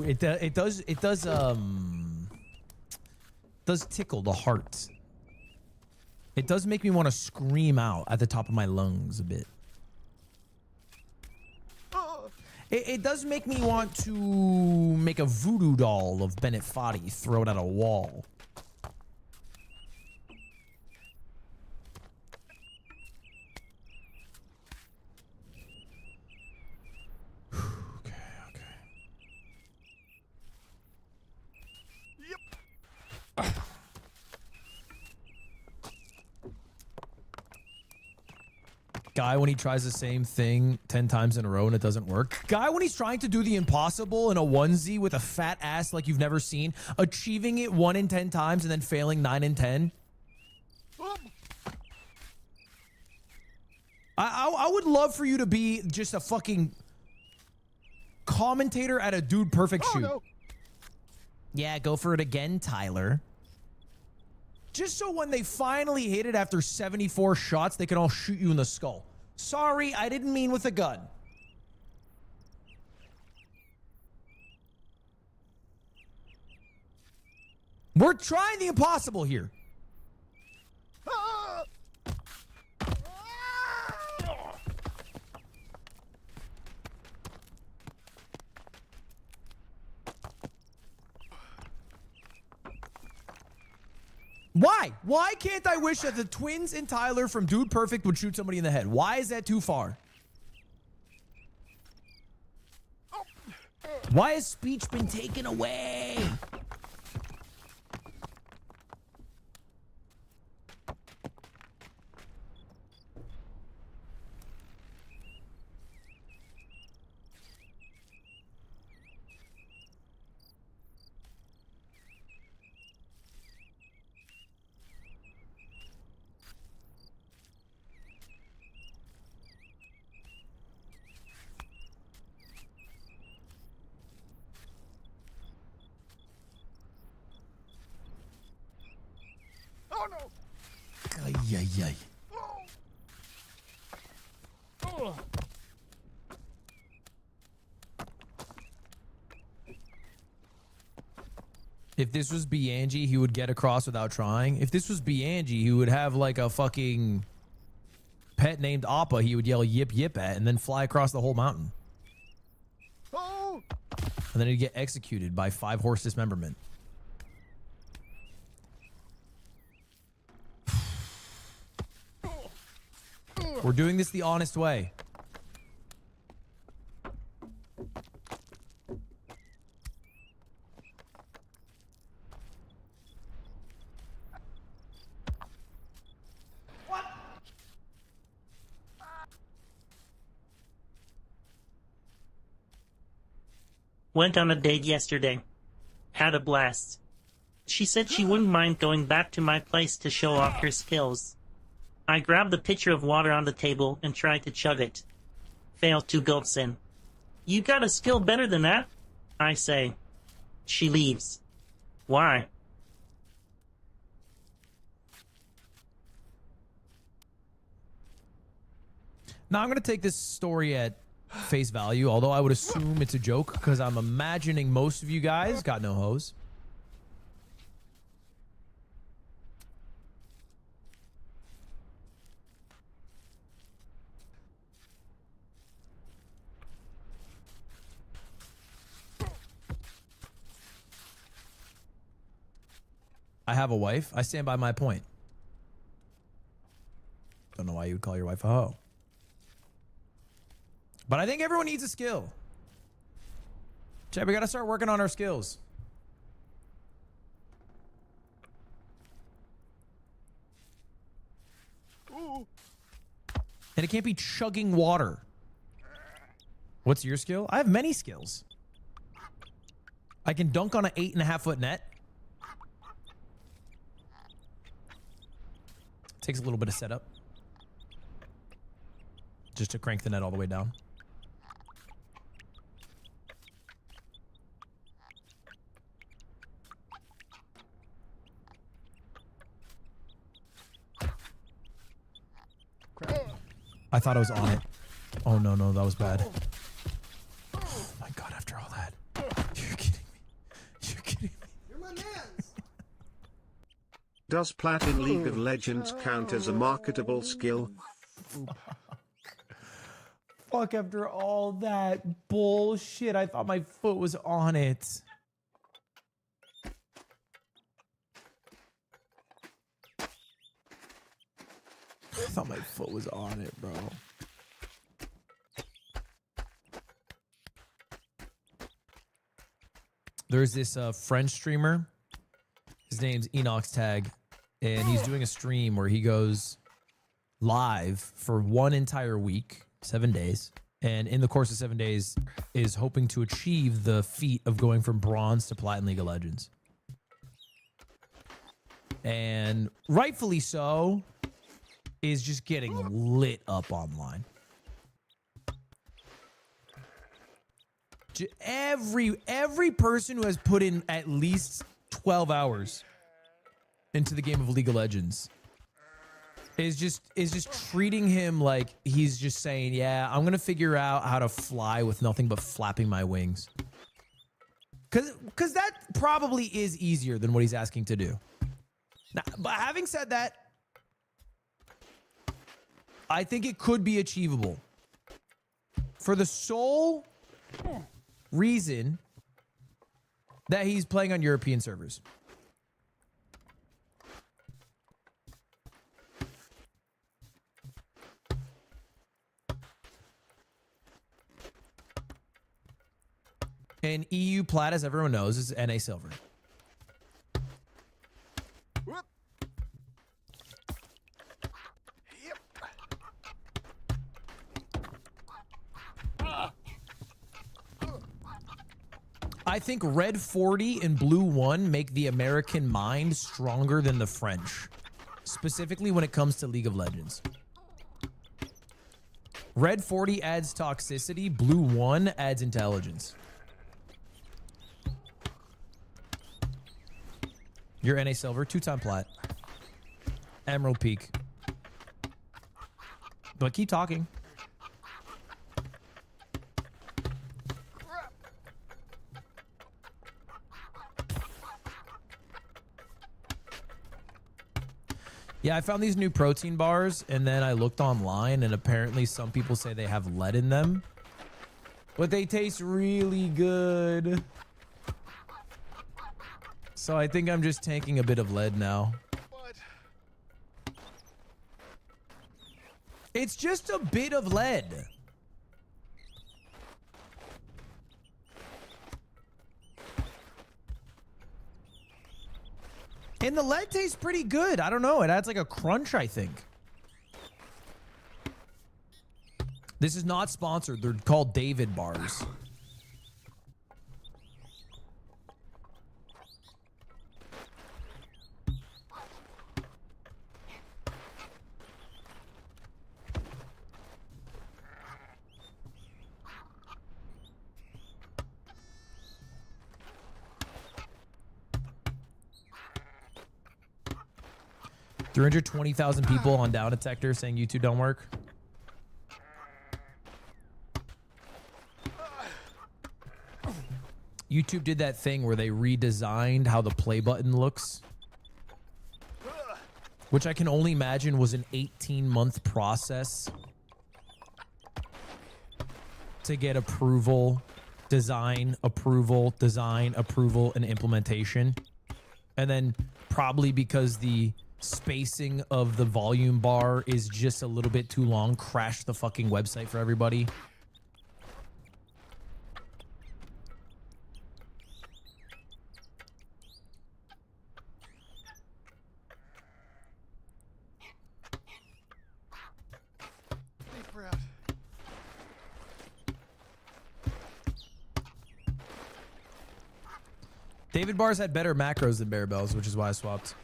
Speaker 1: It does tickle the heart. It does make me want to scream out at the top of my lungs a bit. It does make me want to make a voodoo doll of Bennett Foddy, throw it at a wall. Okay. Guy when he tries the same thing 10 times in a row and it doesn't work. Guy when he's trying to do the impossible in a onesie with a fat ass like you've never seen, achieving it 1 in 10 times and then failing 9 in 10. I would love for you to be just a fucking commentator at a Dude Perfect shoot.
Speaker 4: No.
Speaker 1: Yeah, go for it again, Tyler. Just so when they finally hit it after 74 shots, they can all shoot you in the skull. Sorry, I didn't mean with a gun. We're trying the impossible here.
Speaker 4: Ah!
Speaker 1: Why? Why can't I wish that the twins and Tyler from Dude Perfect would shoot somebody in the head? Why is that too far? Why has speech been taken away?
Speaker 4: Oh no.
Speaker 1: Ay, ay, ay. If this was Bianji, he would get across without trying. If this was Bianji, he would have like a fucking pet named Appa he would yell yip yip at and then fly across the whole mountain.
Speaker 4: Oh.
Speaker 1: And then he'd get executed by 5 horse dismemberment. We're doing this the honest way.
Speaker 8: Went on a date yesterday. Had a blast. She said she wouldn't mind going back to my place to show off her skills. I grabbed a pitcher of water on the table and tried to chug it. Failed 2 gulps in. You got a skill better than that, I say. She leaves. Why?
Speaker 1: Now I'm going to take this story at face value, although I would assume it's a joke because I'm imagining most of you guys got no hose. I have a wife. I stand by my point. Don't know why you would call your wife a hoe. But I think everyone needs a skill. Chad, we got to start working on our skills.
Speaker 4: Ooh.
Speaker 1: And it can't be chugging water. What's your skill? I have many skills. I can dunk on an 8.5-foot net. Takes a little bit of setup. Just to crank the net all the way down. I thought I was on it. Oh, no, no, that was bad. Oh, my God, after all that. You're kidding me. You're kidding me.
Speaker 5: You're my mans.
Speaker 3: Does plat in League of Legends count as a marketable skill?
Speaker 1: Fuck, after all that bullshit, I thought my foot was on it. I thought my foot was on it, bro. There's this French streamer. His name's Enox Tag, and he's doing a stream where he goes live for one entire week, 7 days, and in the course of 7 days is hoping to achieve the feat of going from bronze to plat in League of Legends. And rightfully so, is just getting lit up online. Every person who has put in at least 12 hours into the game of League of Legends is just treating him like he's just saying, yeah, I'm gonna figure out how to fly with nothing but flapping my wings. Cause that probably is easier than what he's asking to do. Now, but having said that, I think it could be achievable for the sole reason that he's playing on European servers. And EU plat, as everyone knows, is NA silver.
Speaker 4: Whoop. Yep.
Speaker 1: I think red 40 and blue 1 make the American mind stronger than the French, specifically when it comes to League of Legends. Red 40 adds toxicity, blue 1 adds intelligence. You're NA silver, 2-time plat. Emerald Peak. But keep talking. Yeah, I found these new protein bars, and then I looked online, and apparently some people say they have lead in them. But they taste really good. So I think I'm just tanking a bit of lead now.
Speaker 4: What?
Speaker 1: It's just a bit of lead. And the lead tastes pretty good. I don't know. It adds like a crunch, I think. This is not sponsored. They're called David bars. 320,000 people on down detector saying YouTube don't work. YouTube did that thing where they redesigned how the play button looks, which I can only imagine was an 18-month process to get approval, design, approval, and implementation. And then probably because the spacing of the volume bar is just a little bit too long, crash the fucking website for everybody.
Speaker 4: Deep breath.
Speaker 1: David Bars had better macros than Bear Bells, which is why I swapped.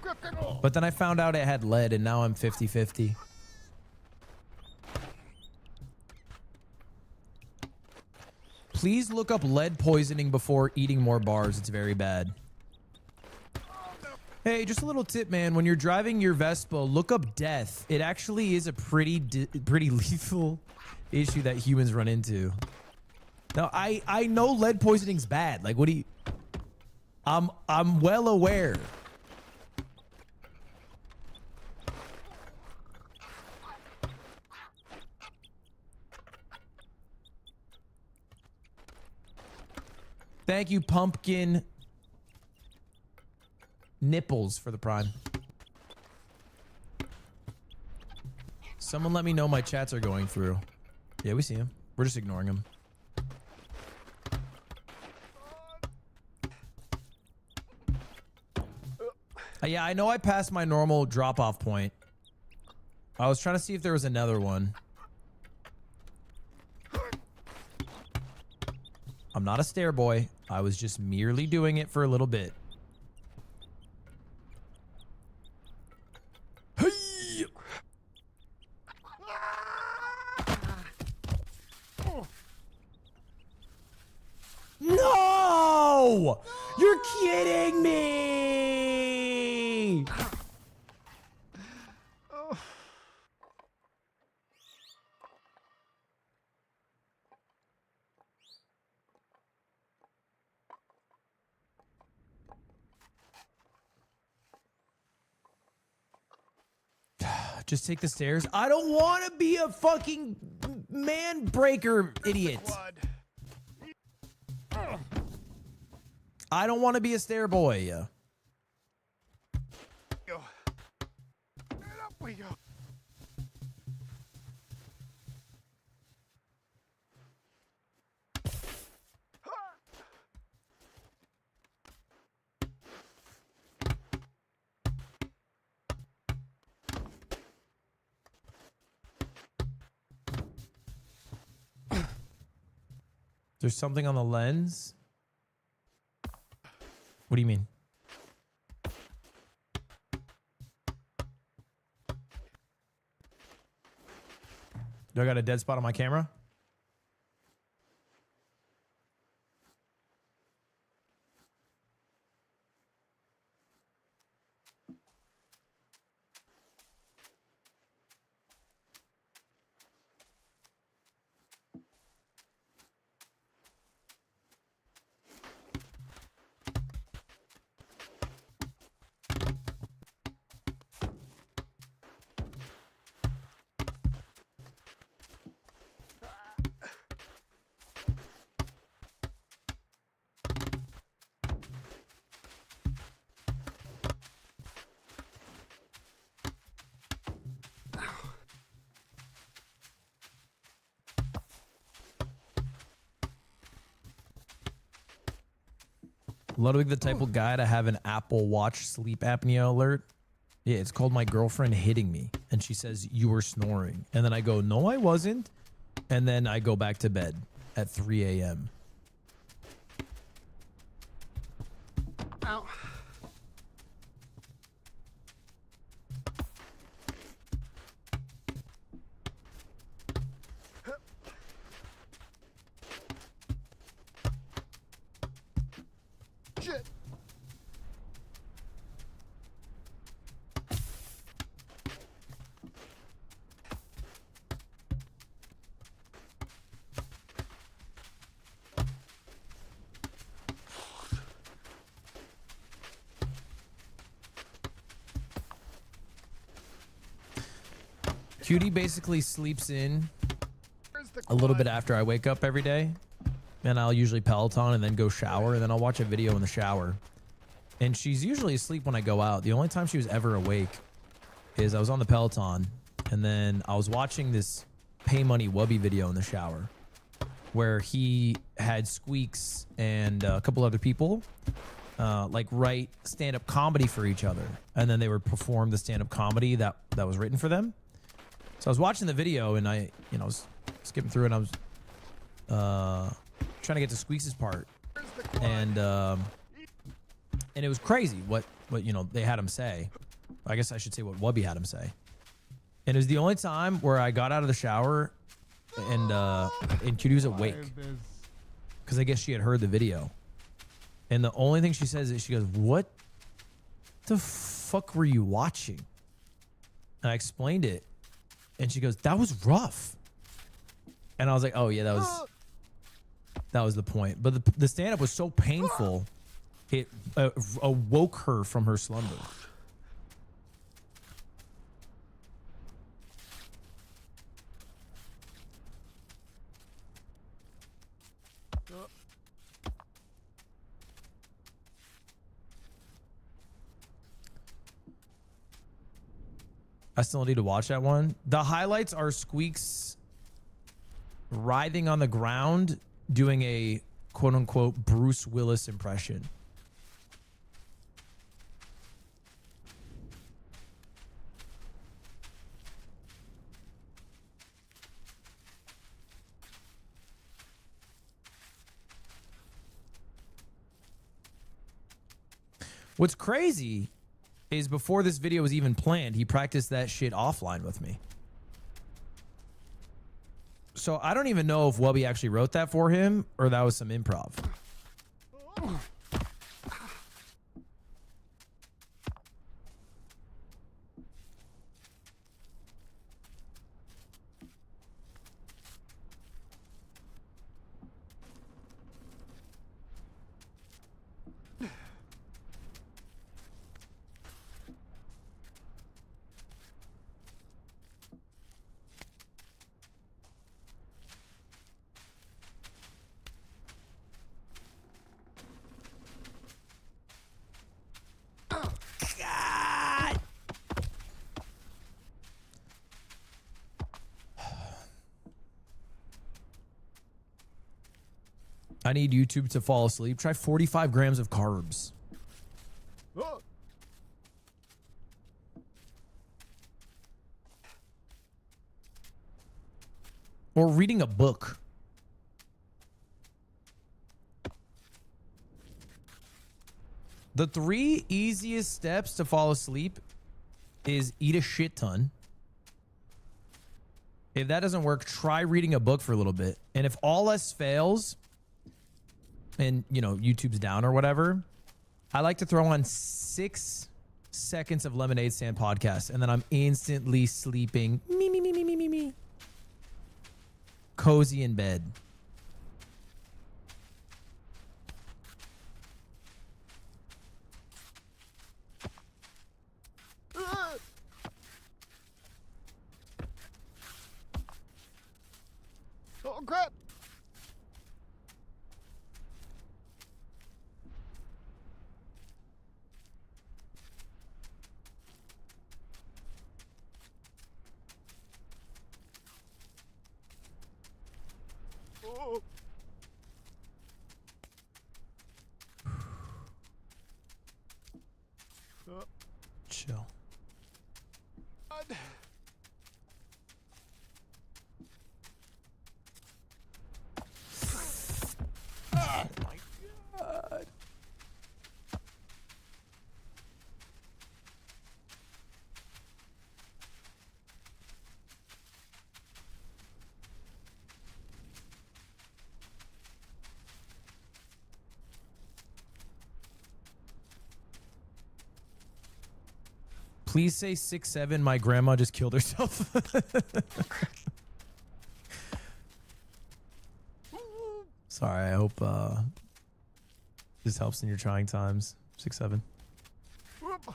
Speaker 4: Grip it.
Speaker 1: But then I found out it had lead, and now I'm 50-50. Please look up lead poisoning before eating more bars. It's very bad. Hey, just a little tip, man. When you're driving your Vespa, look up death. It actually is a pretty lethal issue that humans run into. Now, I know lead poisoning's bad. Like, what do you... I'm well aware. Thank you, Pumpkin Nipples, for the prime. Someone let me know my chats are going through. Yeah, we see him. We're just ignoring him. Yeah, I know I passed my normal drop-off point. I was trying to see if there was another one. I'm not a stair boy. I was just merely doing it for a little bit. Hey! No! You're kidding me! Just take the stairs. I don't want to be a fucking man breaker idiot.
Speaker 4: Blood.
Speaker 1: I don't want to be a stair boy.
Speaker 4: Go. And up we go.
Speaker 1: There's something on the lens. What do you mean? Do I got a dead spot on my camera? Ludwig the type of guy to have an Apple Watch sleep apnea alert. Yeah, it's called my girlfriend hitting me. And she says, you were snoring. And then I go, no, I wasn't. And then I go back to bed at 3 a.m.
Speaker 4: Ow. Shit.
Speaker 1: Cutie basically sleeps in
Speaker 4: Where's the
Speaker 1: a little bit
Speaker 4: quad?
Speaker 1: after I wake up every day. And I'll usually Peloton and then go shower. And then I'll watch a video in the shower. And she's usually asleep when I go out. The only time she was ever awake is I was on the Peloton. And then I was watching this Pay Money Wubby video in the shower, where he had Squeaks and a couple other people like write stand-up comedy for each other, and then they would perform the stand-up comedy that was written for them. So I was watching the video, and I was skipping through, and I was trying to get to Squeaks' part, and it was crazy what they had him say. I guess I should say what Wubby had him say. And it was the only time where I got out of the shower and Cutie was awake, because I guess she had heard the video. And the only thing she says is, she goes, "What the fuck were you watching?" And I explained it, and she goes, "That was rough." And I was like, "Oh yeah, that was the point." But the stand-up was so painful, it awoke her from her slumber. I still need to watch that one. The highlights are Squeaks writhing on the ground doing a quote-unquote Bruce Willis impression. What's crazy is, before this video was even planned, he practiced that shit offline with me. So I don't even know if Wubby actually wrote that for him or that was some improv. I need YouTube to fall asleep. Try 45 grams of carbs. Or reading a book. The 3 easiest steps to fall asleep is eat a shit ton. If that doesn't work, try reading a book for a little bit. And if all else fails, and YouTube's down or whatever, I like to throw on 6 seconds of Lemonade Stand podcast, and then I'm instantly sleeping. Me. Cozy in bed.
Speaker 4: Oh crap! Oh.
Speaker 1: Chill.
Speaker 4: God.
Speaker 1: Oh my God. Please say 6'7". My grandma just killed herself. Sorry, I hope this helps in your trying times. 6'7".
Speaker 4: Whoop.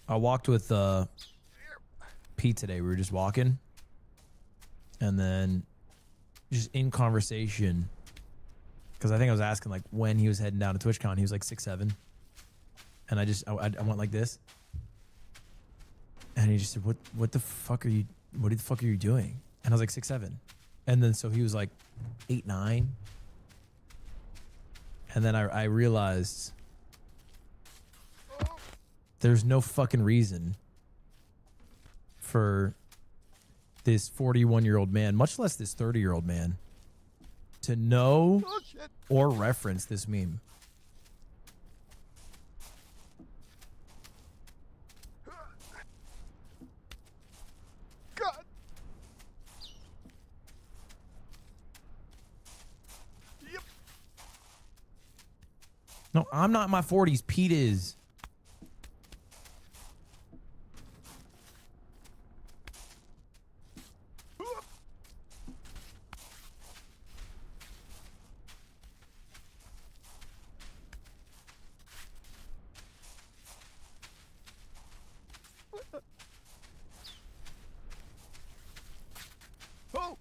Speaker 1: I walked with Pete today. We were just walking, and then just in conversation, because I think I was asking like when he was heading down to TwitchCon. He was like 6'7", and I went like this, and he just said, "What the fuck are you? What the fuck are you doing?" And I was like 6'7", and then so he was like 8'9", and then I realized there's no fucking reason for this 41-year-old man, much less this 30-year-old man, to know
Speaker 4: Oh shit!
Speaker 1: or reference this meme.
Speaker 4: God! Yep.
Speaker 1: No, I'm not in my 40s. Pete is.
Speaker 4: Oh!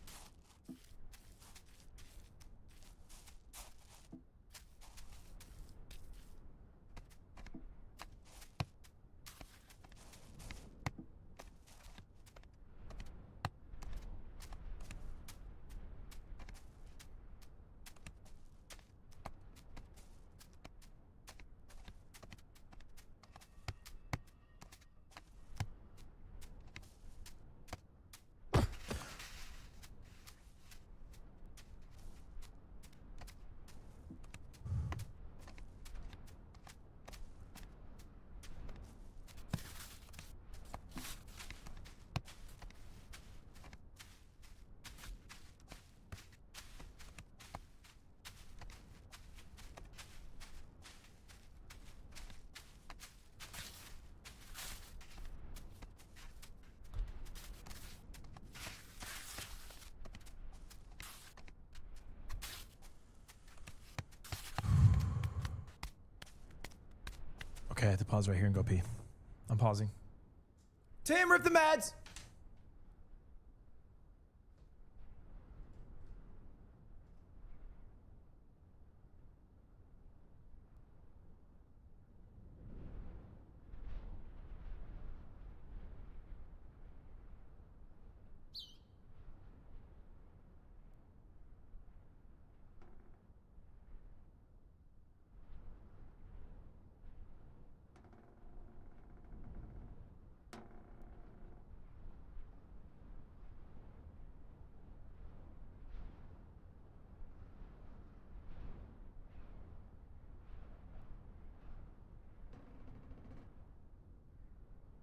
Speaker 1: Okay, I have to pause right here and go pee. I'm pausing. Tim, rip the meds!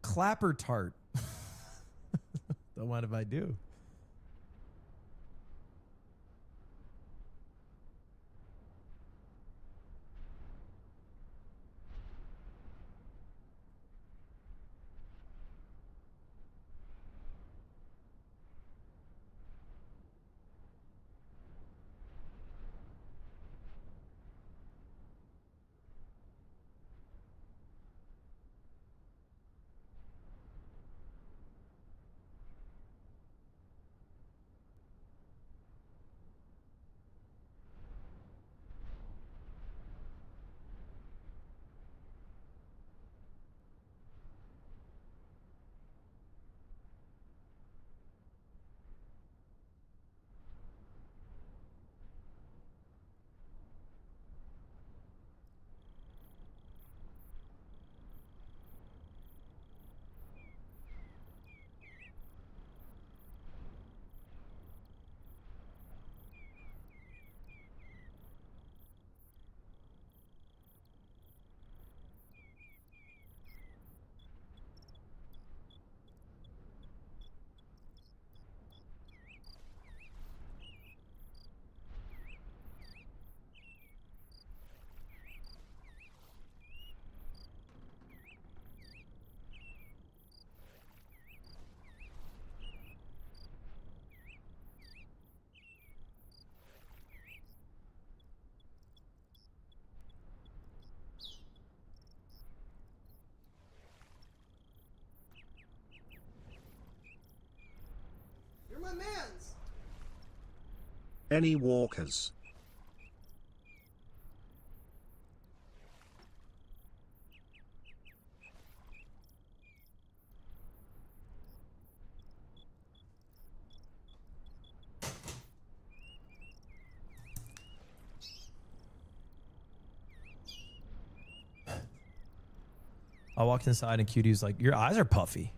Speaker 1: Clapper tart. Don't mind if I do.
Speaker 3: Any walkers?
Speaker 1: I walked inside and Cutie was like, your eyes are puffy.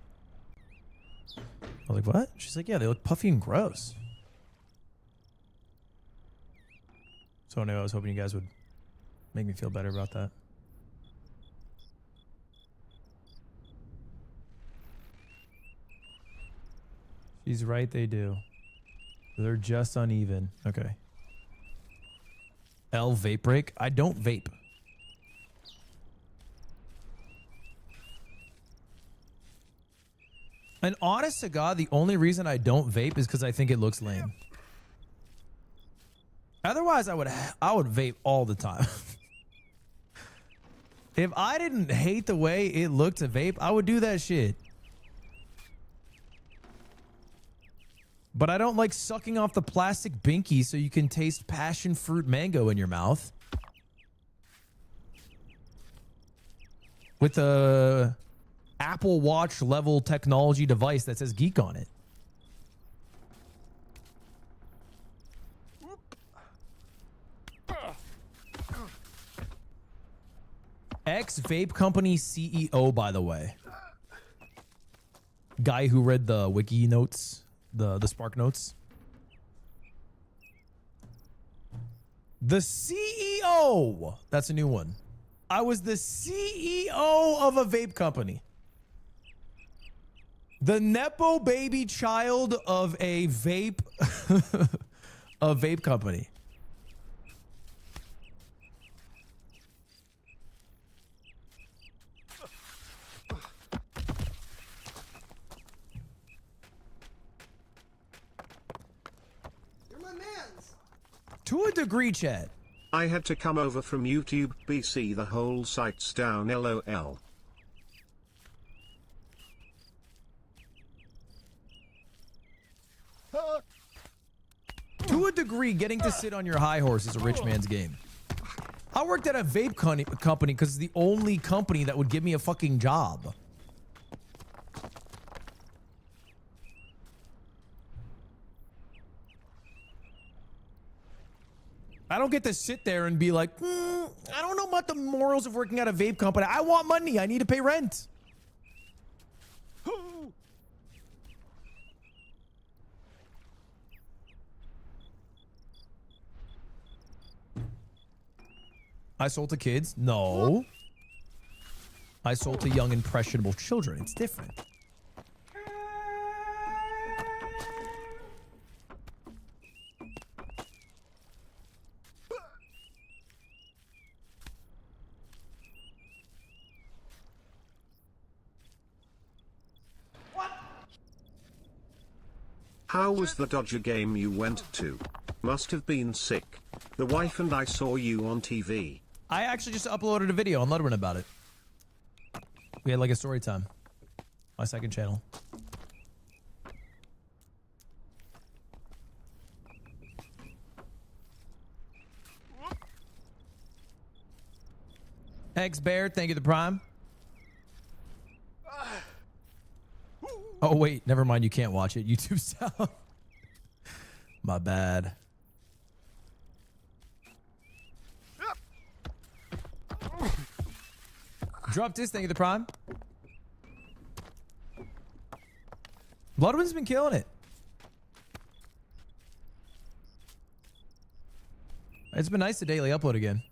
Speaker 1: I was like, what? She's like, yeah, they look puffy and gross. So anyway, I was hoping you guys would make me feel better about that. She's right, they do. They're just uneven. Okay. L vape break. I don't vape. And honest to God, the only reason I don't vape is because I think it looks lame. Otherwise, I would vape all the time. If I didn't hate the way it looked to vape, I would do that shit. But I don't like sucking off the plastic binky so you can taste passion fruit mango in your mouth. With a Apple Watch level technology device that says geek on it. Ex vape company CEO, by the way. Guy who read the wiki notes, the Spark notes. The CEO. That's a new one. I was the CEO of a vape company. The Nepo baby child of a vape a vape company.
Speaker 5: You're my mans.
Speaker 1: To a degree, Chad.
Speaker 3: I had to come over from YouTube BC, the whole site's down LOL.
Speaker 1: To a degree, getting to sit on your high horse is a rich man's game. I worked at a vape company because it's the only company that would give me a fucking job. I don't get to sit there and be like, I don't know about the morals of working at a vape company. I want money. I need to pay rent. I sold to kids? No. I sold to young, impressionable children. It's different.
Speaker 3: How was the Dodger game you went to? Must have been sick. The wife and I saw you on TV.
Speaker 1: I actually just uploaded a video on Ludwig about it. We had like a story time. My second channel. X Bear, thank you the prime. Oh wait, never mind, you can't watch it. YouTube's down. My bad. Drop this, thank you the prime. Bloodwind's been killing it. It's been nice to daily upload again.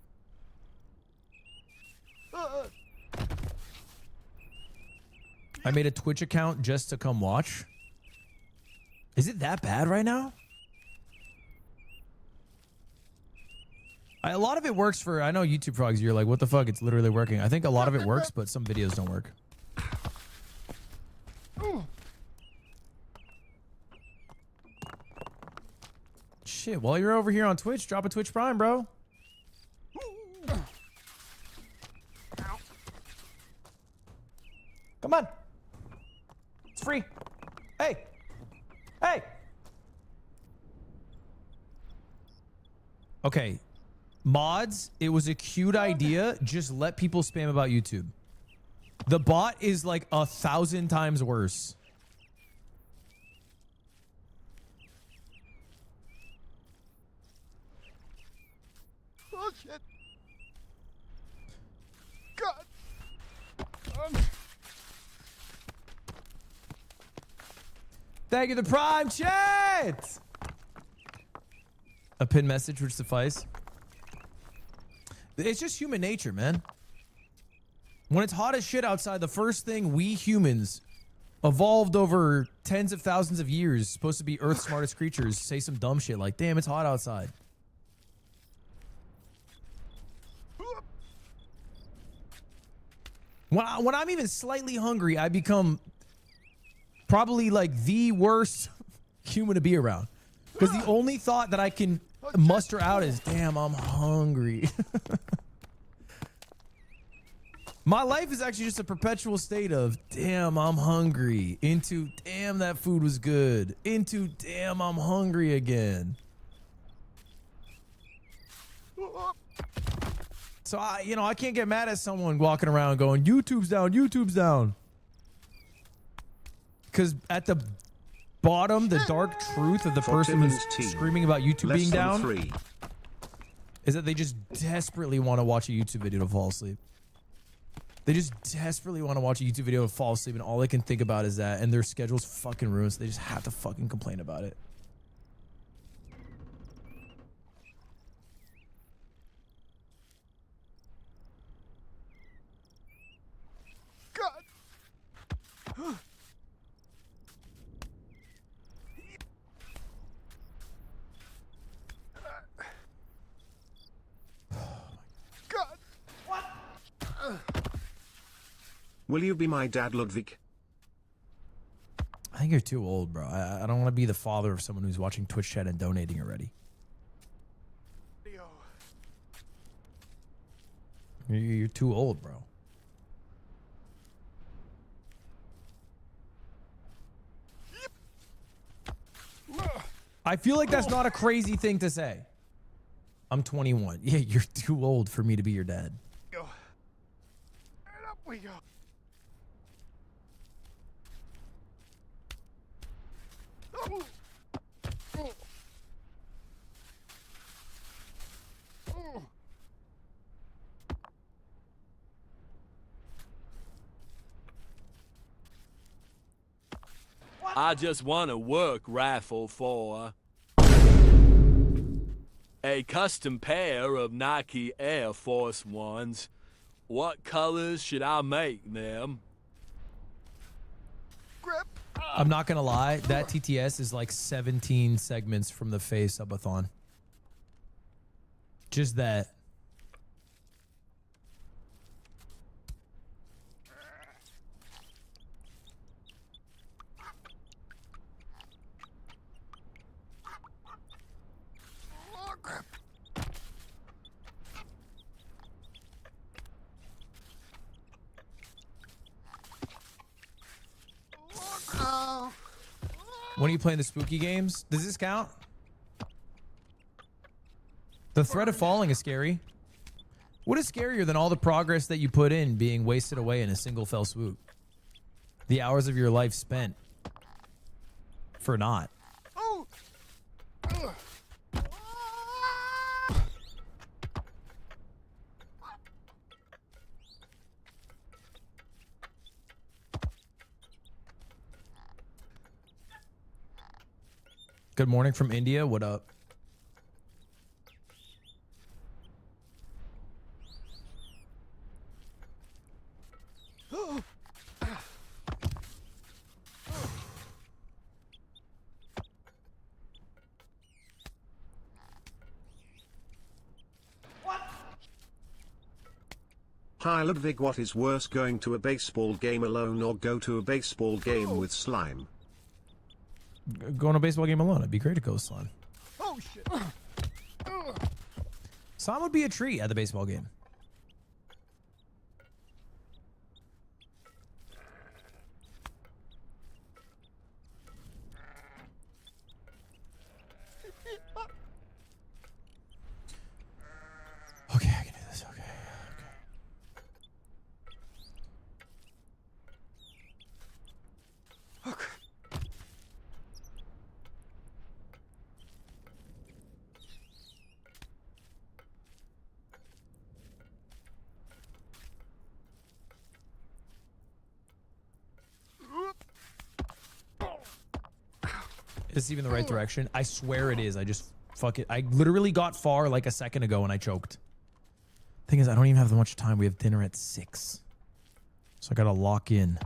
Speaker 1: I made a Twitch account just to come watch. Is it that bad right now? A lot of it works for, I know YouTube frogs, you're like, what the fuck? It's literally working. I think a lot of it works, but some videos don't work. Shit, while you're over here on Twitch, drop a Twitch Prime, bro. Come on. It's free. Hey. Hey. Okay. Mods, it was a cute idea. Just let people spam about YouTube. The bot is like 1,000 times worse.
Speaker 4: Oh shit. God.
Speaker 1: Thank you, the Prime Chat! A pinned message would suffice. It's just human nature, man. When it's hot as shit outside, the first thing we humans evolved over tens of thousands of years, supposed to be Earth's smartest creatures, say some dumb shit like, damn, it's hot outside. When I'm even slightly hungry, I become probably like the worst human to be around. Because the only thought that I can muster out is, damn, I'm hungry. My life is actually just a perpetual state of, damn, I'm hungry, into, damn, that food was good, into, damn, I'm hungry again. So I can't get mad at someone walking around going, YouTube's down, YouTube's down. Because at the bottom, the dark truth of the person who's screaming about YouTube being down is that they just desperately want to watch a YouTube video to fall asleep. They just desperately want to watch a YouTube video and fall asleep, and all they can think about is that, and their schedule's fucking ruined, so they just have to fucking complain about it.
Speaker 4: God. God. What?
Speaker 3: Will you be my dad, Ludwig?
Speaker 1: I think you're too old, bro. I don't want to be the father of someone who's watching Twitch chat and donating already.
Speaker 4: Yo.
Speaker 1: You're too old, bro. I feel like that's not a crazy thing to say. I'm 21. Yeah, you're too old for me to be your dad.
Speaker 4: Go. And up we go. Oh. Oh. Oh.
Speaker 9: I just won a work raffle for a custom pair of Nike Air Force Ones. What colors should I make them?
Speaker 4: Grip.
Speaker 1: I'm not gonna lie, that TTS is like 17 segments from the Face subathon. Just that.
Speaker 4: Oh, grip. Oh.
Speaker 1: When are you playing the spooky games? Does this count? The threat of falling is scary. What is scarier than all the progress that you put in being wasted away in a single fell swoop? The hours of your life spent for naught.
Speaker 4: Oh. Ugh.
Speaker 1: Good morning from India. What up?
Speaker 3: Hi Ludwig, what is worse, going to a baseball game alone or go to a baseball game with slime?
Speaker 1: Go on a baseball game alone. It'd be great to go with Slime.
Speaker 4: Oh shit.
Speaker 1: Slime would be a treat at the baseball game. Is this even the right direction? I swear it is. I just fuck it. I literally got far like a second ago and I choked. Thing is, I don't even have that much time. We have dinner at 6. So I gotta lock in.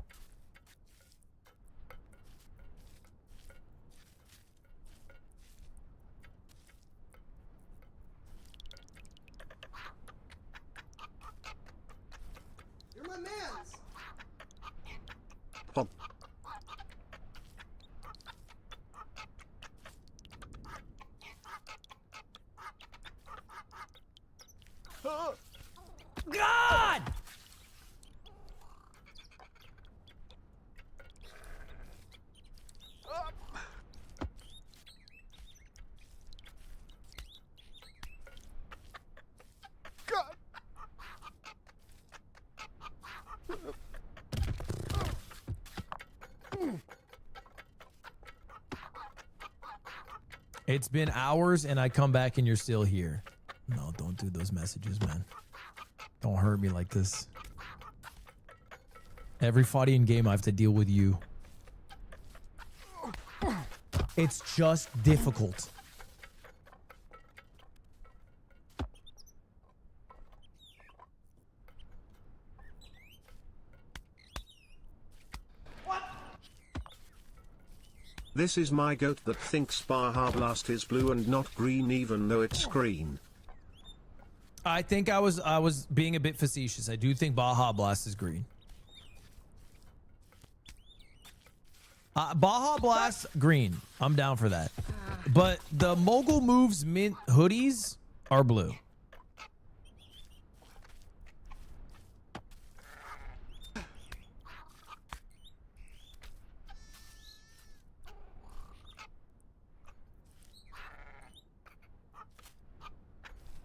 Speaker 5: You're my mans.
Speaker 3: Pop.
Speaker 1: God!
Speaker 4: God.
Speaker 1: It's been hours and I come back and you're still here. No, don't do those messages, man. Don't hurt me like this. Every fighting game I have to deal with you. It's just difficult.
Speaker 3: This is my goat that thinks Baja Blast is blue and not green even though it's green.
Speaker 1: I think I was being a bit facetious. I do think Baja Blast is green. Baja Blast green. I'm down for that. But the Mogul Moves mint hoodies are blue.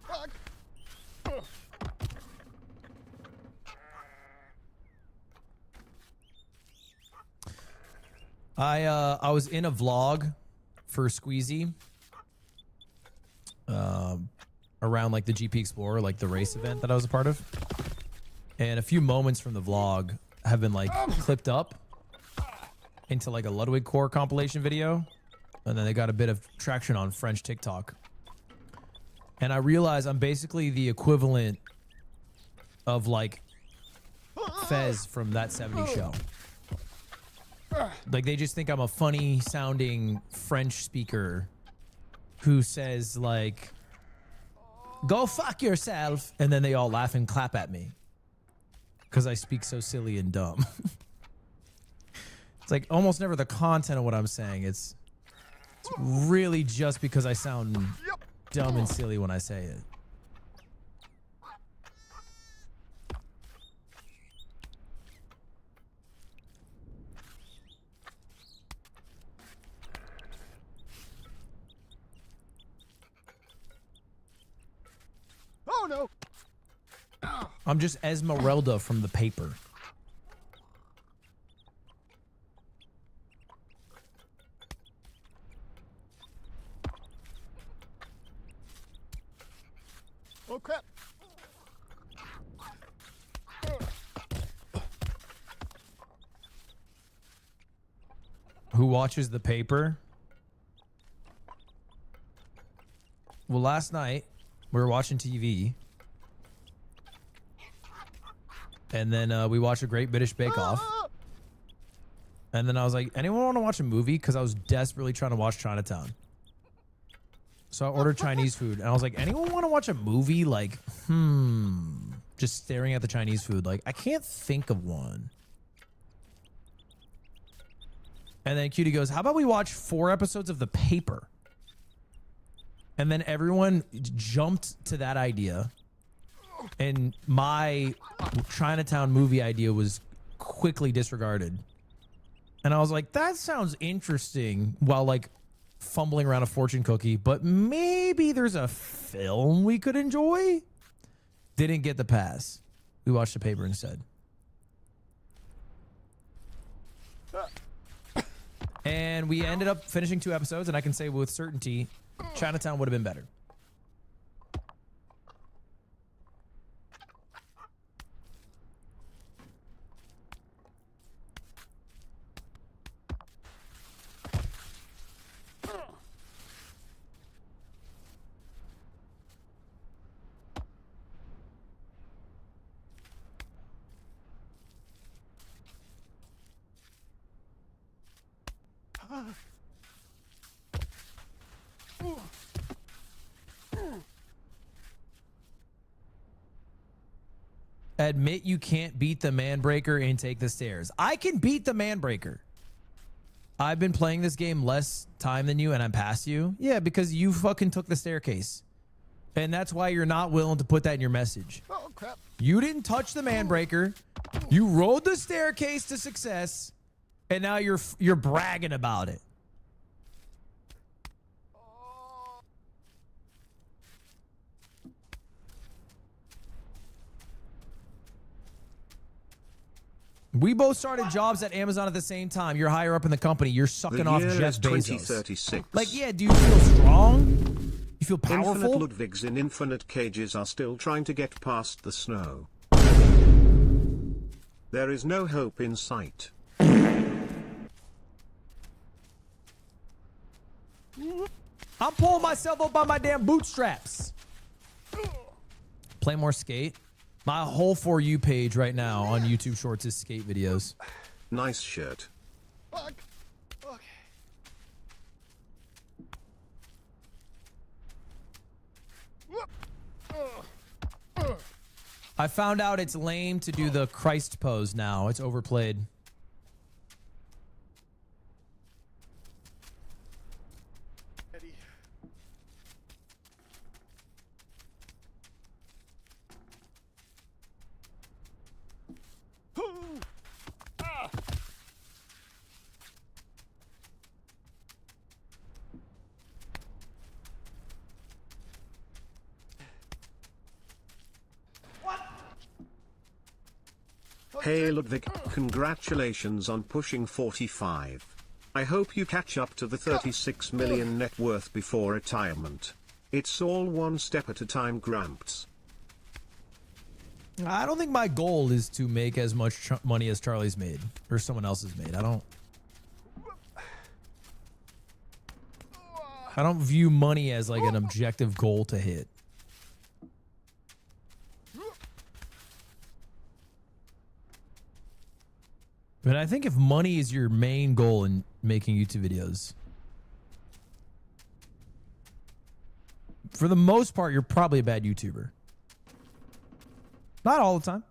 Speaker 4: Fuck.
Speaker 1: I was in a vlog for Squeezy around like the GP Explorer, like the race event that I was a part of. And a few moments from the vlog have been like clipped up into like a Ludwig core compilation video. And then they got a bit of traction on French TikTok. And I realize I'm basically the equivalent of like Fez from That 70s Show. Like they just think I'm a funny sounding French speaker who says like, go fuck yourself. And then they all laugh and clap at me because I speak so silly and dumb. It's like almost never the content of what I'm saying. It's really just because I sound dumb and silly when I say it.
Speaker 4: Oh no.
Speaker 1: I'm just Esmeralda from The Paper.
Speaker 4: Oh crap.
Speaker 1: Who watches The Paper? Well, last night we were watching TV. And then we watched a Great British Bake Off. And then I was like, anyone want to watch a movie? Because I was desperately trying to watch Chinatown. So I ordered Chinese food. And I was like, anyone want to watch a movie? Like, just staring at the Chinese food. Like, I can't think of one. And then Cutie goes, how about we watch 4 episodes of The Paper? And then everyone jumped to that idea. And my Chinatown movie idea was quickly disregarded. And I was like, that sounds interesting, while like fumbling around a fortune cookie, but maybe there's a film we could enjoy. Didn't get the pass. We watched The Paper instead. And we ended up finishing 2 episodes, and I can say with certainty, Chinatown would have been better. Admit you can't beat the man breaker and take the stairs. I can beat the man breaker. I've been playing this game less time than you and I'm past you. Yeah, because you fucking took the staircase. And that's why you're not willing to put that in your message.
Speaker 4: Oh, crap.
Speaker 1: You didn't touch the man breaker. You rode the staircase to success. And now you're bragging about it. We both started jobs at Amazon at the same time. You're higher up in the company. You're sucking off Jeff Bezos.
Speaker 3: 2036.
Speaker 1: Like, yeah, do you feel strong? You feel powerful?
Speaker 3: Infinite Ludwigs in infinite cages are still trying to get past the snow. There is no hope in sight.
Speaker 1: I'm pulling myself up by my damn bootstraps. Play more skate. My whole For You page right now on YouTube Shorts is skate videos.
Speaker 3: Nice shirt.
Speaker 4: Fuck. Okay.
Speaker 1: I found out it's lame to do the Christ pose now. It's overplayed.
Speaker 4: Eddie.
Speaker 3: Hey Ludwig, congratulations on pushing 45. I hope you catch up to the 36 million net worth before retirement. It's all one step at a time, Gramps.
Speaker 1: I don't think my goal is to make as much money as Charlie's made or someone else has made. I don't view money as like an objective goal to hit. But I think if money is your main goal in making YouTube videos, for the most part, you're probably a bad YouTuber. Not all the time.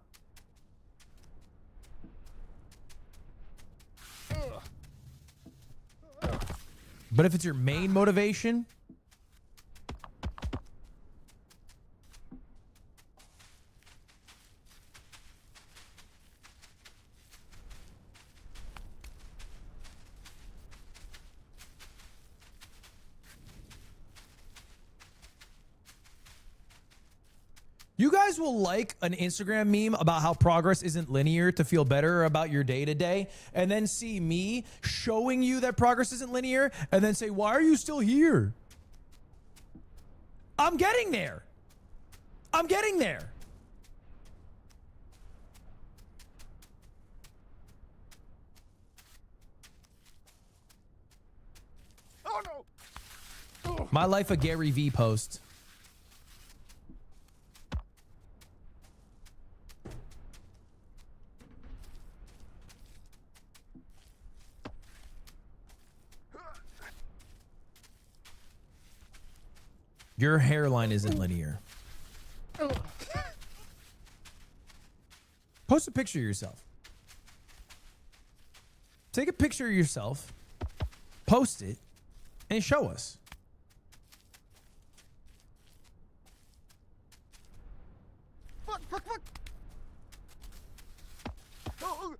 Speaker 1: But if it's your main motivation, you guys will like an Instagram meme about how progress isn't linear to feel better about your day to day, and then see me showing you that progress isn't linear, and then say, why are you still here? I'm getting there. I'm getting there.
Speaker 4: Oh no.
Speaker 1: My life a Gary V post. Your hairline isn't linear. Post a picture of yourself. Take a picture of yourself, post it, and show us.
Speaker 4: Fuck, fuck, fuck. Oh,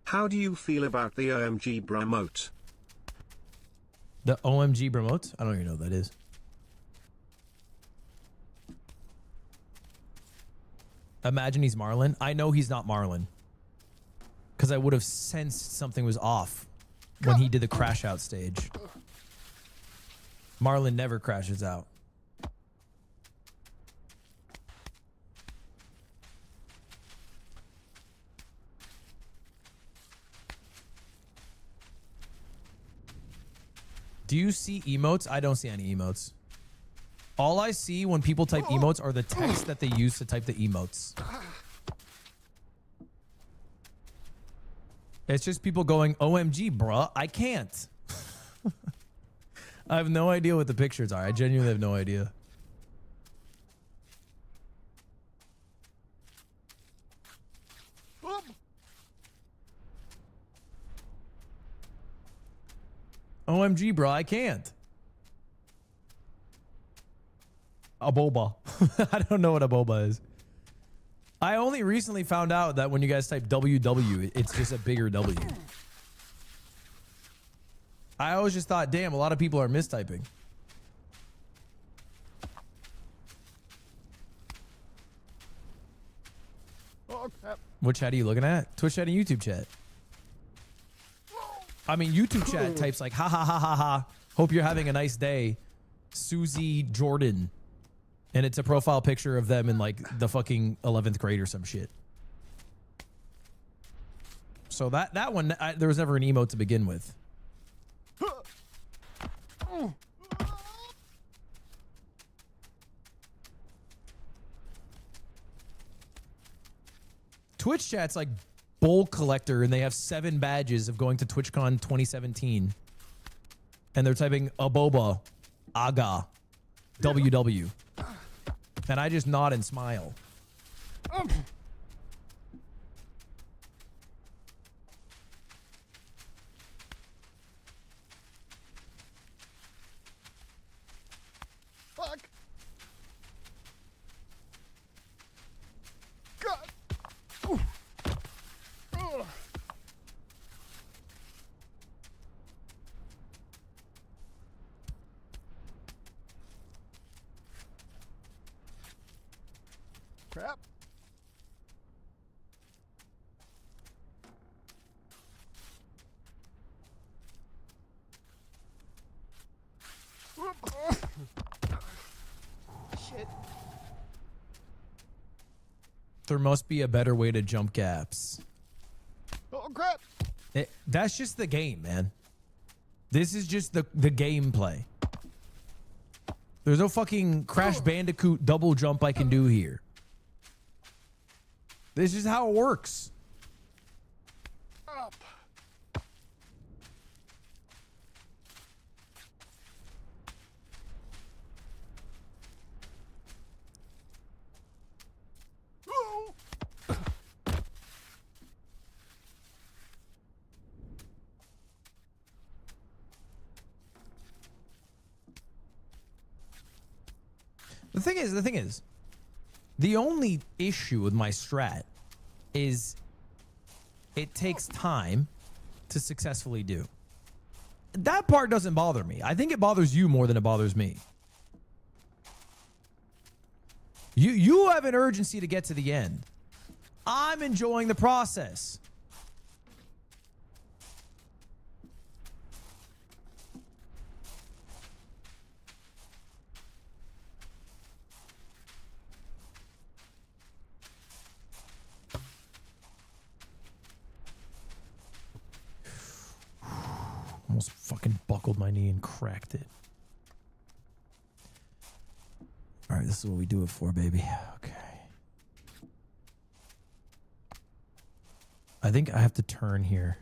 Speaker 3: How do you feel about the OMG Bramote?
Speaker 1: The OMG promote? I don't even know what that is. Imagine he's Marlon. I know he's not Marlon. Because I would have sensed something was off when he did the crash out stage. Marlon never crashes out. Do you see emotes? I don't see any emotes. All I see when people type emotes are the text that they use to type the emotes. It's just people going, OMG, bruh, I can't. I have no idea what the pictures are. I genuinely have no idea. OMG, bro, I can't. A boba. I don't know what a boba is. I only recently found out that when you guys type WW, it's just a bigger W. I always just thought, damn, a lot of people are mistyping.
Speaker 4: Oh, crap.
Speaker 1: What chat are you looking at? Twitch chat and YouTube chat. I mean, YouTube chat types like, ha ha ha ha ha. Hope you're having a nice day. Susie Jordan. And it's a profile picture of them in like the fucking 11th grade or some shit. So that one, there was never an emote to begin with. Twitch chat's like Bowl Collector, and they have 7 badges of going to TwitchCon 2017. And they're typing Aboba, Aga, WW. And I just nod and smile.
Speaker 4: Fuck. God. Ooh. Ugh. Crap. Shit.
Speaker 1: There must be a better way to jump gaps.
Speaker 4: Oh, crap.
Speaker 1: That's just the game, man. This is just the gameplay. There's no fucking Crash Bandicoot double jump I can do here. This is how it works.
Speaker 4: Up. Ooh.
Speaker 1: The thing is, the only issue with my strat is it takes time to successfully do. That part doesn't bother me. I think it bothers you more than it bothers me. You have an urgency to get to the end. I'm enjoying the process. Almost fucking buckled my knee and cracked it. All right, this is what we do it for, baby. Okay. I think I have to turn here.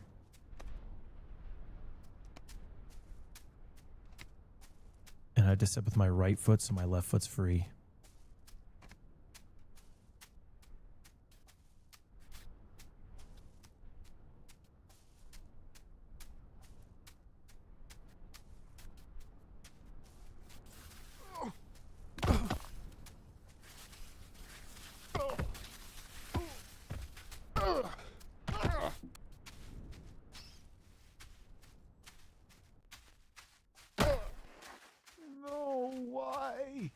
Speaker 1: And I have to step with my right foot so my left foot's free.
Speaker 4: No, why?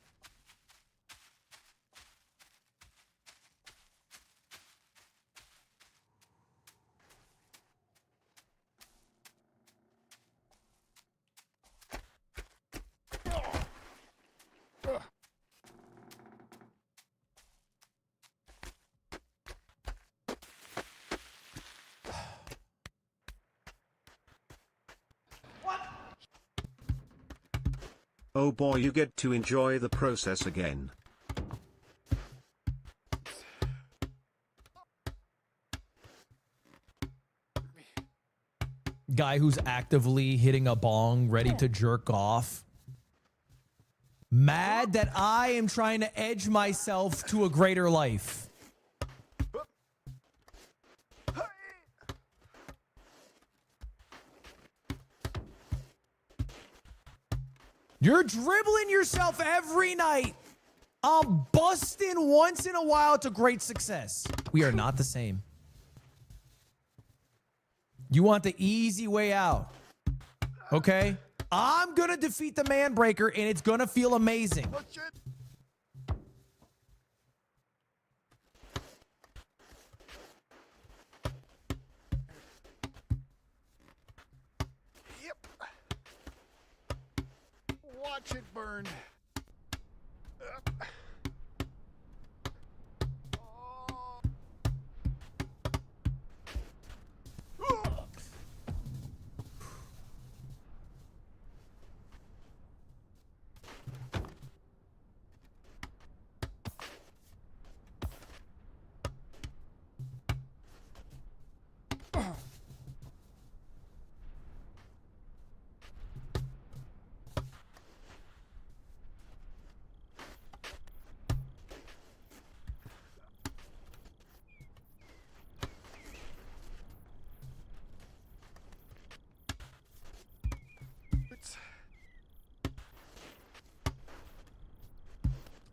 Speaker 3: Oh boy, you get to enjoy the process again.
Speaker 1: Guy who's actively hitting a bong, ready to jerk off. Mad that I am trying to edge myself to a greater life. You're dribbling yourself every night. I'm busting once in a while to great success. We are not the same. You want the easy way out. Okay? I'm going to defeat the man breaker and it's going to feel amazing.
Speaker 4: Oh, shit. Yep. Watch it burn. Oh.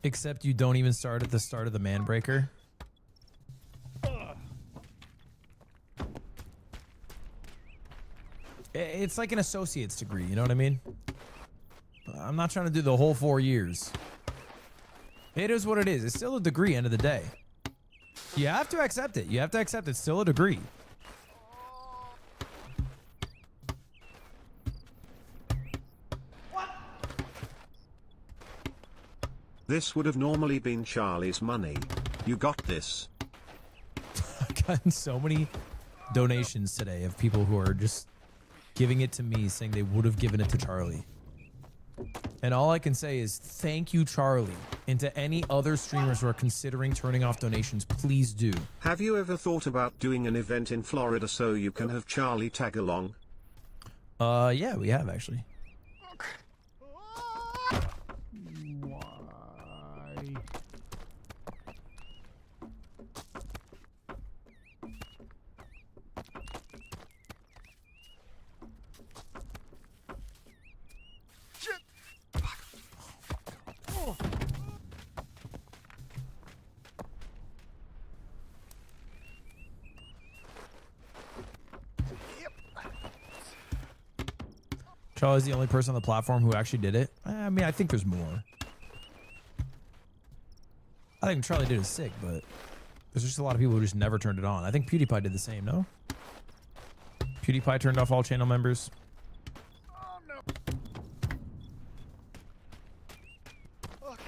Speaker 1: Except you don't even start at the start of the man breaker. It's like an associate's degree, you know what I mean? I'm not trying to do the whole 4 years. It is what it is. It's still a degree, end of the day. You have to accept it. You have to accept it's still a degree.
Speaker 3: This would have normally been Charlie's money. You got this.
Speaker 1: I've gotten so many donations today of people who are just giving it to me, saying they would have given it to Charlie. And all I can say is thank you, Charlie. And to any other streamers who are considering turning off donations, please do.
Speaker 3: Have you ever thought about doing an event in Florida so you can have Charlie tag along?
Speaker 1: Yeah, we have actually.
Speaker 4: Why? Shit! Oh.
Speaker 1: Charlie's the only person on the platform who actually did it. I mean, I think there's more. I think Charlie did it sick, but there's just a lot of people who just never turned it on. I think PewDiePie did the same, no? PewDiePie turned off all channel members.
Speaker 4: Oh no. Okay.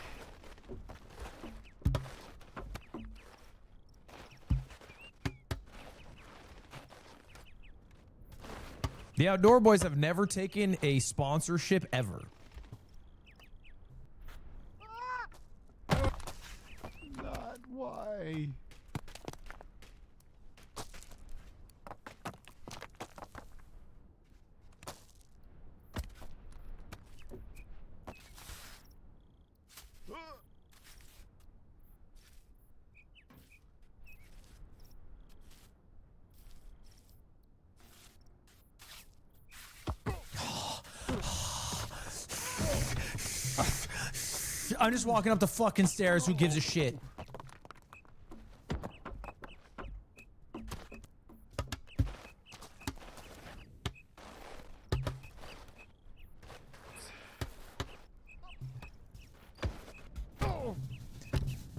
Speaker 1: The Outdoor Boys have never taken a sponsorship ever.
Speaker 4: Not why.
Speaker 1: I'm just walking up the fucking stairs. Who gives a shit?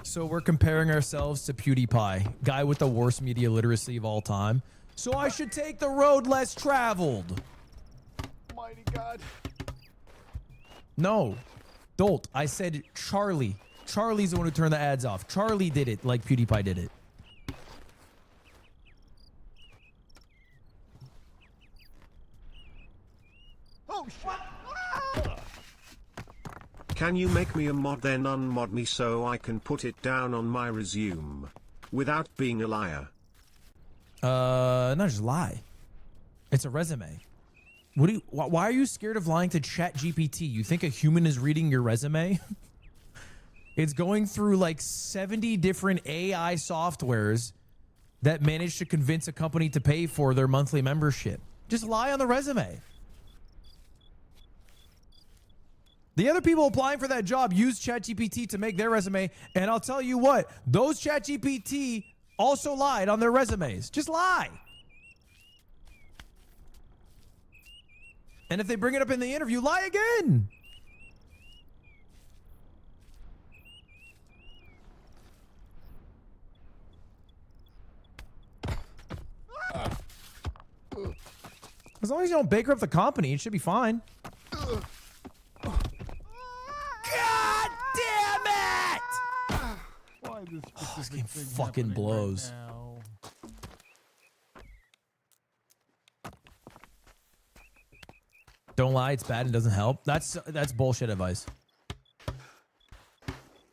Speaker 1: So we're comparing ourselves to PewDiePie, guy with the worst media literacy of all time. So I should take the road less traveled.
Speaker 4: Mighty God.
Speaker 1: No, Dolt. I said Charlie. Charlie's the one who turned the ads off. Charlie did it like PewDiePie did it.
Speaker 4: Oh shit.
Speaker 3: Can you make me a mod then unmod me so I can put it down on my resume? Without being a liar.
Speaker 1: Not just lie. It's a resume. Why are you scared of lying to ChatGPT? You think a human is reading your resume? It's going through like 70 different AI softwares that manage to convince a company to pay for their monthly membership. Just lie on the resume. The other people applying for that job use ChatGPT to make their resume, and I'll tell you what, those ChatGPT also lied on their resumes. Just lie. And if they bring it up in the interview, lie again. As long as you don't bankrupt the company, it should be fine. God damn it!
Speaker 4: Why this
Speaker 1: Oh, this
Speaker 4: specific
Speaker 1: game
Speaker 4: thing
Speaker 1: fucking
Speaker 4: happening
Speaker 1: blows.
Speaker 4: right now?
Speaker 1: Don't lie, it's bad and doesn't help. That's bullshit advice.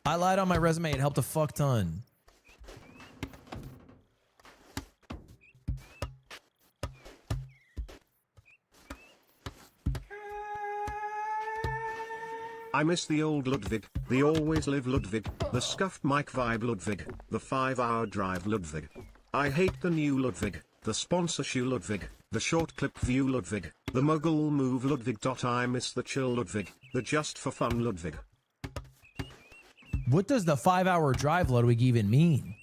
Speaker 1: I lied on my resume, it helped a fuck ton.
Speaker 3: I miss the old Ludwig, the always live Ludwig, the scuffed mic vibe Ludwig, the 5-hour drive Ludwig. I hate the new Ludwig, the sponsor shoe Ludwig, the short clip view Ludwig, the muggle move Ludwig. I miss the chill Ludwig, the just for fun Ludwig.
Speaker 1: What does the 5-hour drive, Ludwig, even mean?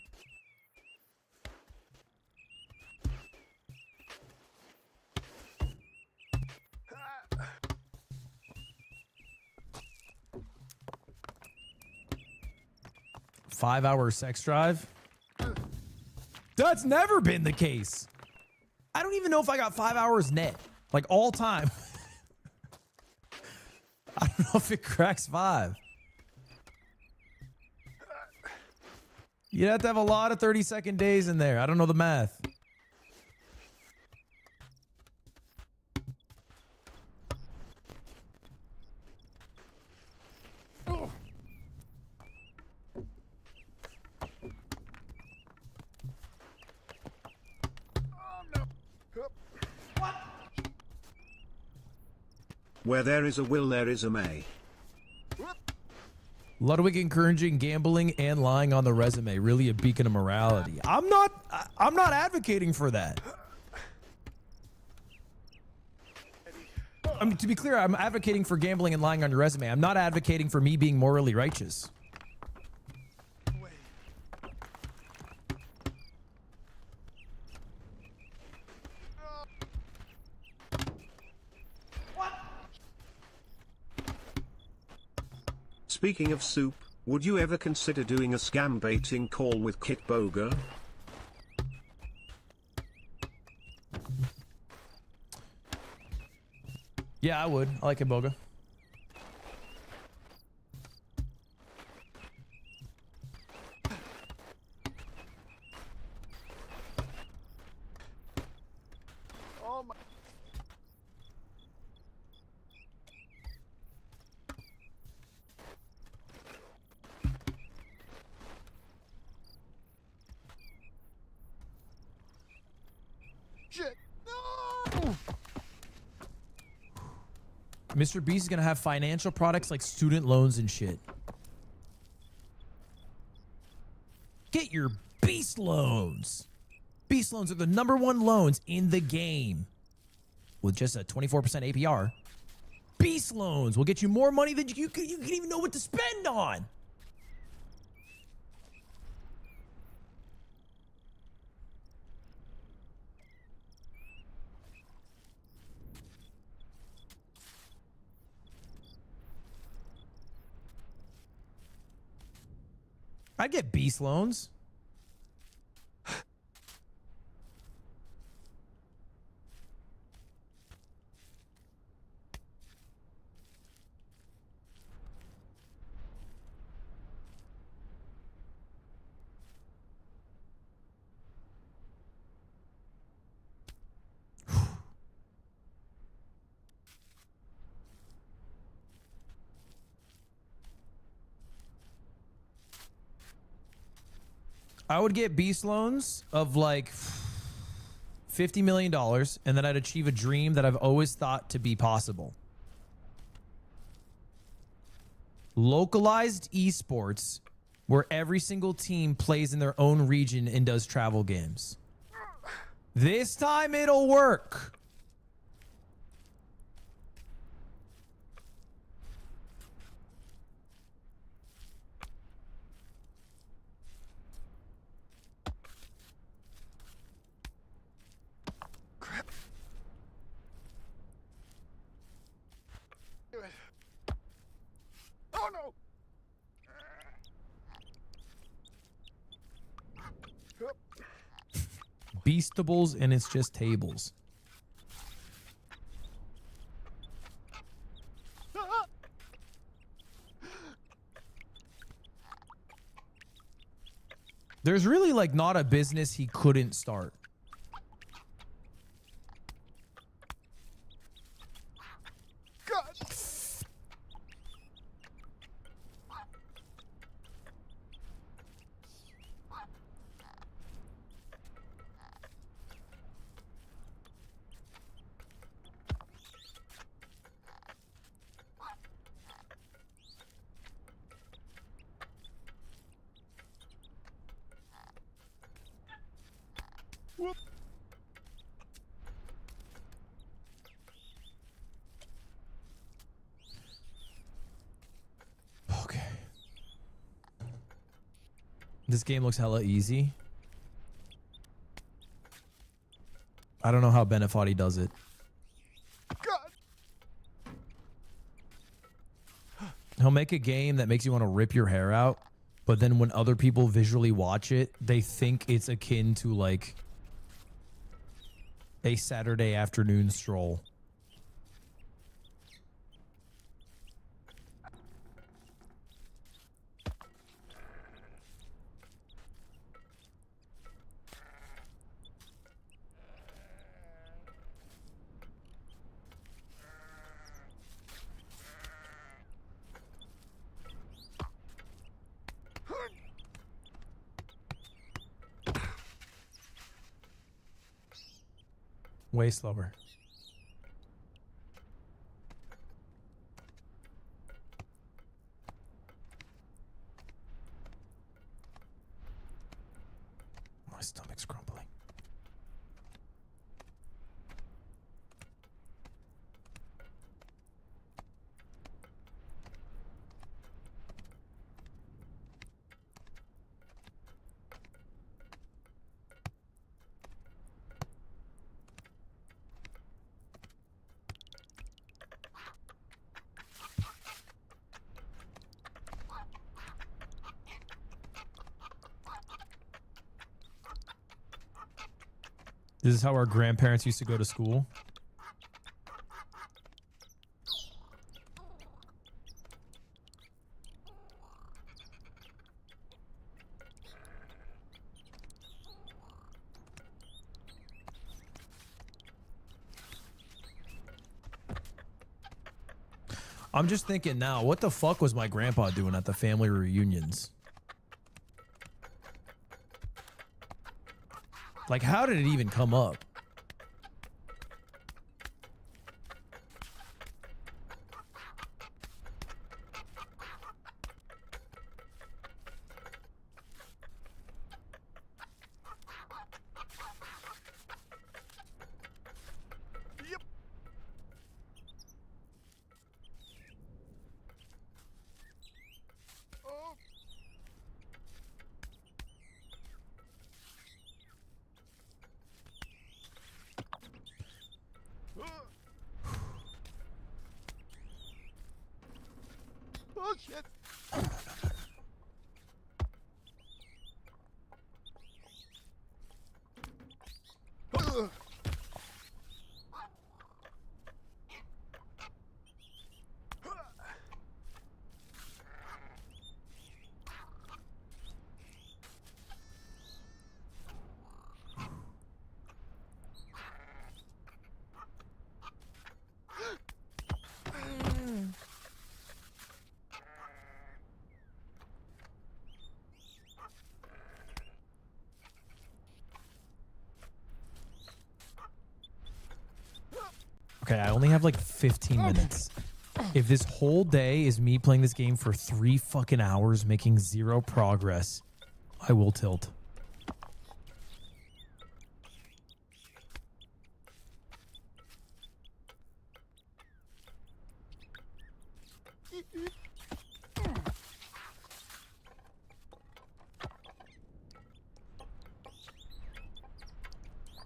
Speaker 1: Five-hour sex drive? That's never been the case. I don't even know if I got 5 hours net, like all time. I don't know if it cracks 5. You'd have to have a lot of 30-second days in there. I don't know the math.
Speaker 3: Where there is a will, there is a may.
Speaker 1: Ludwig encouraging gambling and lying on the resume, really a beacon of morality. I'm not advocating for that. I mean, to be clear, I'm advocating for gambling and lying on your resume. I'm not advocating for me being morally righteous.
Speaker 3: Speaking of soup, would you ever consider doing a scam baiting call with Kit Boga?
Speaker 1: Yeah, I would. I like Iboga.
Speaker 4: Oh my. Shit. No!
Speaker 1: Mr. Beast is going to have financial products like student loans and shit. Get your Beast loans. Beast loans are the #1 loans in the game. With just a 24% APR. Beast loans will get you more money than you can even know what to spend on. I'd get Beast loans. I would get Beast loans of like $50 million, and then I'd achieve a dream that I've always thought to be possible. Localized esports where every single team plays in their own region and does travel games. This time it'll work.
Speaker 4: Oh no!
Speaker 1: Beastables, and it's just tables. There's really like not a business he couldn't start.
Speaker 4: God! Whoop.
Speaker 1: Okay. This game looks hella easy. I don't know how Benefati does it.
Speaker 4: God!
Speaker 1: He'll make a game that makes you want to rip your hair out, but then when other people visually watch it, they think it's akin to like a Saturday afternoon stroll. Way slower. My stomach's grumbling. This is how our grandparents used to go to school. I'm just thinking now, what the fuck was my grandpa doing at the family reunions? Like, how did it even come up?
Speaker 4: Yep. Oh. Oh shit! Ugh.
Speaker 1: Okay, I only have like 15 minutes. If this whole day is me playing this game for 3 fucking hours, making 0 progress, I will tilt.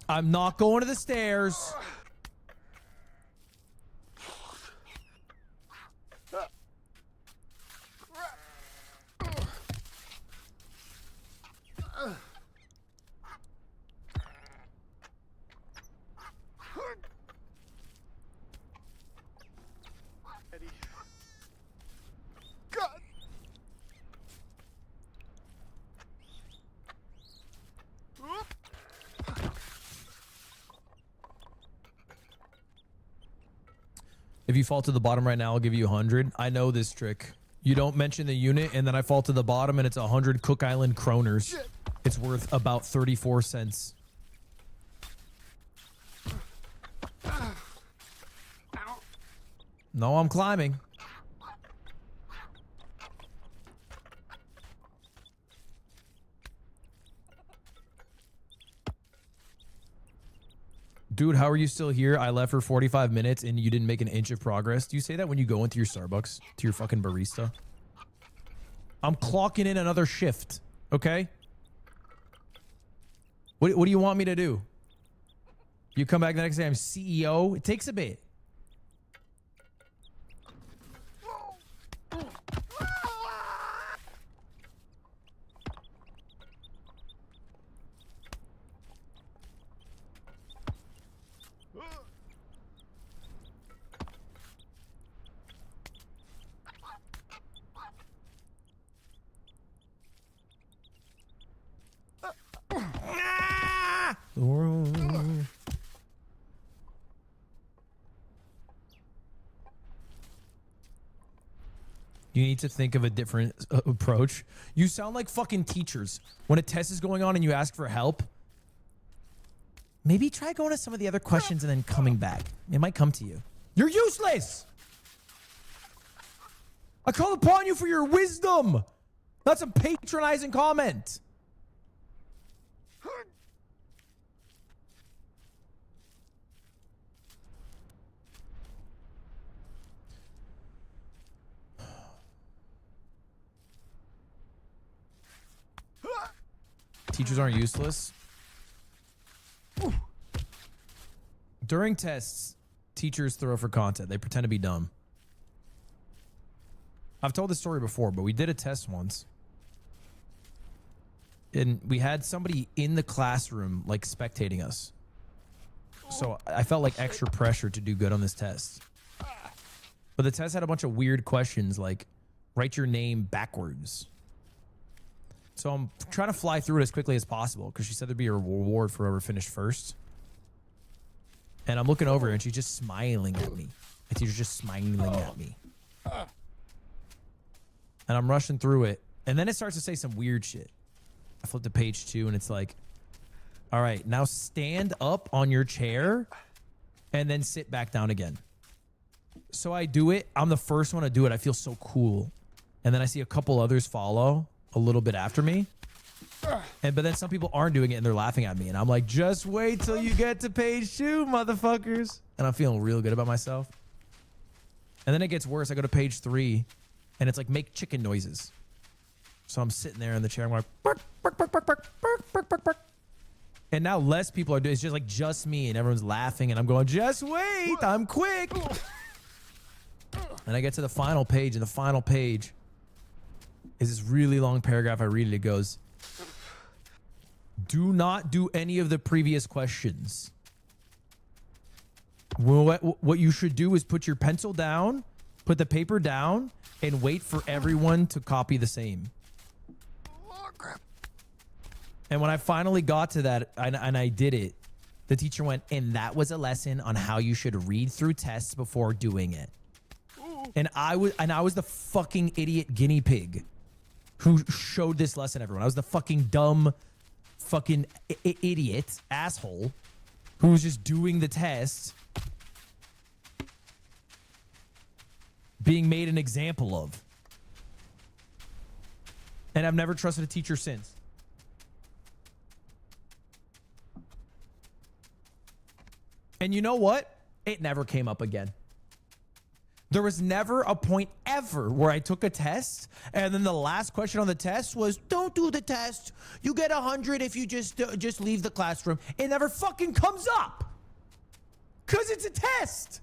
Speaker 1: I'm not going to the stairs.
Speaker 4: God.
Speaker 1: If you fall to the bottom right now, I'll give you 100. I know this trick. You don't mention the unit, and then I fall to the bottom, and it's 100 Cook Island kroners. It's worth about 34 cents. No, I'm climbing. Dude, how are you still here? I left for 45 minutes and you didn't make an inch of progress. Do you say that when you go into your Starbucks, to your fucking barista? I'm clocking in another shift, okay? What do you want me to do? You come back the next day, I'm CEO? It takes a bit. You need to think of a different approach. You sound like fucking teachers. When a test is going on and you ask for help, maybe try going to some of the other questions and then coming back. It might come to you. You're useless! I call upon you for your wisdom! That's a patronizing comment. Teachers aren't useless. During tests, teachers throw for content. They pretend to be dumb. I've told this story before, but we did a test once. And we had somebody in the classroom, like, spectating us. So I felt like extra pressure to do good on this test. But the test had a bunch of weird questions, like, write your name backwards. So I'm trying to fly through it as quickly as possible because she said there'd be a reward for whoever finished first. And I'm looking over and she's just smiling at me. The teacher's just smiling at me. And I'm rushing through it. And then it starts to say some weird shit. I flip to page 2 and it's like, all right, now stand up on your chair and then sit back down again. So I do it. I'm the first one to do it. I feel so cool. And then I see a couple others follow a little bit after me. But then some people aren't doing it and they're laughing at me. And I'm like, just wait till you get to page 2, motherfuckers. And I'm feeling real good about myself. And then it gets worse. I go to page 3 and it's like, make chicken noises. So I'm sitting there in the chair. I'm like, bark, bark, bark, bark, bark, bark, bark, bark, bark. And now less people are doing it. It's just like just me and everyone's laughing. And I'm going, just wait. I'm quick. And I get to the final page, and the final page is this really long paragraph. I read it. It goes, do not do any of the previous questions. What you should do is put your pencil down, put the paper down, and wait for everyone to copy the same. And when I finally got to that, and I did it, the teacher went, and that was a lesson on how you should read through tests before doing it. And I was the fucking idiot guinea pig who showed this lesson to everyone. I was the fucking dumb fucking idiot asshole who was just doing the test. being made an example of. And I've never trusted a teacher since. And you know what? It never came up again. There was never a point ever where I took a test and then the last question on the test was, don't do the test. You get 100 if you just leave the classroom. It never fucking comes up. Because it's a test.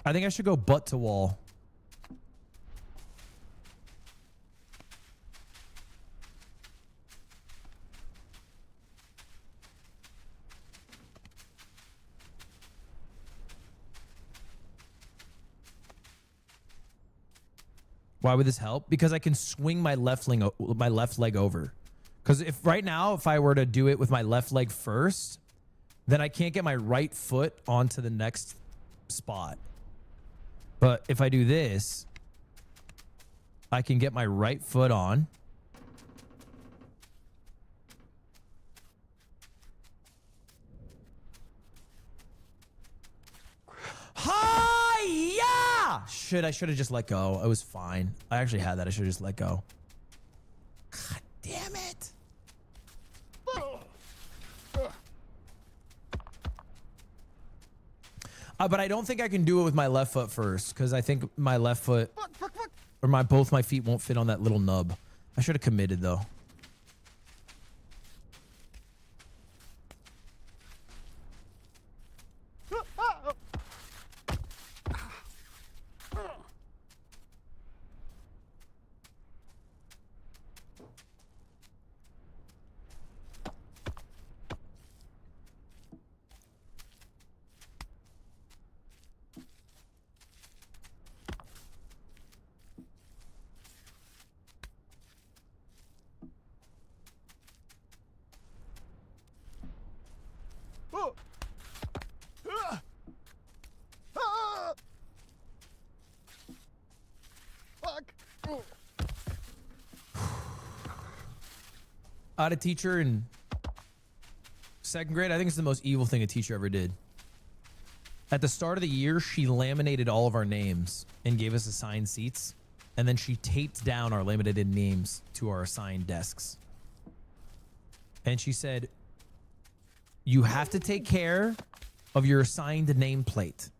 Speaker 1: I think I should go butt to wall. Why would this help? Because I can swing my left leg over. Because if right now, if I were to do it with my left leg first, then I can't get my right foot onto the next spot. But if I do this, I can get my right foot on. Hi-ya! Shit, I should have just let go. I was fine. I actually had that. I should have just let go. God damn it. But I don't think I can do it with my left foot first because I think my left foot or both my feet won't fit on that little nub. I should have committed though. I had a teacher in second grade. I think it's the most evil thing a teacher ever did. At the start of the year, she laminated all of our names and gave us assigned seats. And then she taped down our laminated names to our assigned desks. And she said, you have to take care of your assigned nameplate.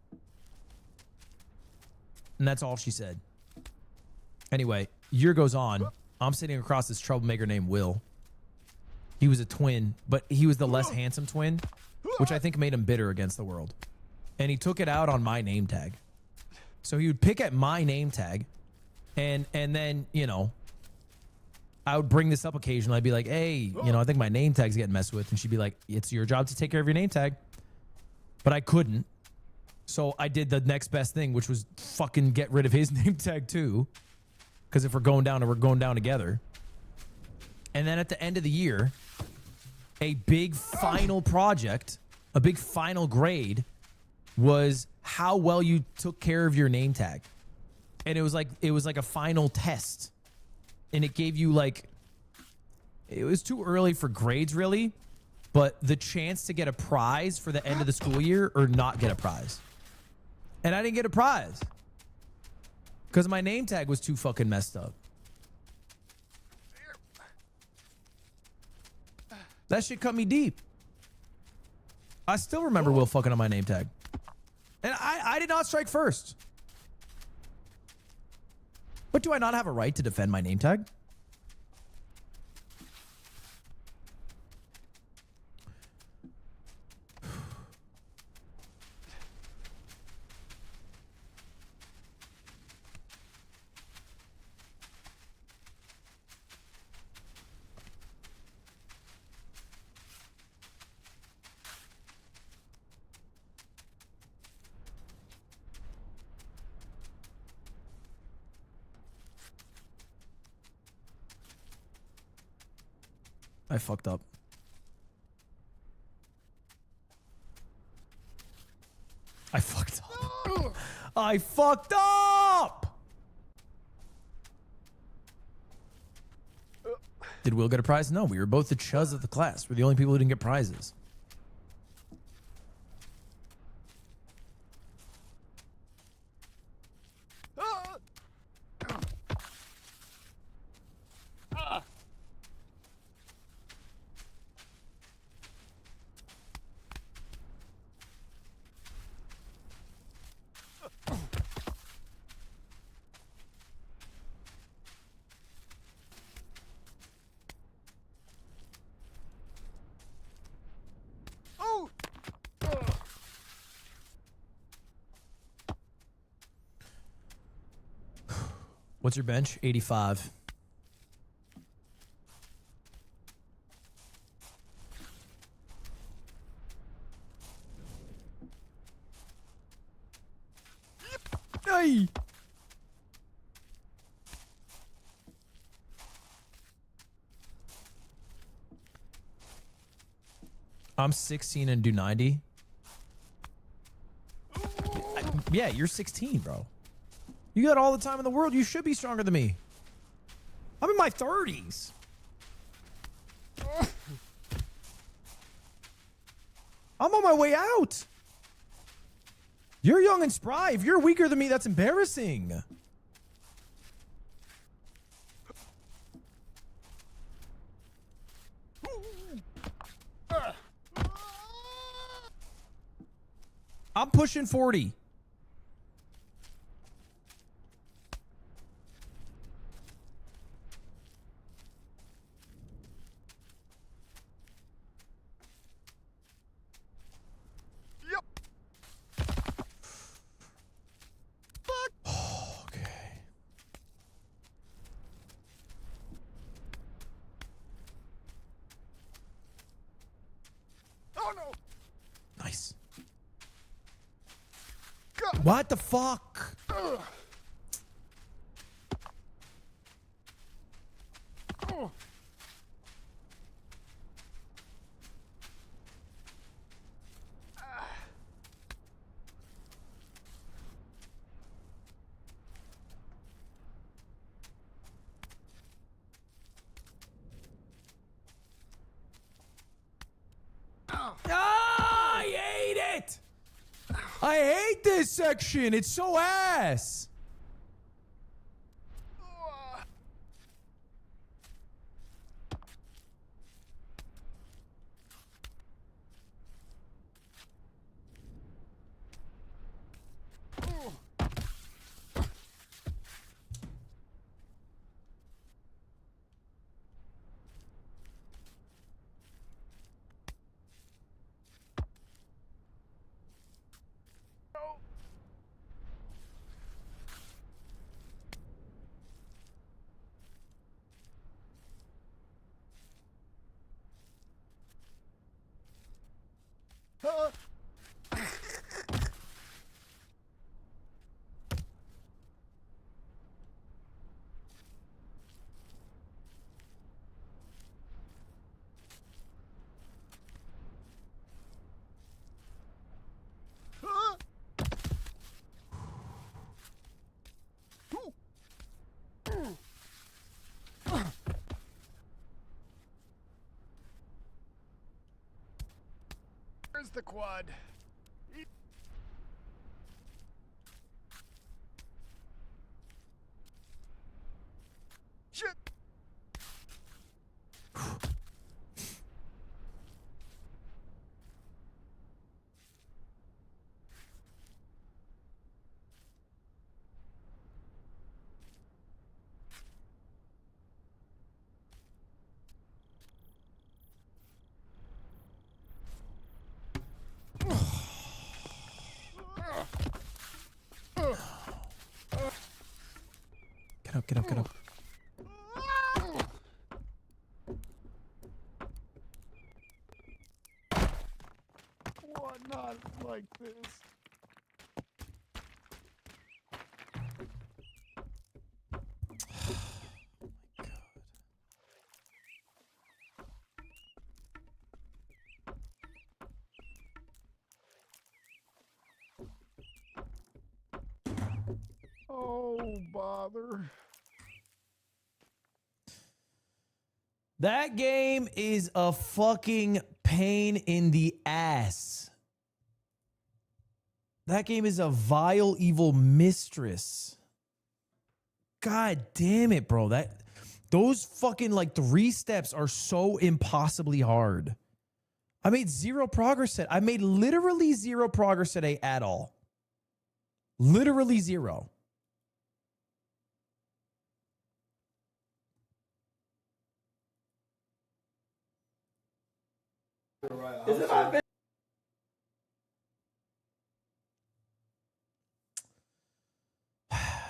Speaker 1: And that's all she said. Anyway, year goes on. I'm sitting across this troublemaker named Will. He was a twin, but he was the less handsome twin, which I think made him bitter against the world. And he took it out on my name tag. So he would pick at my name tag, and then, you know, I would bring this up occasionally. I'd be like, hey, you know, I think my name tag's getting messed with. And she'd be like, it's your job to take care of your name tag. But I couldn't. So I did the next best thing, which was fucking get rid of his name tag too. Because if we're going down, we're going down together. And then at the end of the year, a big final project, a big final grade was how well you took care of your name tag. And it was like a final test. And it gave you like, it was too early for grades really, but the chance to get a prize for the end of the school year or not get a prize. And I didn't get a prize because my name tag was too fucking messed up. That shit cut me deep. I still remember Will fucking on my name tag. And I did not strike first. But do I not have a right to defend my name tag? I fucked up. I fucked up. I fucked up! Did Will get a prize? No, we were both the chuz of the class. We're the only people who didn't get prizes. What's your bench? 85. Hey! I'm 16 and do 90. Yeah, you're 16, bro. You got all the time in the world. You should be stronger than me. I'm in my 30s. I'm on my way out. You're young and spry. If you're weaker than me, that's embarrassing. I'm pushing 40. Nice. What the fuck? Ah, I hate it. I hate this section. It's so ass.
Speaker 4: Where's the quad? Shit!
Speaker 1: Get up, get up, get up.
Speaker 4: What? Not like this. Oh, bother.
Speaker 1: That game is a fucking pain in the ass. That game is a vile, evil mistress. God damn it, bro. Those fucking like 3 steps are so impossibly hard. I made 0 progress today. I made literally 0 progress today at all. Literally 0.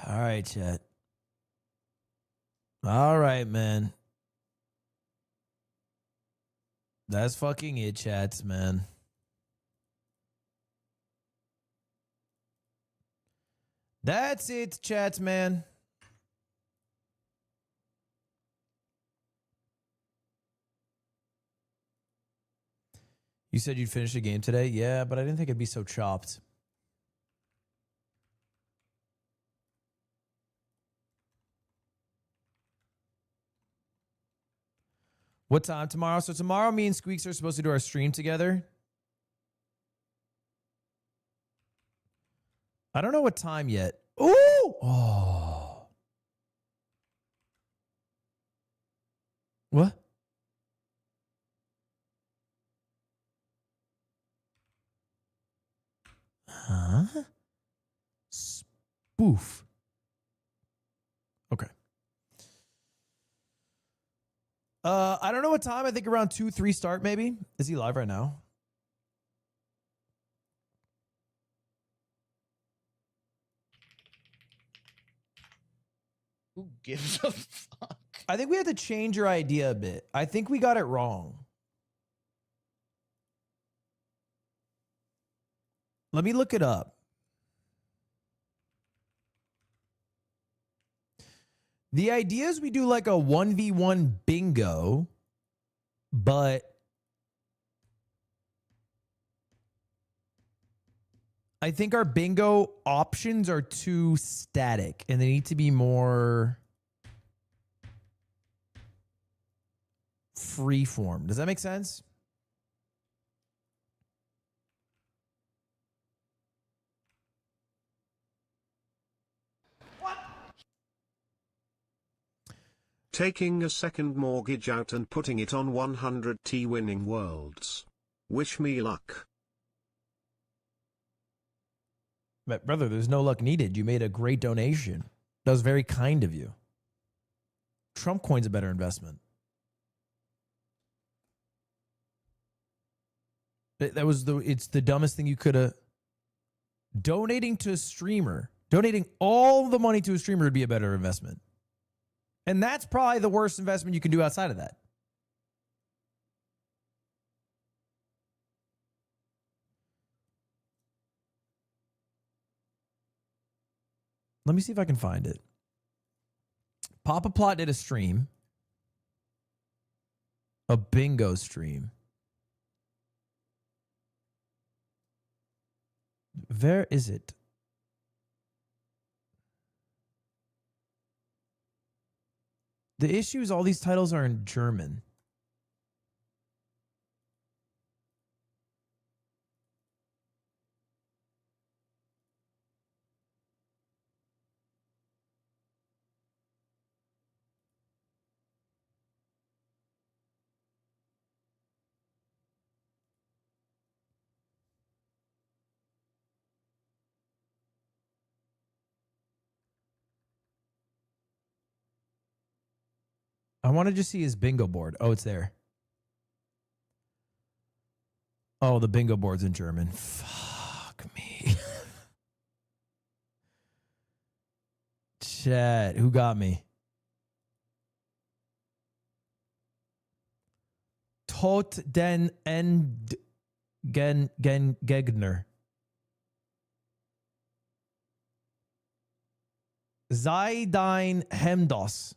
Speaker 1: All right, chat. All right, man. That's fucking it, chats, man. That's it, chats, man. You said you'd finish the game today? Yeah, but I didn't think it'd be so chopped. What time tomorrow? So tomorrow me and Squeaks are supposed to do our stream together. I don't know what time yet. Ooh! Oh. What? Huh? Spoof. Okay. I don't know what time. I think around 2, 3 start maybe. Is he live right now?
Speaker 10: Who gives a fuck?
Speaker 1: I think we have to change your idea a bit. I think we got it wrong. Let me look it up. The idea is we do like a 1v1 bingo, but I think our bingo options are too static and they need to be more free form. Does that make sense?
Speaker 3: Taking a second mortgage out and putting it on 100T winning worlds. Wish me luck.
Speaker 1: But brother, there's no luck needed. You made a great donation. That was very kind of you. Trump coin's a better investment. It's the dumbest thing you could have. Donating to a streamer, donating all the money to a streamer would be a better investment. And that's probably the worst investment you can do outside of that. Let me see if I can find it. Papa Plot did a stream. A bingo stream. Where is it? The issue is all these titles are in German. I want to just see his bingo board. Oh, it's there. Oh, the bingo board's in German. Fuck me. Chat, who got me? Tot den End Gegner. Sei dein Hemdos.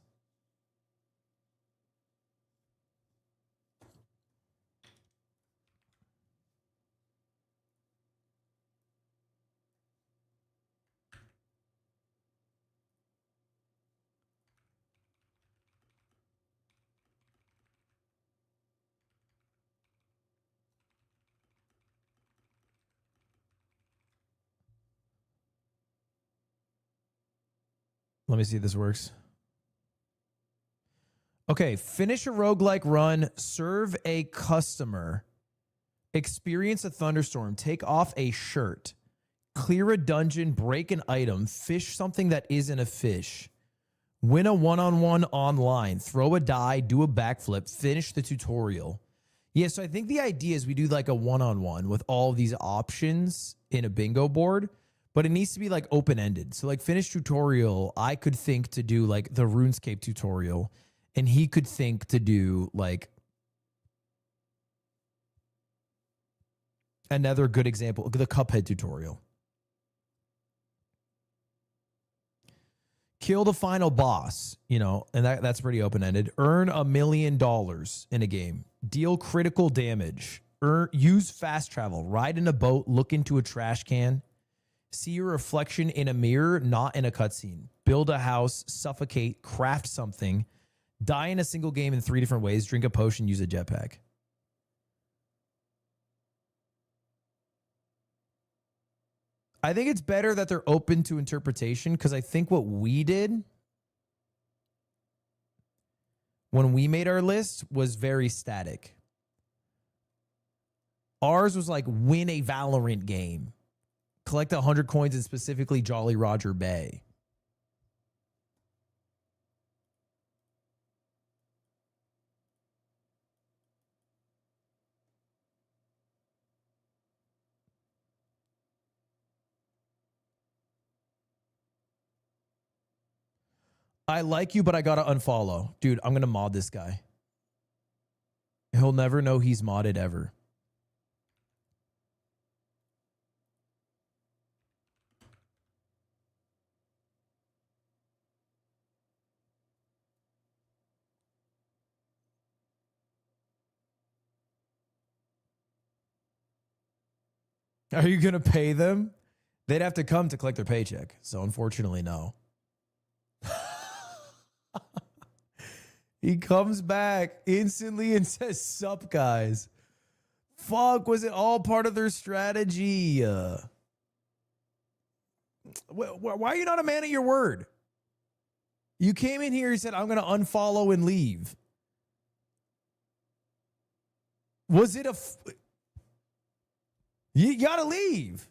Speaker 1: Let me see if this works. Okay, finish a roguelike run, serve a customer, experience a thunderstorm, take off a shirt, clear a dungeon, break an item, fish something that isn't a fish, win a one-on-one online, throw a die, do a backflip, finish the tutorial. Yeah, so I think the idea is we do like a one-on-one with all of these options in a bingo board, but it needs to be like open-ended. So like finish tutorial, I could think to do like the RuneScape tutorial, and he could think to do like another good example, the Cuphead tutorial. Kill the final boss, you know, and that's pretty open-ended. Earn $1 million in a game. Deal critical damage. Use fast travel. Ride in a boat. Look into a trash can. See your reflection in a mirror, not in a cutscene. Build a house. Suffocate. Craft something. Die in a single game in 3 different ways. Drink a potion. Use a jetpack. I think it's better that they're open to interpretation, because I think what we did when we made our list was very static. Ours was like win a Valorant game, collect 100 coins in specifically Jolly Roger Bay. I like you, but I gotta unfollow. Dude, I'm gonna mod this guy. He'll never know he's modded ever. Are you gonna pay them? They'd have to come to collect their paycheck. So unfortunately, no. He comes back instantly and says, "Sup, guys." Fuck, was it all part of their strategy? Why are you not a man of your word? You came in here and said, "I'm going to unfollow and leave." Was it you got to leave.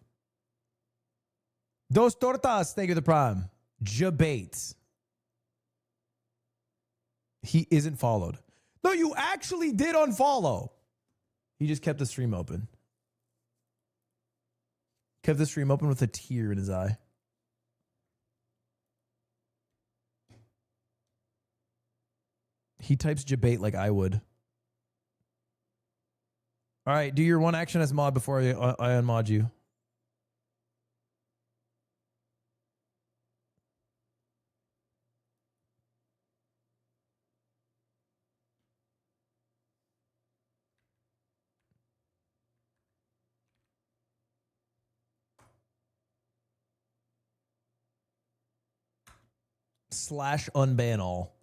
Speaker 1: Dos tortas, thank you for the prime. Jabates. He isn't followed. No, you actually did unfollow. He just kept the stream open. Kept the stream open with a tear in his eye. He types debate like I would. All right, do your one action as mod before I unmod you. / unban all.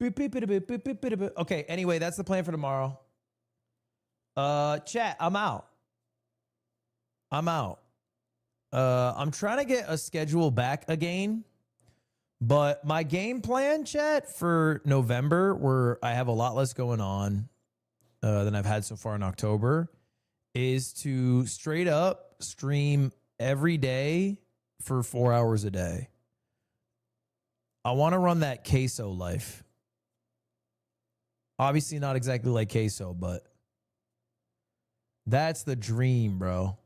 Speaker 1: Okay, anyway, that's the plan for tomorrow. Chat, I'm out. I'm trying to get a schedule back again, but my game plan, chat, for November, where I have a lot less going on than I've had so far in October, is to straight up stream every day for 4 hours a day. I want to run that queso life. Obviously not exactly like queso, but that's the dream, bro.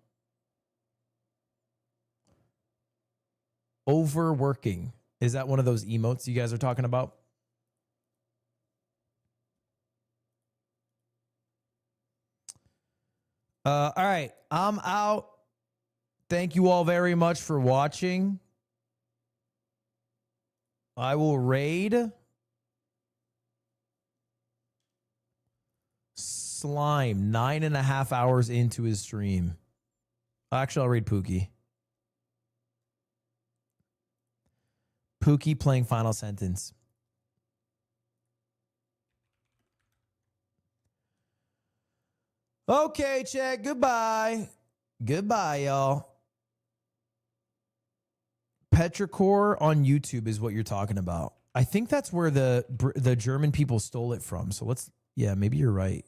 Speaker 1: Overworking. Is that one of those emotes you guys are talking about? All right, I'm out. Thank you all very much for watching. I will raid Slime 9.5 hours into his stream. Actually, I'll raid Pookie. Pookie playing Final Sentence. Okay, chat. Goodbye. Goodbye, y'all. Petrichor on YouTube is what you're talking about. I think that's where the German people stole it from. So yeah, maybe you're right.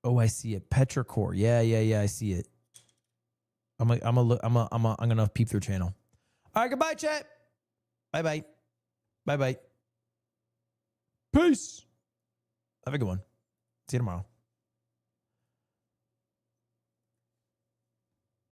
Speaker 1: Oh, I see it. Petrichor. Yeah, I see it. I'm gonna peep their channel. All right, goodbye, chat. Bye. Peace. Have a good one. See you tomorrow.